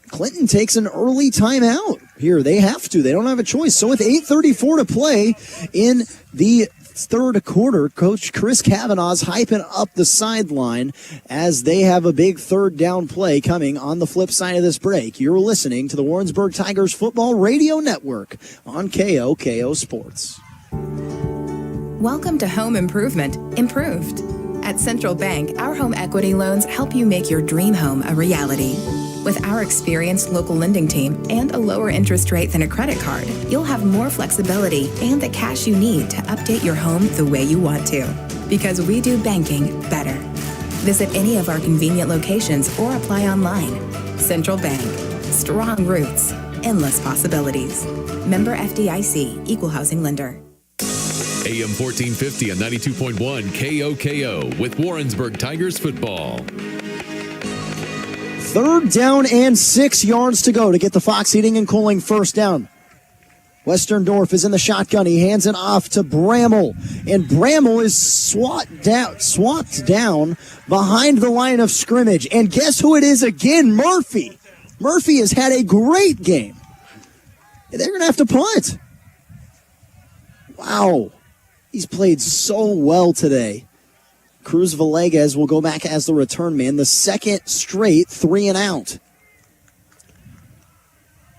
[SPEAKER 2] Clinton takes an early timeout here. They have to. They don't have a choice. So with 8:34 to play in the third quarter, Coach Chris Kavanaugh's hyping up the sideline as they have a big 3rd down play coming on the flip side of this break. You're listening to the Warrensburg Tigers Football Radio Network on KOKO Sports.
[SPEAKER 14] Welcome to Home Improvement, Improved. At Central Bank, our home equity loans help you make your dream home a reality. With our experienced local lending team and a lower interest rate than a credit card, you'll have more flexibility and the cash you need to update your home the way you want to. Because we do banking better. Visit any of our convenient locations or apply online. Central Bank. Strong roots. Endless possibilities. Member FDIC. Equal housing lender.
[SPEAKER 1] AM 1450 and 92.1 KOKO with Warrensburg Tigers Football.
[SPEAKER 2] 3rd down and 6 yards to go to get the Fox Heating and Cooling first down. Westerndorf is in the shotgun. He hands it off to Bramall, and Bramall is swapped down behind the line of scrimmage. And guess who it is again? Murphy. Murphy has had a great game. They're going to have to punt. Wow. He's played so well today. Cruz Villegas will go back as the return man, the 2nd straight 3-and-out.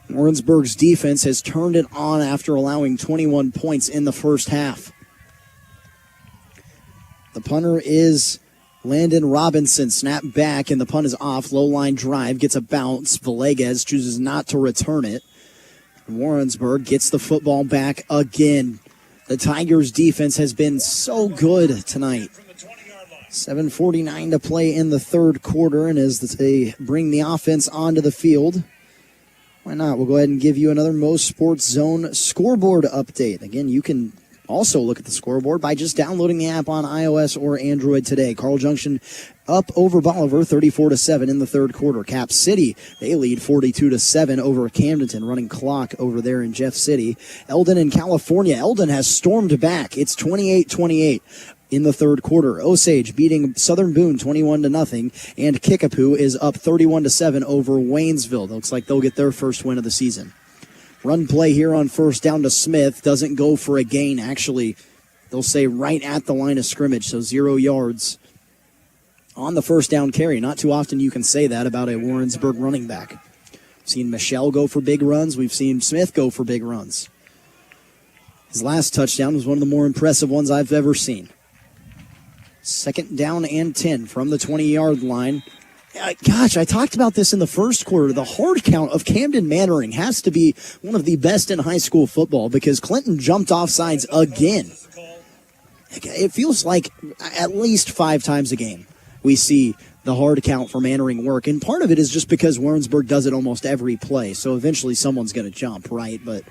[SPEAKER 2] Warrensburg's defense has turned it on after allowing 21 points in the first half. The punter is Landon Robinson. Snap back, and the punt is off. Low line drive, gets a bounce. Villegas chooses not to return it. Warrensburg gets the football back again. The Tigers' defense has been so good tonight. 7:49 to play in the third quarter, and as they bring the offense onto the field, why not? We'll go ahead and give you another MoSportsZone scoreboard update. Again, you can also look at the scoreboard by just downloading the app on iOS or Android today. Carl Junction up over Bolivar 34-7 in the third quarter. Cap City, they lead 42-7 over Camdenton, running clock over there in Jeff City. Eldon in California. Eldon has stormed back. It's 28-28 in the third quarter. Osage beating Southern Boone 21-0, and Kickapoo is up 31-7 over Waynesville. Looks like they'll get their first win of the season. Run play here on first down to Smith. Doesn't go for a gain. Actually, they'll say right at the line of scrimmage, so 0 yards on the first down carry. Not too often you can say that about a Warrensburg running back. We've seen Michelle go for big runs. We've seen Smith go for big runs. His last touchdown was one of the more impressive ones I've ever seen. 2nd down and 10 from the 20-yard line. Gosh, I talked about this in the first quarter. The hard count of Camden Mannering has to be one of the best in high school football because Clinton jumped off sides again. It feels like at least 5 times a game we see the hard count for Mannering work. And part of it is just because Warrensburg does it almost every play. So eventually someone's going to jump, right? But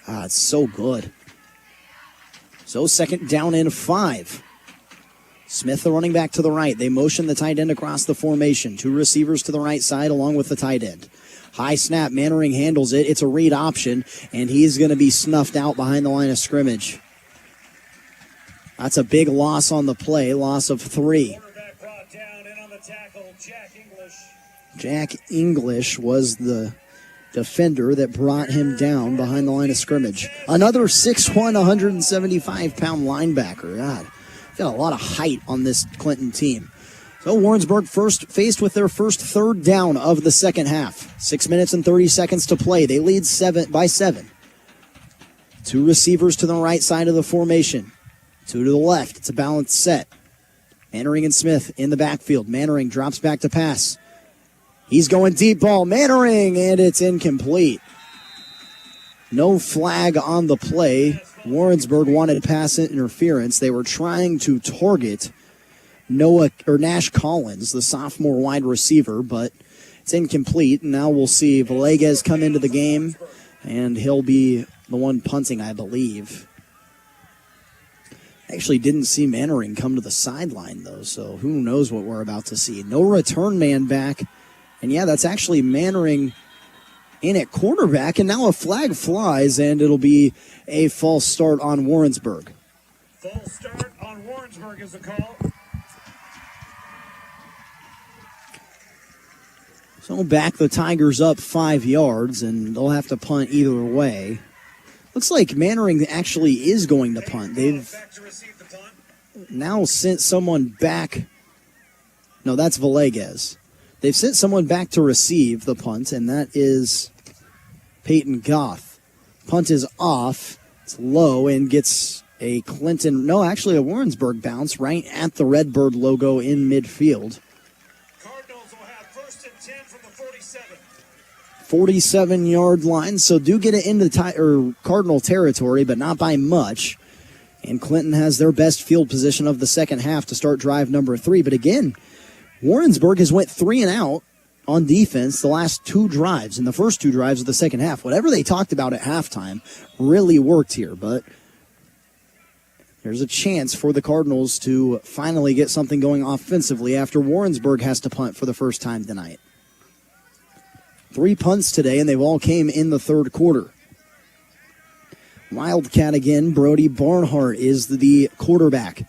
[SPEAKER 2] it's so good. So 2nd down and 5. Smith, the running back, to the right. They motion the tight end across the formation. 2 receivers to the right side along with the tight end. High snap. Mannering handles it. It's a read option, and he's going to be snuffed out behind the line of scrimmage. That's a big loss on the play, loss of 3. Jack English was the defender that brought him down behind the line of scrimmage. Another 6'1", 175-pound linebacker. God. Got a lot of height on this Clinton team. So Warrensburg faced with their first 3rd down of the second half. 6 minutes and 30 seconds to play. They lead 7 by 7. Two receivers to the right side of the formation. Two to the left. It's a balanced set. Mannering and Smith in the backfield. Mannering drops back to pass. He's going deep ball. Mannering, and it's incomplete. No flag on the play. Warrensburg wanted pass interference. They were trying to target Nash Collins, the sophomore wide receiver, but it's incomplete. Now we'll see Villegas come into the game, and he'll be the one punting, I believe. Actually didn't see Mannering come to the sideline, though, so who knows what we're about to see. No return man back, and yeah, that's actually Mannering in at quarterback, and now a flag flies, and it'll be a false start on Warrensburg.
[SPEAKER 13] False start on Warrensburg is the call.
[SPEAKER 2] So back the Tigers up 5 yards, and they'll have to punt either way. Looks like Mannering actually is going to punt. They've now sent someone back. No, that's Villegas. They've sent someone back to receive the punt, and that is Peyton Goff. Punt is off. It's low and gets a a Warrensburg bounce right at the Redbird logo in midfield. 47-yard line, so do get it into Cardinal territory, but not by much. And Clinton has their best field position of the second half to start drive number 3. But again, Warrensburg has went 3 and out on defense the last 2 drives, in the first 2 drives of the second half. Whatever they talked about at halftime really worked here, but there's a chance for the Cardinals to finally get something going offensively after Warrensburg has to punt for the first time tonight. 3 punts today, and they've all came in the third quarter. Wildcat again. Brody Barnhart is the quarterback.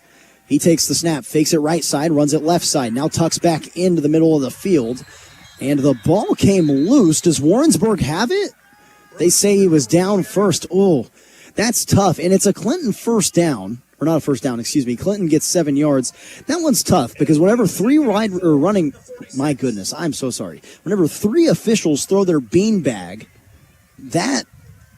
[SPEAKER 2] He takes the snap, fakes it right side, runs it left side. Now tucks back into the middle of the field, and the ball came loose. Does Warrensburg have it? They say he was down first. Oh, that's tough, and it's a Clinton first down. Or not a first down, excuse me. Clinton gets 7 yards. That one's tough because whenever 3 running, my goodness, I'm so sorry. Whenever 3 officials throw their beanbag, that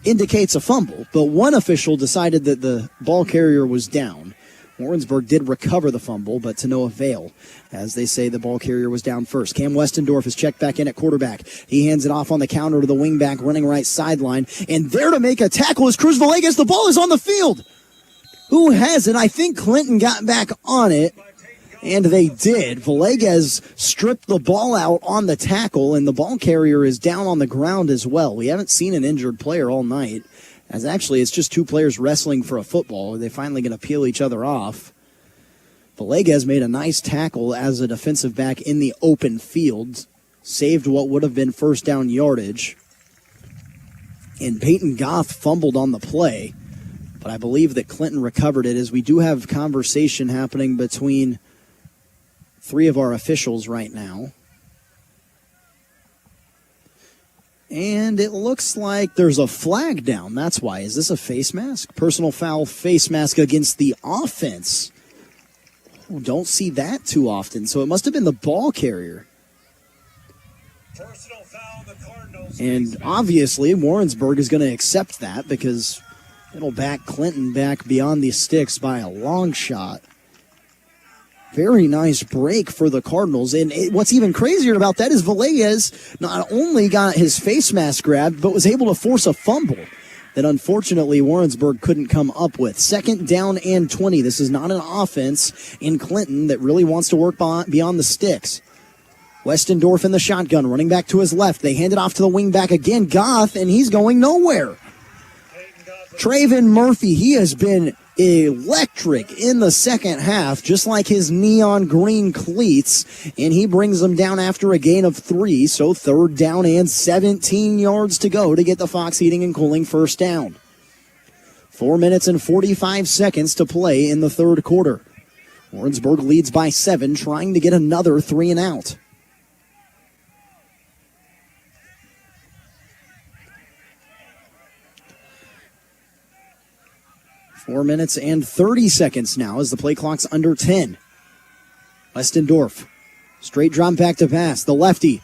[SPEAKER 2] indicates a fumble. But one official decided that the ball carrier was down. Warrensburg did recover the fumble, but to no avail, as they say the ball carrier was down first. Cam Westendorf is checked back in at quarterback. He hands it off on the counter to the wingback running right sideline. And there to make a tackle is Cruz Villegas. The ball is on the field. Who has it? I think Clinton got back on it, and they did. Villegas stripped the ball out on the tackle, and the ball carrier is down on the ground as well. We haven't seen an injured player all night, as actually it's just 2 players wrestling for a football. Are they finally going to peel each other off? Villegas made a nice tackle as a defensive back in the open field, saved what would have been first down yardage, and Peyton Goff fumbled on the play. But I believe that Clinton recovered it, as we do have conversation happening between 3 of our officials right now. And it looks like there's a flag down. That's why. Is this a face mask? Personal foul face mask against the offense. Oh, don't see that too often. So it must have been the ball carrier.
[SPEAKER 13] Personal foul, the Cardinals.
[SPEAKER 2] And obviously Warrensburg is going to accept that because it'll back Clinton back beyond the sticks by a long shot. Very nice break for the Cardinals. And what's even crazier about that is Villegas not only got his face mask grabbed, but was able to force a fumble that unfortunately Warrensburg couldn't come up with. 2nd down and 20. This is not an offense in Clinton that really wants to work beyond the sticks. Westendorf in the shotgun, running back to his left. They hand it off to the wingback again, Goff, and he's going nowhere. Traven Murphy, he has been electric in the second half, just like his neon green cleats, and he brings them down after a gain of 3, so 3rd down and 17 yards to go to get the Fox Heating and Cooling first down. 4 minutes and 45 seconds to play in the third quarter. Warrensburg leads by 7, trying to get another 3 and out. Four minutes and 30 seconds now as the play clock's under 10. Westendorf, straight drop back to pass. The lefty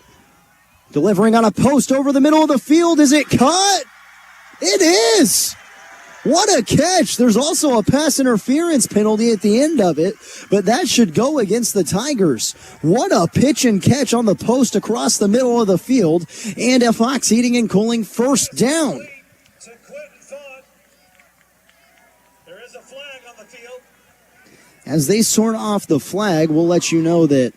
[SPEAKER 2] delivering on a post over the middle of the field. Is it caught? It is. What a catch. There's also a pass interference penalty at the end of it, but that should go against the Tigers. What a pitch and catch on the post across the middle of the field, and a Fox Heating and Cooling first down.
[SPEAKER 13] There is a flag on the field.
[SPEAKER 2] As they sort off the flag, we'll let you know that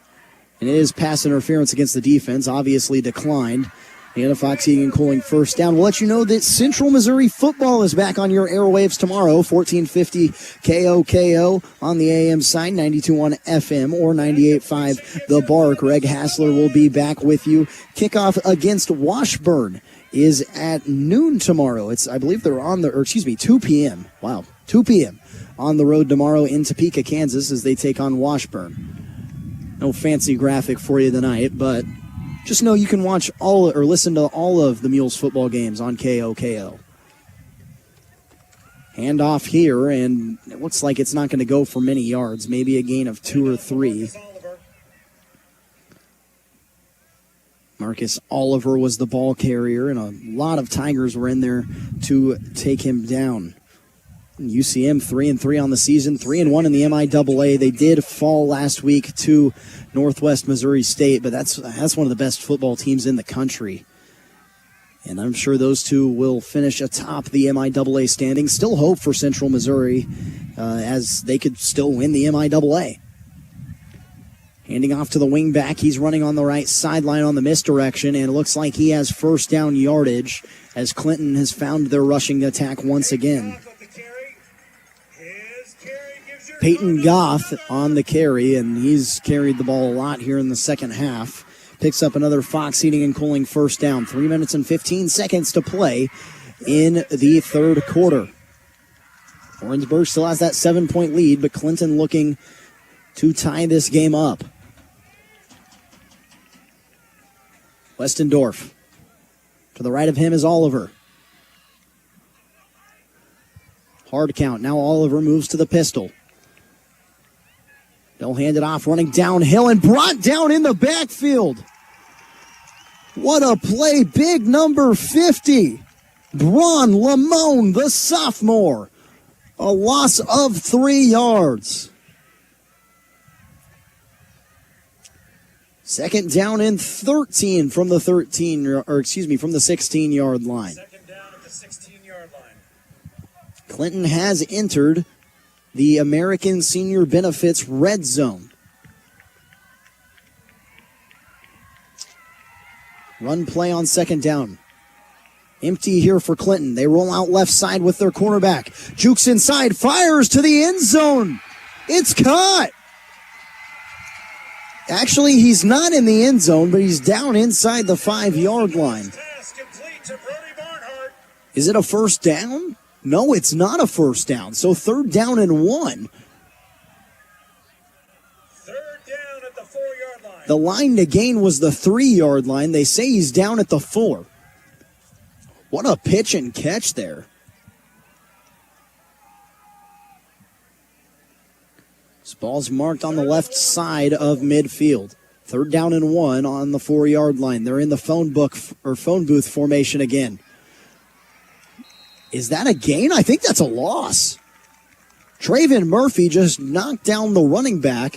[SPEAKER 2] it is pass interference against the defense, obviously declined. And Fox Heating and Cooling first down. We'll let you know that Central Missouri football is back on your airwaves tomorrow, 1450 KOKO on the AM side, 92.1 FM or 98.5 The Bar. Greg Hassler will be back with you. Kickoff against Washburn is at noon tomorrow. I believe they're on 2 p.m. Wow, 2 p.m. on the road tomorrow in Topeka, Kansas as they take on Washburn. No fancy graphic for you tonight, but just know you can watch listen to all of the Mules football games on KOKO. Hand off here, and it looks like it's not going to go for many yards, maybe a gain of 2 or 3. Marcus Oliver was the ball carrier, and a lot of Tigers were in there to take him down. UCM 3-3 on the season, 3-1 in the MIAA. They did fall last week to Northwest Missouri State, but that's one of the best football teams in the country. And I'm sure those two will finish atop the MIAA standings. Still hope for Central Missouri as they could still win the MIAA. Handing off to the wing back. He's running on the right sideline on the misdirection, and it looks like he has first down yardage as Clinton has found their rushing attack once again. Peyton Goff on the carry, and he's carried the ball a lot here in the second half. Picks up another Fox Heating and Cooling first down. 3 minutes and 15 seconds to play in the third quarter. Warrensburg still has that 7-point lead, but Clinton looking to tie this game up. Westendorf. To the right of him is Oliver. Hard count. Now Oliver moves to the pistol. They'll hand it off, running downhill and brought down in the backfield. What a play. Big number 50. Braun Lamone, the sophomore. A loss of 3 yards. Second down and 13 from the 16-yard line.
[SPEAKER 13] Second down at the 16-yard line.
[SPEAKER 2] Clinton has entered the American Senior Benefits red zone. Run play on second down. Empty here for Clinton. They roll out left side with their cornerback. Jukes inside, fires to the end zone. It's caught. Actually, he's not in the end zone, but he's down inside the 5-yard line. Is it a first down? No, it's not a first down. So third down and 1.
[SPEAKER 13] Third down at the 4-yard line.
[SPEAKER 2] The line to gain was the 3-yard line. They say he's down at the 4. What a pitch and catch there. This ball's marked on the left side of midfield. Third down and 1 on the 4-yard line. They're in the phone booth formation again. Is that a gain? I think that's a loss. Traven Murphy just knocked down the running back,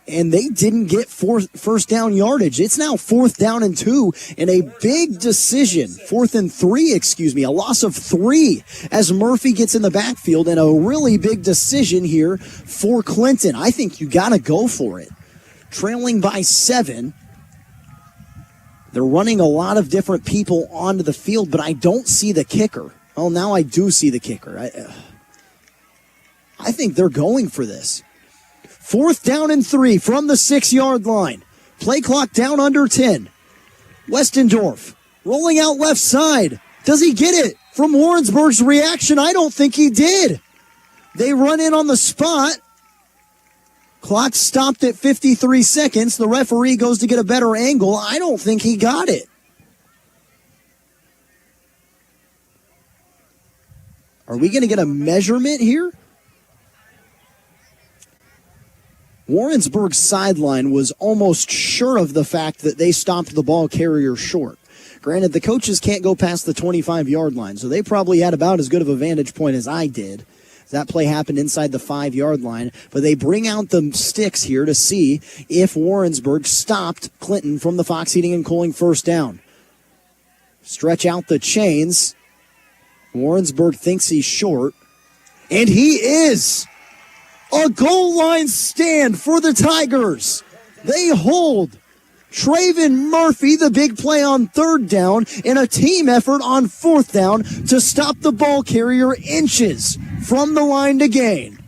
[SPEAKER 2] and they didn't get first down yardage. It's now 4th down and 2, and a big decision. 4th and 3, a loss of 3 as Murphy gets in the backfield, and a really big decision here for Clinton. I think you got to go for it. Trailing by 7. They're running a lot of different people onto the field, but I don't see the kicker. Oh, now I do see the kicker. I think they're going for this. 4th down and 3 from the 6-yard line. Play clock down under 10. Westendorf rolling out left side. Does he get it? From Warrensburg's reaction, I don't think he did. They run in on the spot. Clock stopped at 53 seconds. The referee goes to get a better angle. I don't think he got it. Are we going to get a measurement here? Warrensburg's sideline was almost sure of the fact that they stopped the ball carrier short. Granted, the coaches can't go past the 25-yard line, so they probably had about as good of a vantage point as I did. That play happened inside the 5-yard line, but they bring out the sticks here to see if Warrensburg stopped Clinton from the Fox Heating and Cooling first down. Stretch out the chains. Warrensburg thinks he's short, and he is. A goal line stand for the Tigers. They hold Traven Murphy, the big play on third down, and a team effort on fourth down to stop the ball carrier inches from the line to gain.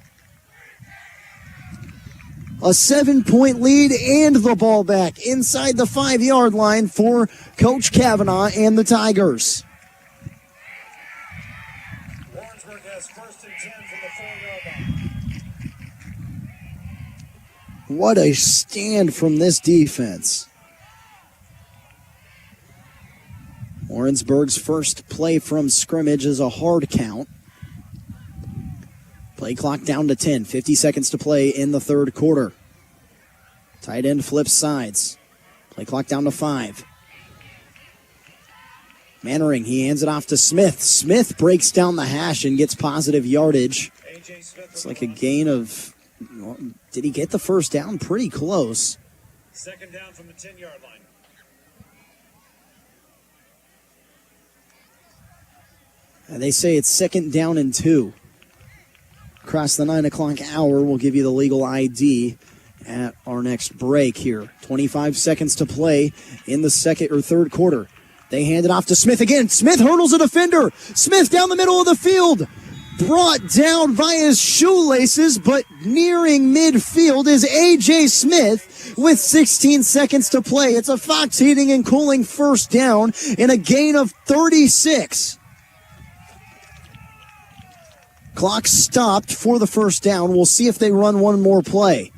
[SPEAKER 2] A 7-point lead and the ball back inside the 5-yard line for Coach Kavanaugh and the Tigers.
[SPEAKER 13] Warrensburg has 1st and 10 from the 4-yard line.
[SPEAKER 2] What a stand from this defense. Warrensburg's first play from scrimmage is a hard count. Play clock down to 10. 50 seconds to play in the third quarter. Tight end flips sides. Play clock down to 5. Mannering, he hands it off to Smith. Smith breaks down the hash and gets positive yardage. It's like a gain of... Did he get the first down? Pretty close.
[SPEAKER 13] 2nd down from the 10-yard line.
[SPEAKER 2] They say it's 2nd down and 2. Across the 9 o'clock hour, we'll give you the legal ID at our next break here. 25 seconds to play in the second or third quarter. They hand it off to Smith again. Smith hurdles a defender. Smith down the middle of the field. Brought down by his shoelaces, but nearing midfield is A.J. Smith with 16 seconds to play. It's a Fox Heating and Cooling first down and a gain of 36. Clock stopped for the first down. We'll see if they run one more play.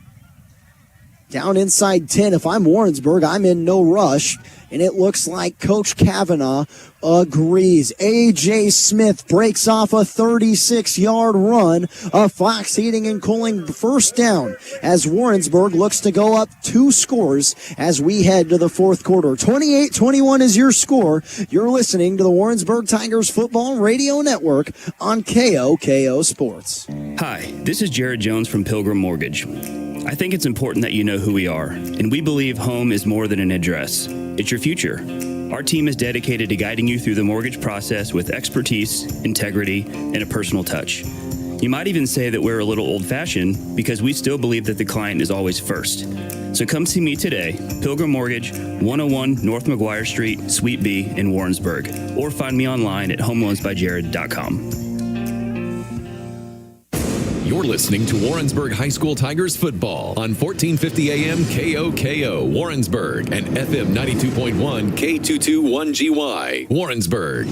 [SPEAKER 2] Down inside 10. If I'm Warrensburg, I'm in no rush. And it looks like Coach Kavanaugh agrees. A.J. Smith breaks off a 36-yard run. A Fox Heating and Cooling first down as Warrensburg looks to go up 2 scores as we head to the fourth quarter. 28-21 is your score. You're listening to the Warrensburg Tigers Football Radio Network on KOKO Sports.
[SPEAKER 7] Hi, this is Jared Jones from Pilgrim Mortgage. I think it's important that you know who we are, and we believe home is more than an address. It's your future. Our team is dedicated to guiding you through the mortgage process with expertise, integrity, and a personal touch. You might even say that we're a little old-fashioned because we still believe that the client is always first. So come see me today, Pilgrim Mortgage, 101 North McGuire Street, Suite B in Warrensburg, or find me online at homeloansbyjared.com.
[SPEAKER 1] You're listening to Warrensburg High School Tigers football on 1450 AM KOKO Warrensburg and FM 92.1 K221GY Warrensburg.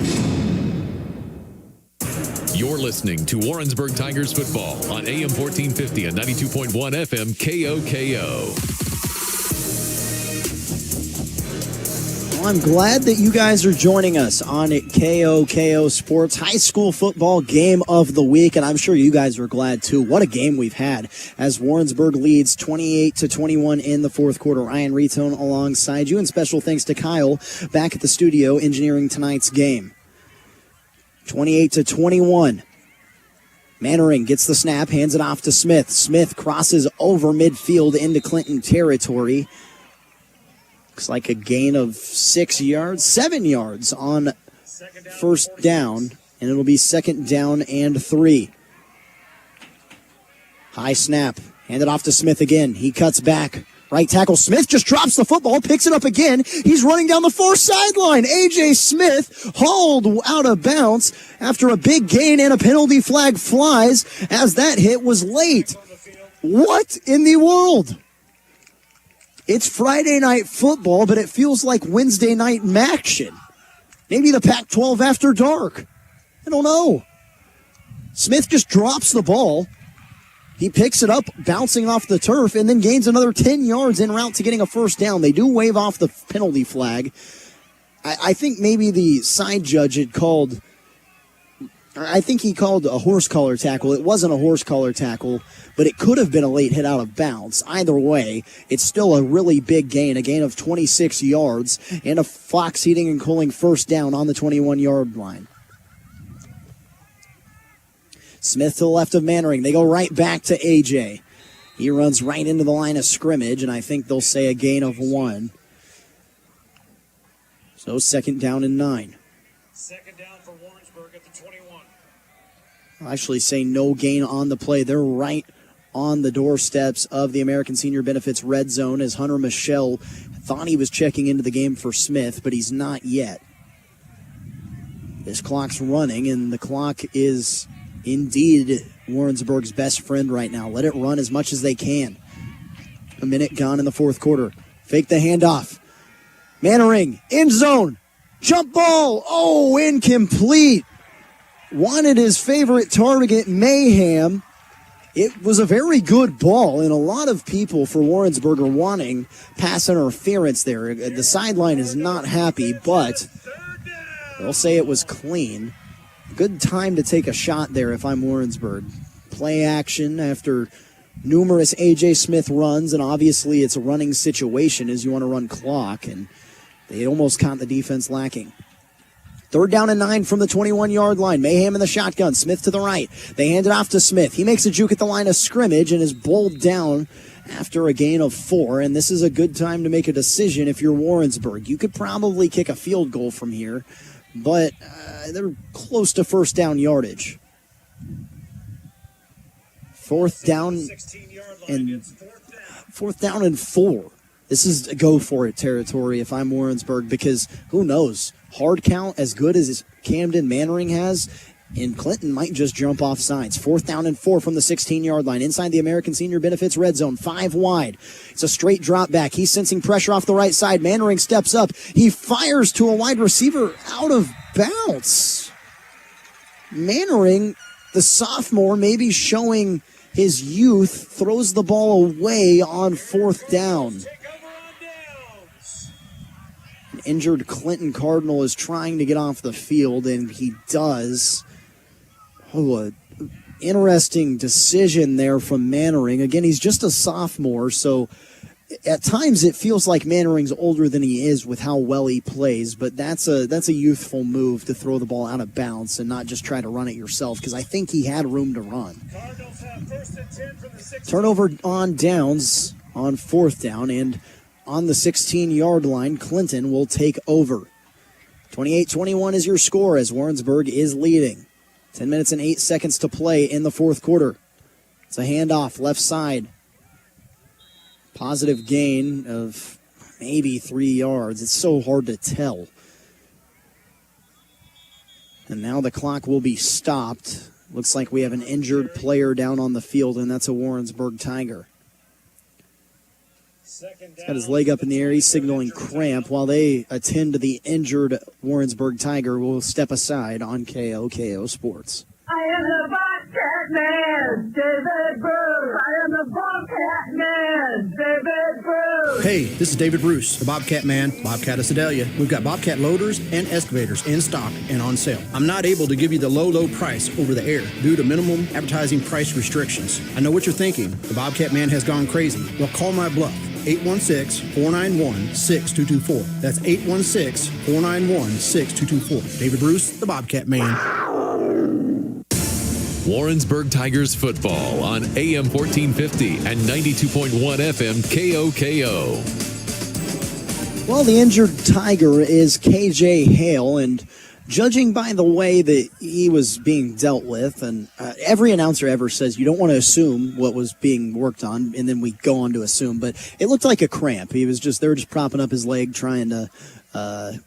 [SPEAKER 1] You're listening to Warrensburg Tigers football on AM 1450 and 92.1 FM KOKO.
[SPEAKER 2] I'm glad that you guys are joining us on KOKO Sports High School Football Game of the Week, and I'm sure you guys are glad too. What a game we've had as Warrensburg leads 28-21 in the fourth quarter. Ryan Retone alongside you, and special thanks to Kyle back at the studio engineering tonight's game. 28-21. Mannering gets the snap, hands it off to Smith. Smith crosses over midfield into Clinton territory. Looks like a gain of 7 yards on first down, and it'll be 2nd down and 3. High snap, handed off to Smith again. He cuts back. Right tackle Smith just drops the football, picks it up again. He's running down the far sideline. A.J. Smith hauled out of bounds after a big gain, and a penalty flag flies as that hit was late. What in the world? It's Friday night football, but it feels like Wednesday night action. Maybe the Pac-12 after dark. I don't know. Smith just drops the ball. He picks it up, bouncing off the turf, and then gains another 10 yards en route to getting a first down. They do wave off the penalty flag. I think maybe the side judge had called I think he called a horse collar tackle. It wasn't a horse collar tackle, but it could have been a late hit out of bounds. Either way, it's still a really big gain, a gain of 26 yards, and a Fox Heating and Cooling first down on the 21-yard line. Smith to the left of Mannering. They go right back to A.J. He runs right into the line of scrimmage, and I think they'll say a gain of 1. So 2nd down and 9.
[SPEAKER 13] Second down for Warrensburg at the 21.
[SPEAKER 2] I'll actually say no gain on the play. They're right on the doorsteps of the American Senior Benefits red zone as Hunter Michelle thought he was checking into the game for Smith, but he's not yet. This clock's running, and the clock is indeed Warrensburg's best friend right now. Let it run as much as they can. A minute gone in the 4th quarter. Fake the handoff. Mannering, end zone. Jump ball. Oh, incomplete. Wanted his favorite target, Mayhem. It was a very good ball, and a lot of people for Warrensburg are wanting pass interference there. The sideline is not happy, but they'll say it was clean. Good time to take a shot there if I'm Warrensburg. Play action after numerous A.J. Smith runs, and obviously it's a running situation as you want to run clock, and they almost caught the defense lacking. 3rd down and 9 from the 21-yard line. Mayhem in the shotgun. Smith to the right. They hand it off to Smith. He makes a juke at the line of scrimmage and is bowled down after a gain of 4, and this is a good time to make a decision if you're Warrensburg. You could probably kick a field goal from here, but they're close to first down yardage. 4th down and 4. This is a go-for-it territory if I'm Warrensburg, because who knows? Hard count as good as Camden Mannering has, and Clinton might just jump off sides. 4th down and 4 from the 16-yard line. Inside the American Senior Benefits red zone. 5 wide. It's a straight drop back. He's sensing pressure off the right side. Mannering steps up. He fires to a wide receiver out of bounds. Mannering, the sophomore, maybe showing his youth, throws the ball away on 4th down. An injured Clinton Cardinal is trying to get off the field, and he does. Oh, an interesting decision there from Mannering. Again, he's just a sophomore, so at times it feels like Mannering's older than he is with how well he plays, but that's a youthful move to throw the ball out of bounds and not just try to run it yourself, because I think he had room to run. Turnover on downs on 4th down, and on the 16-yard line, Clinton will take over. 28-21 is your score as Warrensburg is leading. 10 minutes and 8 seconds to play in the 4th quarter. It's a handoff left side. Positive gain of maybe 3 yards. It's so hard to tell. And now the clock will be stopped. Looks like we have an injured player down on the field, and that's a Warrensburg Tiger. He's got his leg up in the air. He's signaling cramp while they attend to the injured Warrensburg Tiger. Will step aside on KOKO Sports.
[SPEAKER 16] I am the Bobcat Man, David Bruce. I am the Bobcat Man, David Bruce.
[SPEAKER 12] Hey, this is David Bruce, the Bobcat Man, Bobcat of Sedalia. We've got Bobcat loaders and excavators in stock and on sale. I'm not able to give you the low price over the air due to minimum advertising price restrictions. I know what you're thinking. The Bobcat Man has gone crazy. Well, call my bluff. 816-491-6224. That's 816-491-6224. David Bruce, the Bobcat Man.
[SPEAKER 1] Warrensburg Tigers football on AM 1450 and 92.1 FM KOKO.
[SPEAKER 2] Well, the injured Tiger is KJ Hale, and judging by the way that he was being dealt with, and every announcer ever says you don't want to assume what was being worked on, and then we go on to assume, but it looked like a cramp. They were just propping up his leg, trying to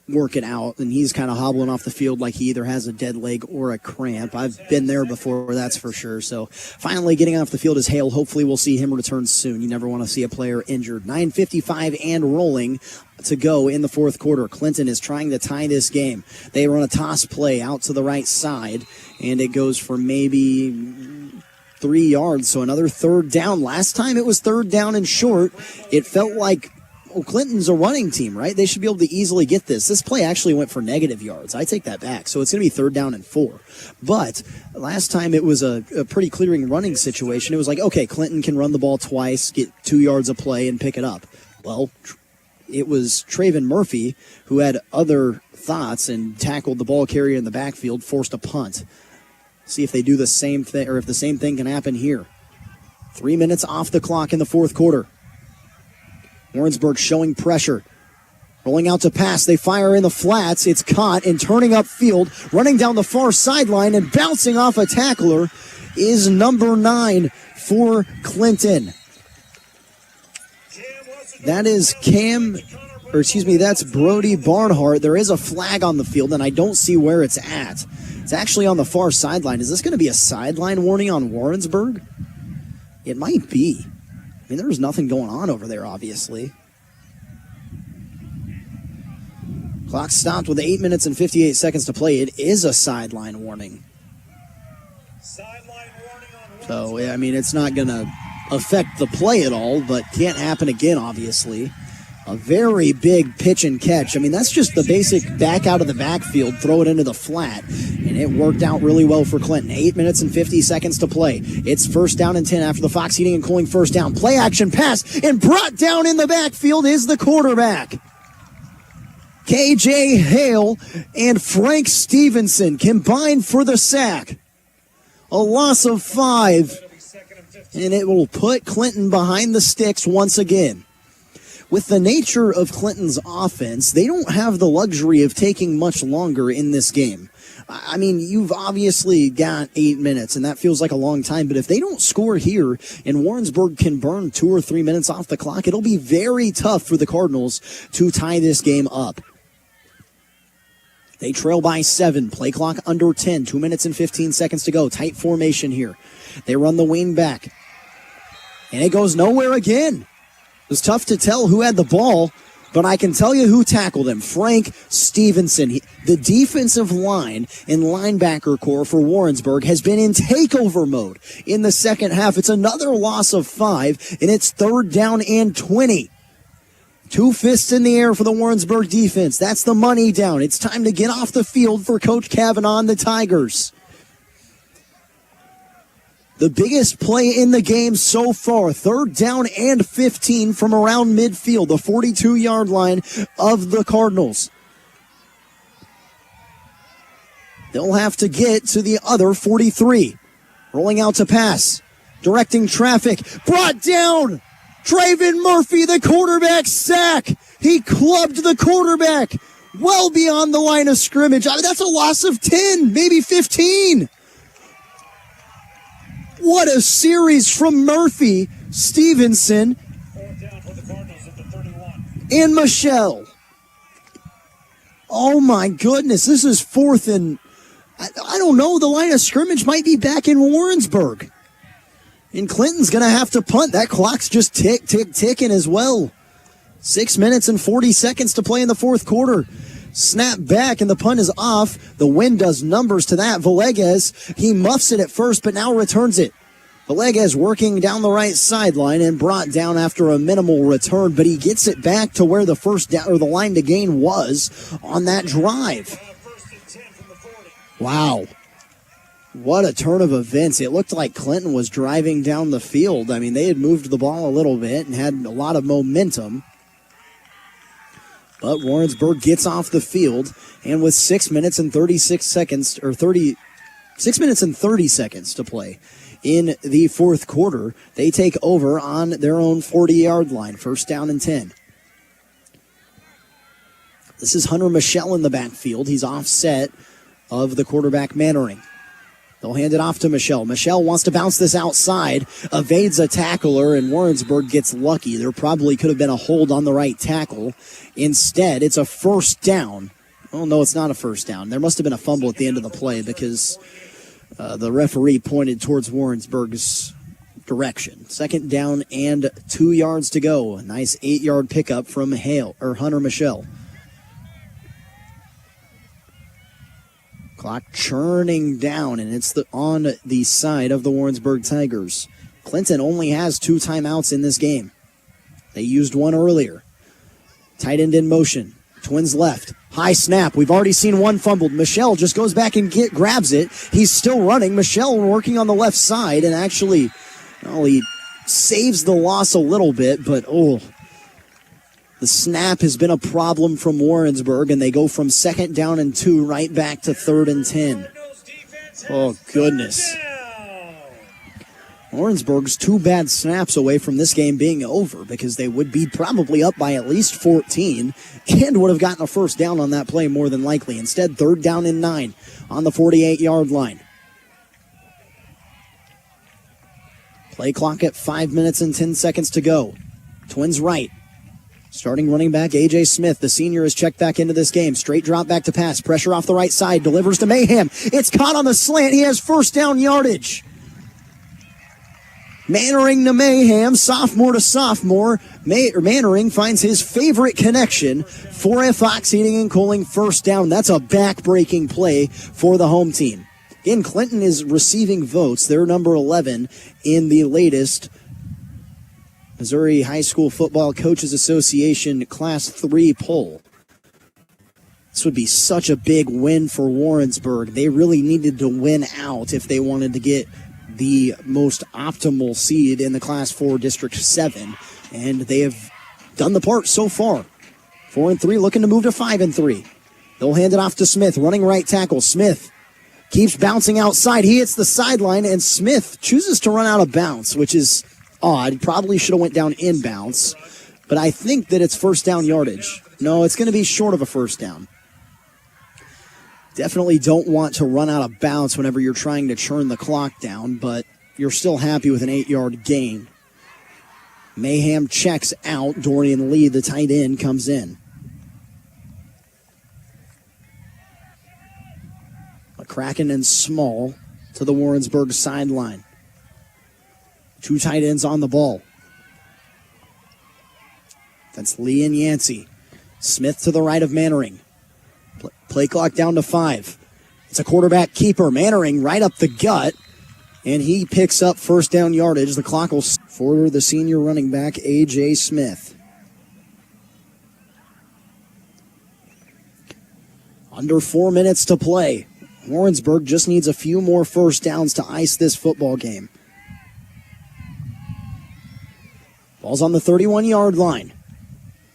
[SPEAKER 2] work it out, and he's kind of hobbling off the field like he either has a dead leg or a cramp. I've been there before, that's for sure. So finally getting off the field is Hale. Hopefully we'll see him return soon. You never want to see a player injured. 9:55 and rolling to go in the 4th quarter. Clinton is trying to tie this game. They run a toss play out to the right side, and it goes for maybe 3 yards, so another 3rd down. Last time it was 3rd down and short. It felt like Clinton's a running team, right? They should be able to easily get this. This play actually went for negative yards. I take that back. So it's going to be 3rd down and 4. But last time it was a pretty clearing running situation. It was like, okay, Clinton can run the ball twice, get 2 yards of play, and pick it up. Well, it was Traven Murphy who had other thoughts and tackled the ball carrier in the backfield, forced a punt. See if they do the same thing, or if the same thing can happen here. 3 minutes off the clock in the 4th quarter. Warrensburg showing pressure. Rolling out to pass. They fire in the flats. It's caught and turning upfield. Running down the far sideline and bouncing off a tackler is number 9 for Clinton. That is that's Brody Barnhart. There is a flag on the field, and I don't see where it's at. It's actually on the far sideline. Is this going to be a sideline warning on Warrensburg? It might be. I mean, there's nothing going on over there, obviously. Clock stopped with 8 minutes and 58 seconds to play. It is a sideline warning. So, I mean, it's not going to affect the play at all, but can't happen again, obviously. A very big pitch and catch. I mean, that's just the basic back out of the backfield, throw it into the flat, and it worked out really well for Clinton. 8 minutes and 50 seconds to play. It's 1st down and 10 after the Fox Heating and Cooling first down. Play action pass, and brought down in the backfield is the quarterback. KJ Hale and Frank Stevenson combined for the sack. A loss of 5, and it will put Clinton behind the sticks once again. With the nature of Clinton's offense, they don't have the luxury of taking much longer in this game. I mean, you've obviously got 8 minutes, and that feels like a long time, but if they don't score here and Warrensburg can burn 2 or 3 minutes off the clock, it'll be very tough for the Cardinals to tie this game up. They trail by 7, play clock under 10, 2 minutes and 15 seconds to go. Tight formation here. They run the wing back, and it goes nowhere again. It was tough to tell who had the ball, but I can tell you who tackled him. Frank Stevenson. The defensive line and linebacker core for Warrensburg has been in takeover mode in the second half. It's another loss of 5, and it's 3rd down and 20. 2 fists in the air for the Warrensburg defense. That's the money down. It's time to get off the field for Coach Kavanaugh and the Tigers. The biggest play in the game so far, 3rd down and 15 from around midfield, the 42-yard line of the Cardinals. They'll have to get to the other 43. Rolling out to pass, directing traffic, brought down. Traven Murphy, the quarterback sack. He clubbed the quarterback well beyond the line of scrimmage. I mean, that's a loss of 10, maybe 15. What a series from Murphy, Stevenson, and Michelle. Oh my goodness, this is 4th and, I don't know, the line of scrimmage might be back in Warrensburg. And Clinton's going to have to punt. That clock's just ticking as well. 6 minutes and 40 seconds to play in the 4th quarter. Snap back, and the punt is off. The wind does numbers to that. Villegas, he muffs it at first, but now returns it. Villegas working down the right sideline and brought down after a minimal return, but he gets it back to where the first down, or the line to gain was on that drive. Wow. What a turn of events. It looked like Clinton was driving down the field. I mean, they had moved the ball a little bit and had a lot of momentum. But Warrensburg gets off the field, and with 6 minutes and 36 seconds, or 6 minutes and 30 seconds to play in the 4th quarter, they take over on their own 40-yard line, 1st down and 10. This is Hunter Michelle in the backfield. He's offset of the quarterback Mannering. They'll hand it off to Michelle. Michelle wants to bounce this outside, evades a tackler, and Warrensburg gets lucky. There probably could have been a hold on the right tackle. Instead, it's a 1st down. Oh, no, it's not a 1st down. There must have been a fumble at the end of the play because the referee pointed towards Warrensburg's direction. 2nd down and 2 yards to go. A nice 8-yard pickup from Hunter Michelle. Clock churning down, and it's on the side of the Warrensburg Tigers. Clinton only has 2 timeouts in this game. They used one earlier. Tight end in motion. Twins left. High snap. We've already seen one fumbled. Michelle just goes back and grabs it. He's still running. Michelle working on the left side, and actually, well, he saves the loss a little bit, but the snap has been a problem from Warrensburg, and they go from 2nd down and 2 right back to 3rd and 10. Oh, goodness. Warrensburg's 2 bad snaps away from this game being over, because they would be probably up by at least 14 and would have gotten a first down on that play more than likely. Instead, 3rd down and 9 on the 48-yard line. Play clock at 5 minutes and 10 seconds to go. Twins right. Starting running back A.J. Smith, the senior, is checked back into this game. Straight drop back to pass. Pressure off the right side. Delivers to Mayhem. It's caught on the slant. He has first down yardage. Mannering to Mayhem, sophomore to sophomore. Mannering finds his favorite connection for a Fox Heating and Cooling first down. That's a back-breaking play for the home team. Again, Clinton is receiving votes. They're number 11 in the latest Missouri High School Football Coaches Association Class 3 poll. This would be such a big win for Warrensburg. They really needed to win out if they wanted to get the most optimal seed in the Class 4 District 7, and they have done the part so far. 4-3, looking to move to 5-3. They'll hand it off to Smith, running right tackle. Smith keeps bouncing outside. He hits the sideline, and Smith chooses to run out of bounds, which is odd. Probably should have went down inbounds, but I think that it's first down yardage. No, it's going to be short of a first down. Definitely don't want to run out of bounds whenever you're trying to churn the clock down, but you're still happy with an 8-yard gain. Mayhem checks out. Dorian Lee, the tight end, comes in. McCracken and Small to the Warrensburg sideline. 2 tight ends on the ball. That's Lee and Yancey. Smith to the right of Mannering. Play clock down to 5. It's a quarterback keeper. Mannering right up the gut, and he picks up first down yardage. The clock will for the senior running back, A.J. Smith. Under 4 minutes to play. Warrensburg just needs a few more first downs to ice this football game. Ball's on the 31-yard line.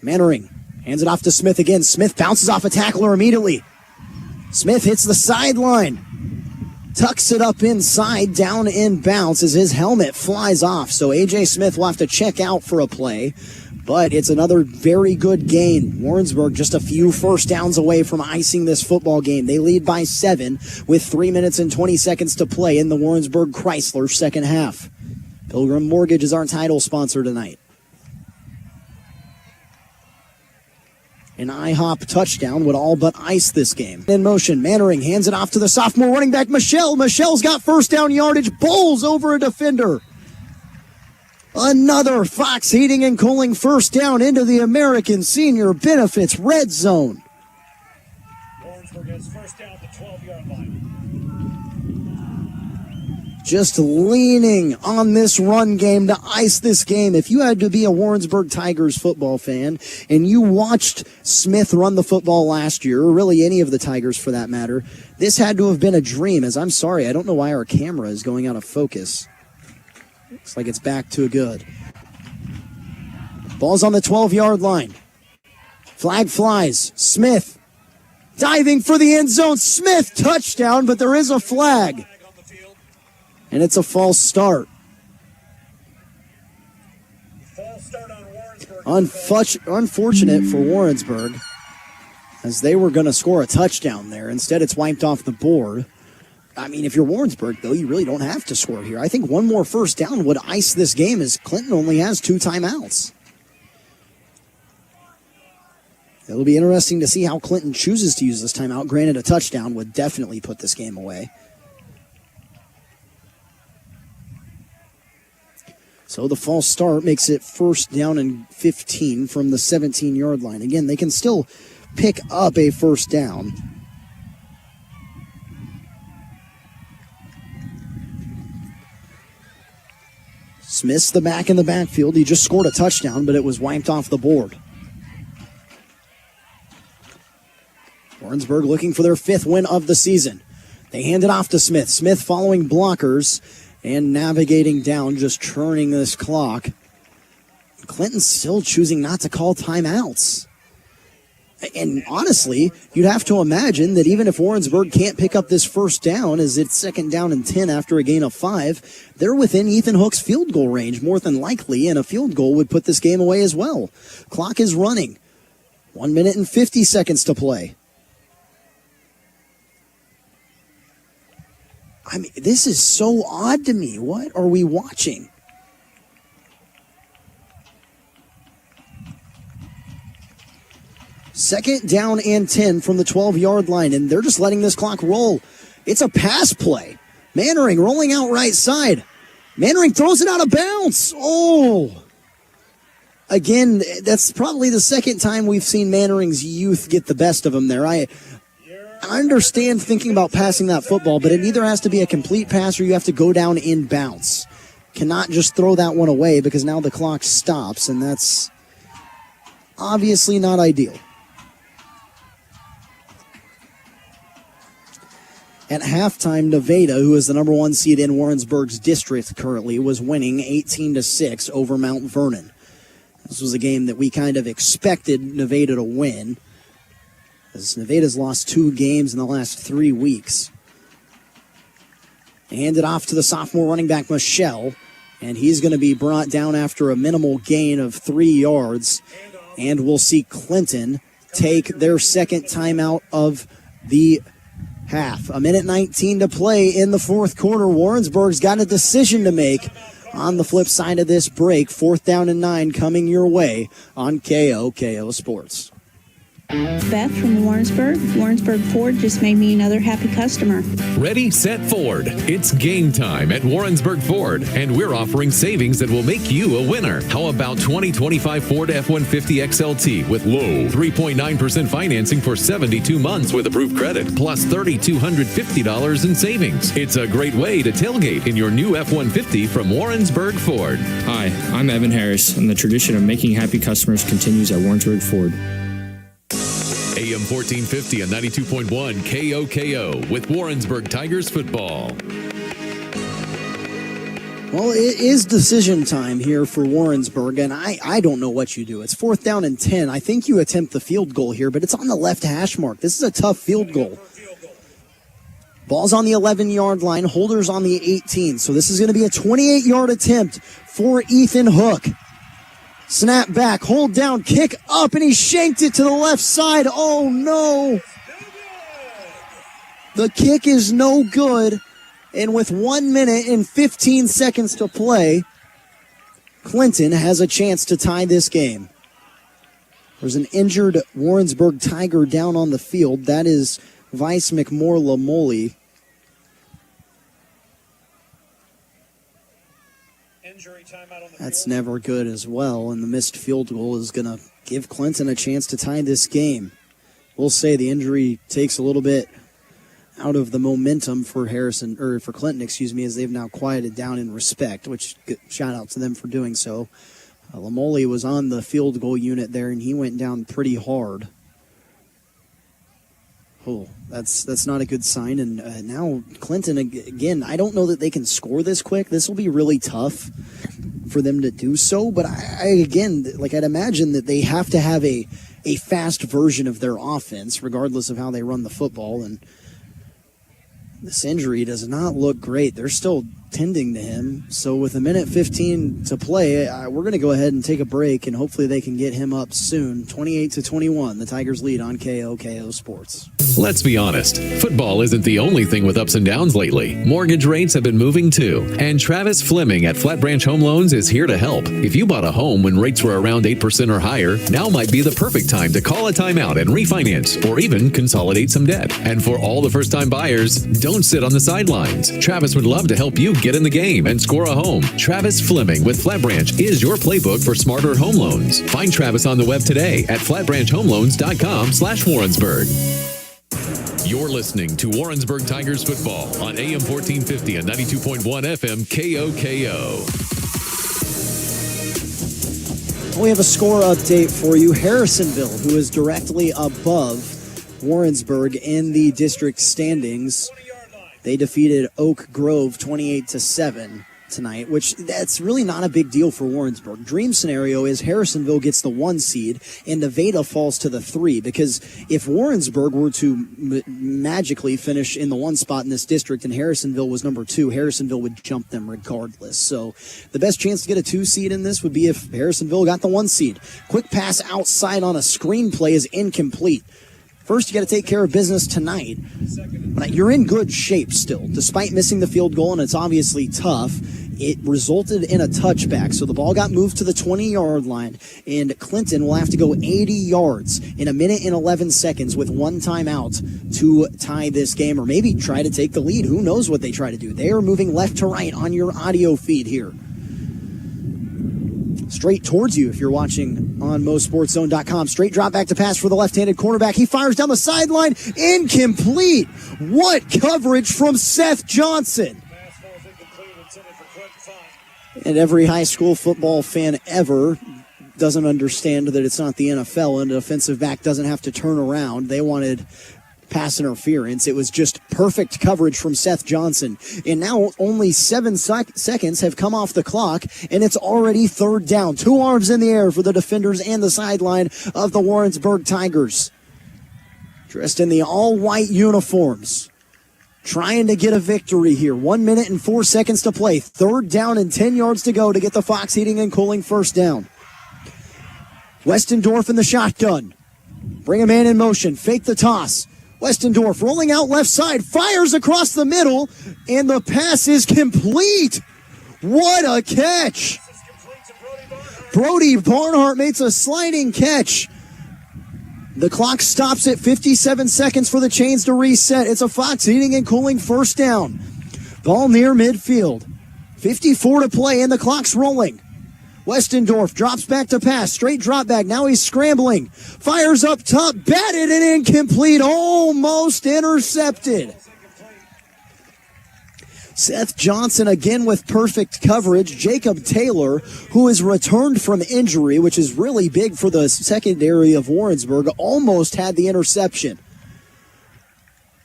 [SPEAKER 2] Mannering hands it off to Smith again. Smith bounces off a tackler immediately. Smith hits the sideline. Tucks it up inside, down in bounds as his helmet flies off. So A.J. Smith will have to check out for a play. But it's another very good gain. Warrensburg just a few first downs away from icing this football game. They lead by 7 with 3 minutes and 20 seconds to play in the Warrensburg Chrysler second half. Pilgrim Mortgage is our title sponsor tonight. An IHOP touchdown would all but ice this game. In motion, Mannering hands it off to the sophomore running back, Michelle. Michelle's got first down yardage, bowls over a defender. Another Fox Heating and Cooling first down into the American Senior Benefits red zone.
[SPEAKER 13] Warrensburg has first down at the 12-yard line.
[SPEAKER 2] Just leaning on this run game to ice this game. If you had to be a Warrensburg Tigers football fan and you watched Smith run the football last year, or really any of the Tigers for that matter, this had to have been a dream. As I'm sorry, I don't know why our camera is going out of focus. Looks like it's back to good. Ball's on the 12-yard line. Flag flies. Smith diving for the end zone. Smith touchdown, but there is a flag. And it's a false start. Unfortunate for Warrensburg, as they were going to score a touchdown there. Instead, it's wiped off the board. I mean, if you're Warrensburg, though, you really don't have to score here. I think one more first down would ice this game, as Clinton only has 2 timeouts. It'll be interesting to see how Clinton chooses to use this timeout. Granted, a touchdown would definitely put this game away. So the false start makes it first down and 15 from the 17-yard line. Again, they can still pick up a first down. Smith's the back in the backfield. He just scored a touchdown, but it was wiped off the board. Warrensburg looking for their 5th win of the season. They hand it off to Smith. Smith following blockers and navigating down, just churning this clock. Clinton's still choosing not to call timeouts. And honestly, you'd have to imagine that even if Warrensburg can't pick up this first down, as it's 2nd down and 10 after a gain of 5, they're within Ethan Hook's field goal range more than likely, and a field goal would put this game away as well. Clock is running. 1 minute and 50 seconds to play. I mean, this is so odd to me. What are we watching? Second down and 10 from the 12-yard line, and they're just letting this clock roll. It's a pass play. Mannering rolling out right side. Mannering throws it out of bounds. Oh! Again, that's probably the second time we've seen Mannering's youth get the best of him there. I understand thinking about passing that football, but it either has to be a complete pass or you have to go down in bounds. Cannot just throw that one away because now the clock stops, and that's obviously not ideal. At halftime, Nevada, who is the number 1 seed in Warrensburg's district currently, was winning 18-6 over Mount Vernon. This was a game that we kind of expected Nevada to win, as Nevada's lost 2 games in the last 3 weeks. They hand it off to the sophomore running back, Michelle, and he's going to be brought down after a minimal gain of 3 yards. And we'll see Clinton take their second timeout of the half. 1:19 to play in the 4th quarter. Warrensburg's got a decision to make on the flip side of this break. 4th down and 9 coming your way on KOKO Sports.
[SPEAKER 11] Beth from Warrensburg. Warrensburg Ford just made me another happy customer.
[SPEAKER 1] Ready, set, Ford. It's game time at Warrensburg Ford, and we're offering savings that will make you a winner. How about 2025 Ford F-150 XLT with low 3.9% financing for 72 months with approved credit, plus $3,250 in savings. It's a great way to tailgate in your new F-150 from Warrensburg Ford.
[SPEAKER 9] Hi, I'm Evan Harris, and the tradition of making happy customers continues at Warrensburg Ford.
[SPEAKER 1] AM 1450 and 92.1 KOKO with Warrensburg Tigers Football.
[SPEAKER 2] Well, it is decision time here for Warrensburg, and I don't know what you do. It's 4th down and 10. I think you attempt the field goal here, but it's on the left hash mark. This is a tough field goal. Ball's on the 11-yard line. Holder's on the 18. So this is going to be a 28-yard attempt for Ethan Hook. Snap back, hold down, kick up, and he shanked it to the left side. Oh, no. The kick is no good. And with 1 minute and 15 seconds to play, Clinton has a chance to tie this game. There's an injured Warrensburg Tiger down on the field. That is Vice McMore Lamoli. That's never good as well, and the missed field goal is going to give Clinton a chance to tie this game. We'll say the injury takes a little bit out of the momentum for Clinton, as they've now quieted down in respect, which shout out to them for doing so. Lamoli was on the field goal unit there, and he went down pretty hard. Oh, that's not a good sign. And now Clinton, again, I don't know that they can score this quick. This will be really tough for them to do so. But I'd imagine that they have to have a fast version of their offense, regardless of how they run the football. And this injury does not look great. They're still tending to him. So with 1:15 to play, we're going to go ahead and take a break, and hopefully they can get him up soon. 28-21, the Tigers lead on KOKO Sports.
[SPEAKER 1] Let's be honest, football isn't the only thing with ups and downs lately. Mortgage rates have been moving too, and Travis Fleming at Flat Branch Home Loans is here to help. If you bought a home when rates were around 8% or higher, now might be the perfect time to call a timeout and refinance, or even consolidate some debt. And for all the first-time buyers, don't sit on the sidelines. Travis would love to help you get in the game and score a home. Travis Fleming with Flat Branch is your playbook for smarter home loans. Find Travis on the web today at flatbranchhomeloans.com/Warrensburg. You're listening to Warrensburg Tigers Football on AM 1450 and 92.1 FM KOKO.
[SPEAKER 2] We have a score update for you. Harrisonville, who is directly above Warrensburg in the district standings. They defeated Oak Grove 28-7 tonight, which that's really not a big deal for Warrensburg. Dream scenario is Harrisonville gets the 1 seed and Nevada falls to the 3, because if Warrensburg were to magically finish in the 1 spot in this district and Harrisonville was number 2, Harrisonville would jump them regardless. So the best chance to get a 2 seed in this would be if Harrisonville got the 1 seed. Quick pass outside on a screenplay is incomplete. First, you got to take care of business tonight. But you're in good shape still. Despite missing the field goal, and it's obviously tough, it resulted in a touchback. So the ball got moved to the 20-yard line, and Clinton will have to go 80 yards in 1 minute and 11 seconds with 1 timeout to tie this game, or maybe try to take the lead. Who knows what they try to do? They are moving left to right on your audio feed here. Straight towards you if you're watching on MoSportsZone.com. Straight drop back to pass for the left-handed cornerback. He fires down the sideline. Incomplete. What coverage from Seth Johnson. And every high school football fan ever doesn't understand that it's not the NFL and a defensive back doesn't have to turn around. They wanted pass interference. It was just perfect coverage from Seth Johnson. And now only 7 seconds have come off the clock, and it's already 3rd down. 2 arms in the air for the defenders and the sideline of the Warrensburg Tigers. Dressed in the all-white uniforms. Trying to get a victory here. 1 minute and 4 seconds to play. 3rd down and 10 yards to go to get the Fox Heating and Cooling first down. Westendorf in the shotgun. Bring a man in motion. Fake the toss. Westendorf rolling out left side, fires across the middle, and the pass is complete. What a catch. Brody Barnhart makes a sliding catch. The clock stops at 57 seconds for the chains to reset. It's a Fox Heating and Cooling first down. Ball near midfield. 54 to play, and the clock's rolling. Westendorf drops back to pass. Straight drop back. Now he's scrambling. Fires up top. Batted and incomplete. Almost intercepted. Seth Johnson again with perfect coverage. Jacob Taylor, who has returned from injury, which is really big for the secondary of Warrensburg, almost had the interception.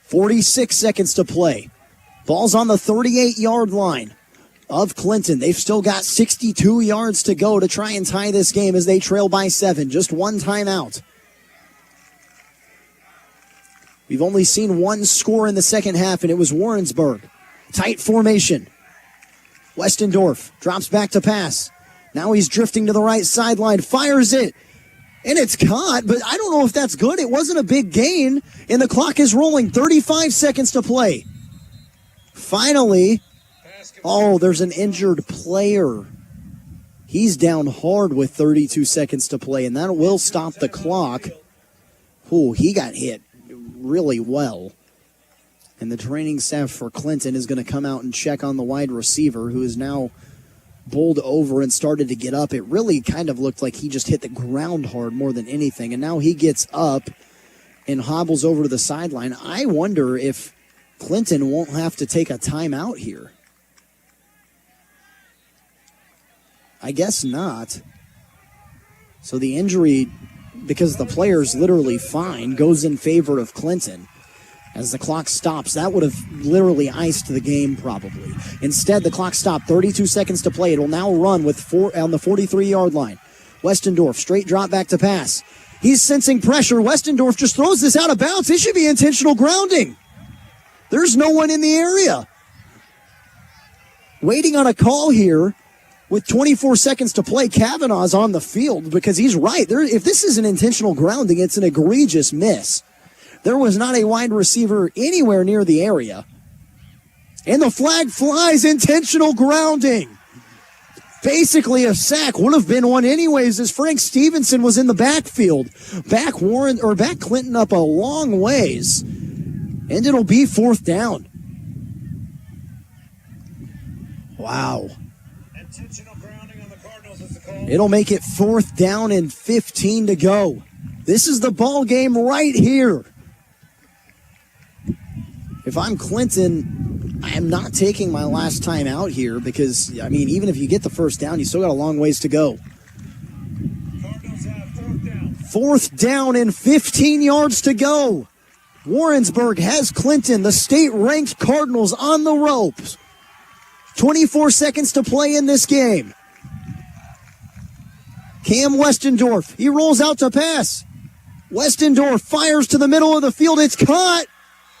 [SPEAKER 2] 46 seconds to play. Ball's on the 38-yard line of Clinton. They've still got 62 yards to go to try and tie this game as they trail by 7. Just 1 timeout. We've only seen 1 score in the second half, and it was Warrensburg. Tight formation. Westendorf drops back to pass. Now he's drifting to the right sideline, fires it, and it's caught, but I don't know if that's good. It wasn't a big gain, and the clock is rolling. 35 seconds to play. Finally, there's an injured player. He's down hard with 32 seconds to play, and that will stop the clock. He got hit really well. And the training staff for Clinton is going to come out and check on the wide receiver, who is now bowled over and started to get up. It really kind of looked like he just hit the ground hard more than anything. And now he gets up and hobbles over to the sideline. I wonder if Clinton won't have to take a timeout here. I guess not. So the injury, because the player's literally fine, goes in favor of Clinton. As the clock stops, that would have literally iced the game probably. Instead, the clock stopped. 32 seconds to play. It will now run with 4 on the 43-yard line. Westendorf, straight drop back to pass. He's sensing pressure. Westendorf just throws this out of bounds. It should be intentional grounding. There's no one in the area. Waiting on a call here with 24 seconds to play. Kavanaugh's on the field because he's right. If this is an intentional grounding, it's an egregious miss. There was not a wide receiver anywhere near the area. And the flag flies. Intentional grounding. Basically a sack. Would have been one anyways, as Frank Stevenson was in the backfield. Back Clinton up a long ways. And it'll be 4th down. Wow. It'll make it 4th down and 15 to go. This is the ball game right here. If I'm Clinton, I am not taking my last time out here because, even if you get the first down, you still got a long ways to go. 4th down and 15 yards to go. Warrensburg has Clinton, the state-ranked Cardinals, on the ropes. 24 seconds to play in this game. Cam Westendorf, he rolls out to pass. Westendorf fires to the middle of the field. It's caught.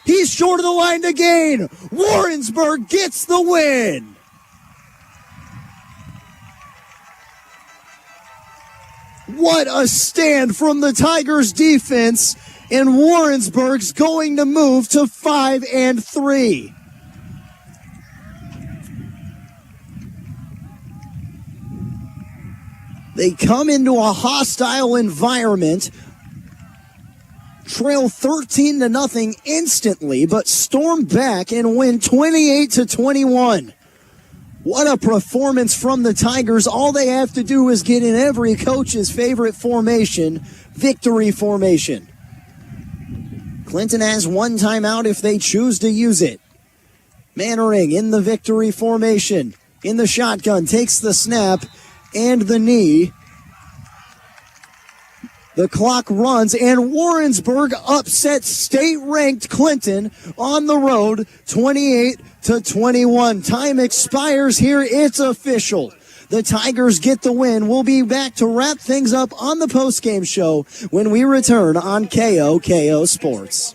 [SPEAKER 2] He's short of the line to gain. Warrensburg gets the win. What a stand from the Tigers defense, and Warrensburg's going to move to 5-3. They come into a hostile environment, trail 13-0 instantly, but storm back and win 28-21. What a performance from the Tigers. All they have to do is get in every coach's favorite formation, victory formation. Clinton has one timeout if they choose to use it. Mannering in the victory formation, in the shotgun, takes the snap and the knee. The clock runs, and Warrensburg upsets state-ranked Clinton on the road, 28-21. Time expires here. It's official. The Tigers get the win. We'll be back to wrap things up on the postgame show when we return on KOKO Sports.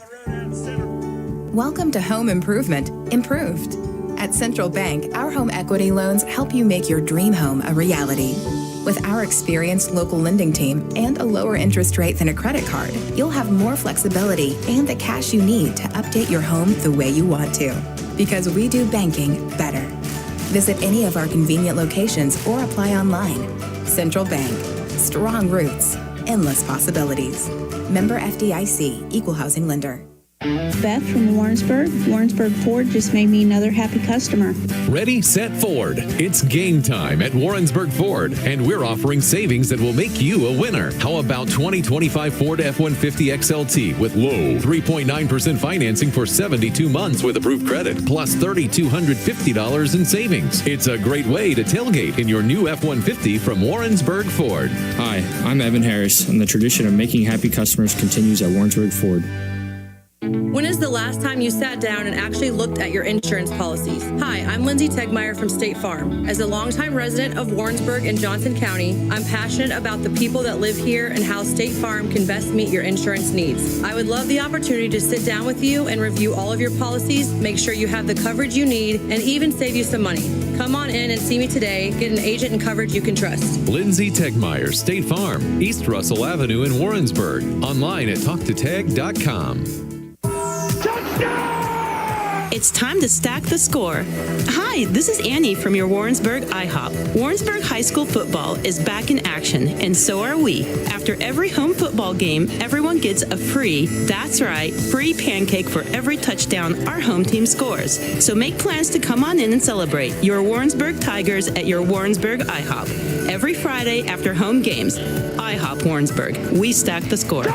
[SPEAKER 14] Welcome to Home Improvement, Improved. At Central Bank, our home equity loans help you make your dream home a reality. With our experienced local lending team and a lower interest rate than a credit card, you'll have more flexibility and the cash you need to update your home the way you want to. Because we do banking better. Visit any of our convenient locations or apply online. Central Bank. Strong roots. Endless possibilities. Member FDIC. Equal housing lender.
[SPEAKER 11] Beth from Warrensburg. Warrensburg Ford just made me another happy customer.
[SPEAKER 1] Ready, set, Ford. It's game time at Warrensburg Ford, and we're offering savings that will make you a winner. How about 2025 Ford F-150 XLT with low 3.9% financing for 72 months with approved credit, plus $3,250 in savings. It's a great way to tailgate in your new F-150 from Warrensburg Ford.
[SPEAKER 9] Hi, I'm Evan Harris, and the tradition of making happy customers continues at Warrensburg Ford.
[SPEAKER 10] When is the last time you sat down and actually looked at your insurance policies? Hi, I'm Lindsay Tegmeyer from State Farm. As a longtime resident of Warrensburg and Johnson County, I'm passionate about the people that live here and how State Farm can best meet your insurance needs. I would love the opportunity to sit down with you and review all of your policies, make sure you have the coverage you need, and even save you some money. Come on in and see me today. Get an agent and coverage you can trust.
[SPEAKER 1] Lindsay Tegmeyer, State Farm, East Russell Avenue in Warrensburg. Online at talktotag.com.
[SPEAKER 18] It's time to stack the score. Hi, this is Annie from your Warrensburg IHOP. Warrensburg High School football is back in action, and so are we. After every home football game, everyone gets a free, that's right, free pancake for every touchdown our home team scores. So make plans to come on in and celebrate your Warrensburg Tigers at your Warrensburg IHOP. Every Friday after home games. IHOP Warrensburg. We stack the score.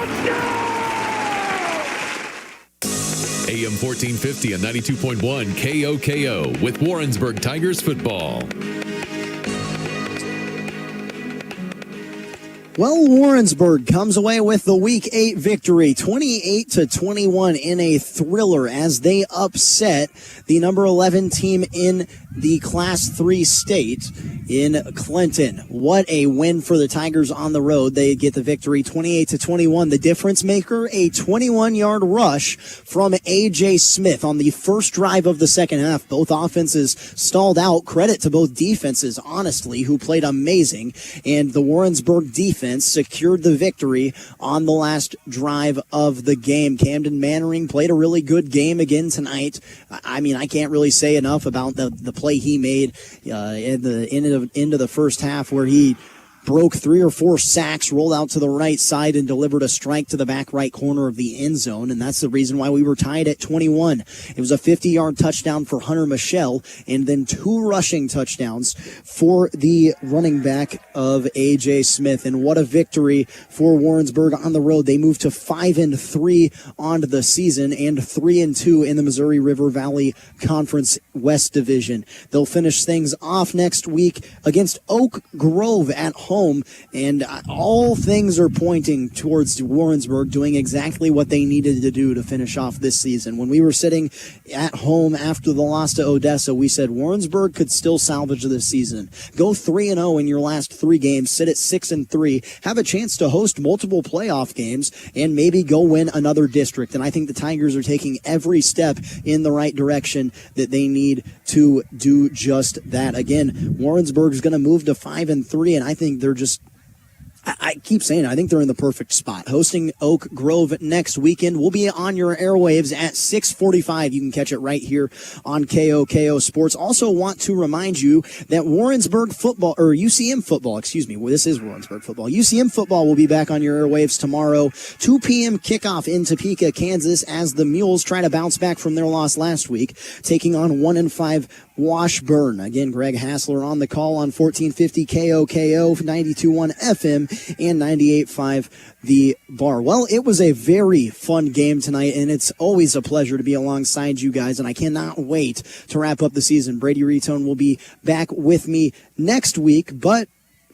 [SPEAKER 1] AM 1450 and 92.1 KOKO with Warrensburg Tigers Football.
[SPEAKER 2] Well, Warrensburg comes away with the Week 8 victory, 28-21 in a thriller as they upset the number 11 team in the Class 3 state in Clinton. What a win for the Tigers on the road. They get the victory 28-21. The difference maker, a 21-yard rush from A.J. Smith on the first drive of the second half. Both offenses stalled out. Credit to both defenses, honestly, who played amazing. And the Warrensburg defense secured the victory on the last drive of the game. Camden Mannering played a really good game again tonight. I mean, I can't really say enough about the play he made at the end of the first half, where he broke 3 or 4 sacks, rolled out to the right side, and delivered a strike to the back right corner of the end zone, and that's the reason why we were tied at 21. It was a 50-yard touchdown for Hunter Michelle, and then 2 rushing touchdowns for the running back of A.J. Smith, and what a victory for Warrensburg on the road. They moved to 5-3 on the season and 3-2 in the Missouri River Valley Conference West Division. They'll finish things off next week against Oak Grove at home. home, and all things are pointing towards Warrensburg doing exactly what they needed to do to finish off this season. When we were sitting at home after the loss to Odessa, we said Warrensburg could still salvage this season. Go 3-0 in your last 3 games, sit at 6-3, have a chance to host multiple playoff games, and maybe go win another district. And I think the Tigers are taking every step in the right direction that they need to do just that. Again, Warrensburg is going to move to 5-3, and I think they're just, I keep saying it, I think they're in the perfect spot. Hosting Oak Grove next weekend. We'll be on your airwaves at 6:45. You can catch it right here on KOKO Sports. Also want to remind you that Warrensburg football, or UCM football, excuse me. Well, this is Warrensburg football. UCM football will be back on your airwaves tomorrow. 2 p.m. kickoff in Topeka, Kansas, as the Mules try to bounce back from their loss last week, taking on 1-5 Washburn. Again, Greg Hassler on the call on 1450 KOKO, 92.1 FM, and 98.5 The Bar. Well, it was a very fun game tonight, and it's always a pleasure to be alongside you guys, and I cannot wait to wrap up the season. Brady Retone will be back with me next week, but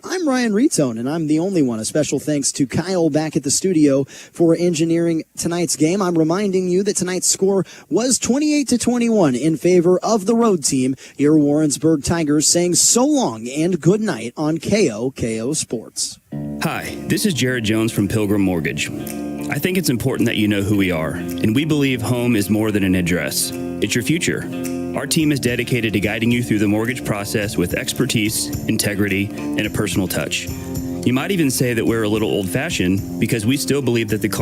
[SPEAKER 2] I'm Ryan Retone, and I'm the only one. A special thanks to Kyle back at the studio for engineering tonight's game. I'm reminding you that tonight's score was 28-21 in favor of the road team, your Warrensburg Tigers, saying so long and good night on KOKO Sports.
[SPEAKER 7] Hi, this is Jared Jones from Pilgrim Mortgage. I think it's important that you know who we are, and we believe home is more than an address. It's your future. Our team is dedicated to guiding you through the mortgage process with expertise, integrity, and a personal touch. You might even say that we're a little old-fashioned because we still believe that the